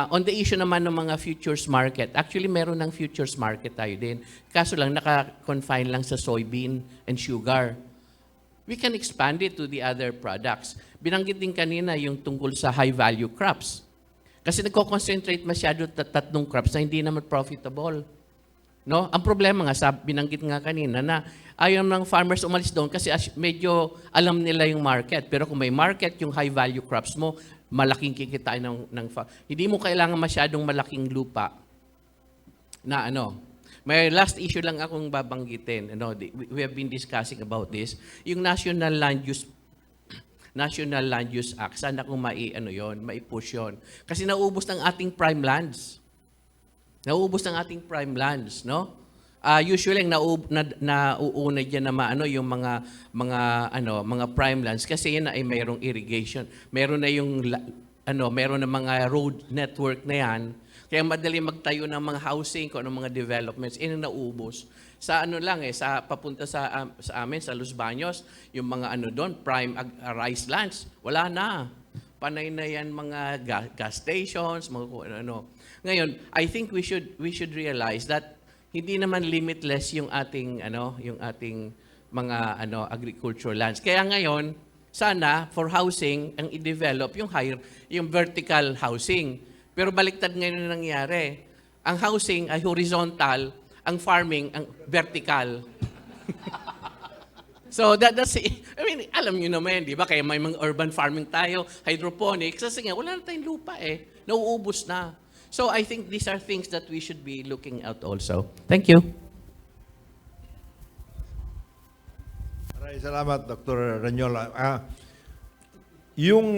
On the issue naman ng mga futures market, actually meron ng futures market tayo din. Kaso lang naka-confine lang sa soybean and sugar. We can expand it to the other products. Binanggit din kanina yung tungkol sa high-value crops. Kasi nagko-concentrate masyado tatlong crops na hindi naman profitable. No? Ang problema nga, binanggit nga kanina na ayaw ng farmers umalis doon kasi medyo alam nila yung market. Pero kung may market, yung high-value crops mo, malaking kikitain hindi mo kailangan masyadong malaking lupa na May last issue lang akong babanggitin. We have been discussing about this. Yung National Land Use Act, sana kung mai-push yun. Kasi nauubos ng ating prime lands. Nauubos ng ating prime lands, no? Usually nauuna diyan na yung mga prime lands kasi yan ay mayroong irrigation. Meron na yung meron na mga road network na yan. Kaya madali magtayo ng mga housing, kung mga developments, naubos. Sa sa papunta sa amin, sa Los Baños, yung mga doon, prime rice lands, wala na. Panay na yan mga gas stations, mga Ngayon, I think we should realize that hindi naman limitless yung ating mga agricultural lands. Kaya ngayon, sana for housing ang i-develop yung vertical housing. Pero baliktad ngayon na nangyari. Ang housing ay horizontal, ang farming ang vertical. So that's it. Alam niyo naman, di ba? Kaya may mga urban farming tayo, hydroponics, kasi nga wala na tayong lupa nauubos na. So I think these are things that we should be looking at also. Thank you.
Maraming salamat, Dr. Ranyola. Yung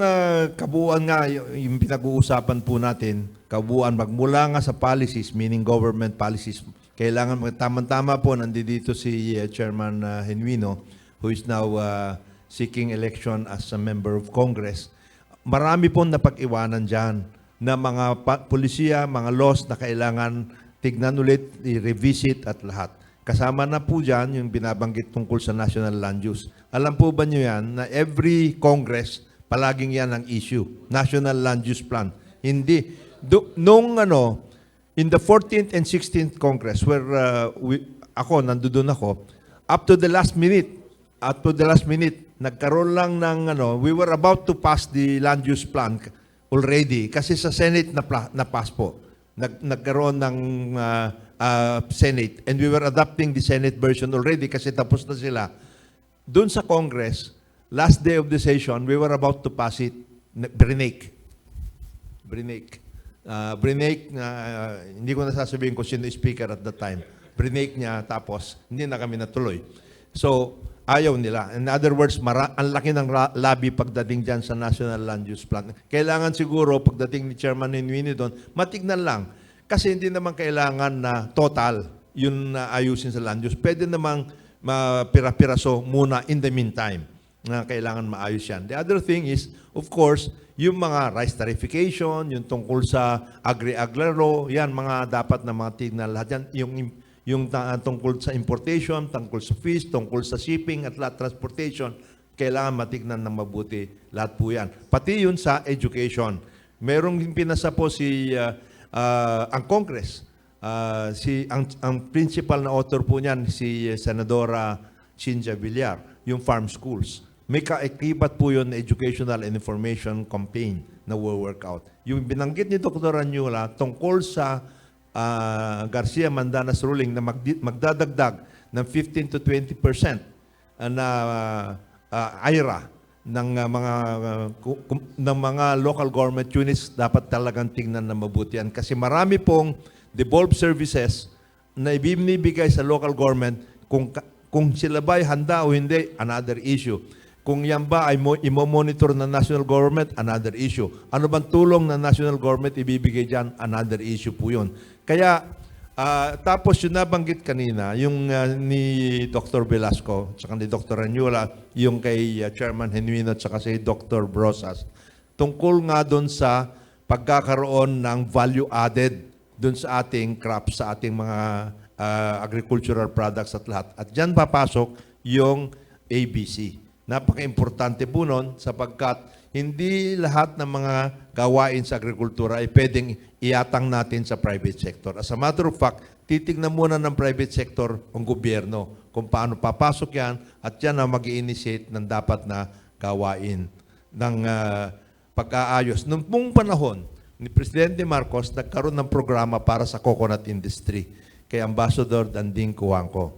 kabuuan nga, yung pinag-uusapan po natin, kabuuan magmula nga sa policies, meaning government policies, kailangan tama-tama po, nandito si Chairman Genuino, who is now seeking election as a member of Congress. Marami pong napag-iwanan dyan na mga polisiya, mga laws na kailangan tignan ulit, i-revisit at lahat. Kasama na po dyan yung binabanggit tungkol sa national land use. Alam po ba nyo yan na every Congress, palaging yan ang issue, National Land Use Plan. Hindi. In the 14th and 16th Congress, where nandun ako, up to the last minute, nagkaroon lang ng, we were about to pass the land use plan already, kasi sa Senate na-pass po. Nagkaroon ng Senate, and we were adopting the Senate version already kasi tapos na sila. Doon sa Congress, last day of the session, we were about to pass it, Brinake, hindi ko nasasabihin kung sino speaker at the time. Brinake niya, tapos hindi na kami natuloy. So, ayaw nila. In other words, ang laki ng lobby pagdating dyan sa National Land Use Plan. Kailangan siguro, pagdating ni Chairman Genuino doon, matignan lang. Kasi hindi naman kailangan na total yun na ayusin sa land use. Pwede namang pira-piraso muna in the meantime na kailangan maayos yan. The other thing is, of course, yung mga rice tarification, yung tungkol sa agri-aglaro, yan mga dapat na mga tignan lahat yan. Yung tungkol sa importation, tungkol sa fees, tungkol sa shipping at lahat transportation, kailangan matignan ng mabuti lahat po yan. Pati yun sa education. Merong pinasa po ang Congress. Ang principal na author po niyan, si Senadora Cynthia Villar, yung farm schools. May kaibat po yun na educational and information campaign na work out. Yung binanggit ni Dr. Ranyola tungkol sa Garcia Mandanas ruling na magdadagdag ng 15 to 20% na IRA ng mga local government units, dapat talagang tingnan na mabuti yan. Kasi marami pong devolved services na ibinibigay sa local government, kung sila ba'y handa o hindi, another issue. Kung yan ba ay imo-monitor ng national government, another issue. Ano bang tulong ng national government ibibigay dyan, another issue po yun. Kaya Tapos yung nabanggit kanina, yung ni Dr. Velasco, tsaka ni Dr. Anyula, yung kay Chairman Genuino, tsaka si Dr. Brosas, tungkol nga doon sa pagkakaroon ng value added doon sa ating crops, sa ating mga agricultural products at lahat. At dyan papasok yung ABC. Napaka-importante po nun sapagkat hindi lahat ng mga gawain sa agrikultura ay pwedeng iatang natin sa private sector. As a matter of fact, titignan muna ng private sector ang gobyerno kung paano papasok yan at yan ang mag-i-initiate ng dapat na gawain ng pag-aayos. Noong pong panahon ni Presidente Marcos, nagkaroon ng programa para sa coconut industry kay Ambassador Danding Cuangco.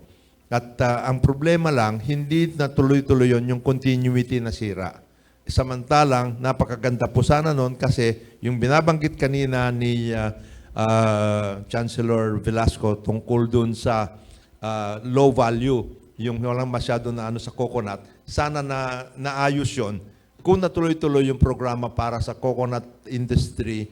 At ang problema lang, hindi na tuloy-tuloy yun yung continuity na sira. Samantalang, napakaganda po sana noon kasi yung binabanggit kanina ni Chancellor Velasco tungkol dun sa low value, yung walang masyado na ano sa coconut, sana na naayos yun kung natuloy-tuloy yung programa para sa coconut industry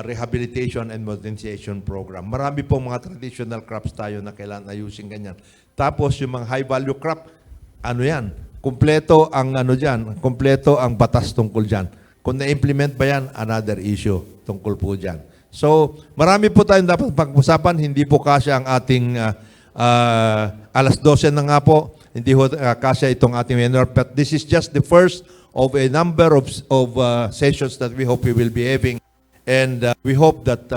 rehabilitation and modernization program. Marami pong mga traditional crops tayo na kailangan ayusin ganyan. Tapos yung mga high value crop, ano yan? Kumpleto ang ano dyan, kumpleto ang batas tungkol dyan. Kung na-implement ba yan, another issue tungkol po dyan. So, marami po tayong dapat pag-usapan. Hindi po kasya ang ating alas 12 na nga po. Hindi po kasya itong ating webinar. But this is just the first of a number of sessions that we hope we will be having. And we hope that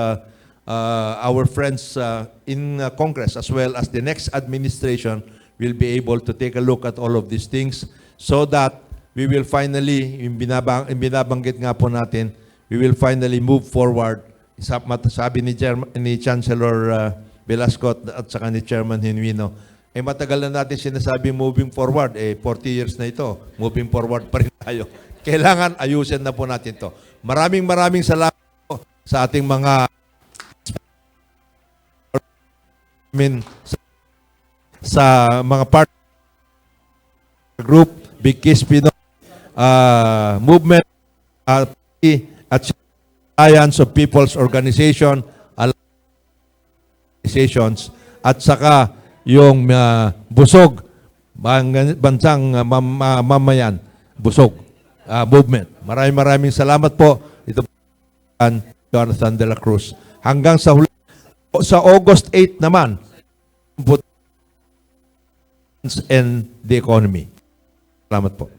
our friends in Congress as well as the next administration will be able to take a look at all of these things so that we will finally, yung binabanggit nga po natin, we will finally move forward. Sabi ni Chancellor Velasco at saka ni Chairman Genuino, matagal na natin sinasabi moving forward. 40 years na ito, moving forward pa rin tayo. Kailangan ayusin na po natin to. Maraming salamat po sa ating mga sa mga part group, Big Kiss Pinoy, movement, at Alliance of People's Organization, organizations, at saka yung busog, bansang mamayan, busog, movement. Maraming salamat po. Ito po Jonathan de la Cruz. Hanggang sa huli, sa August 8 naman, and the economy. Salamat po.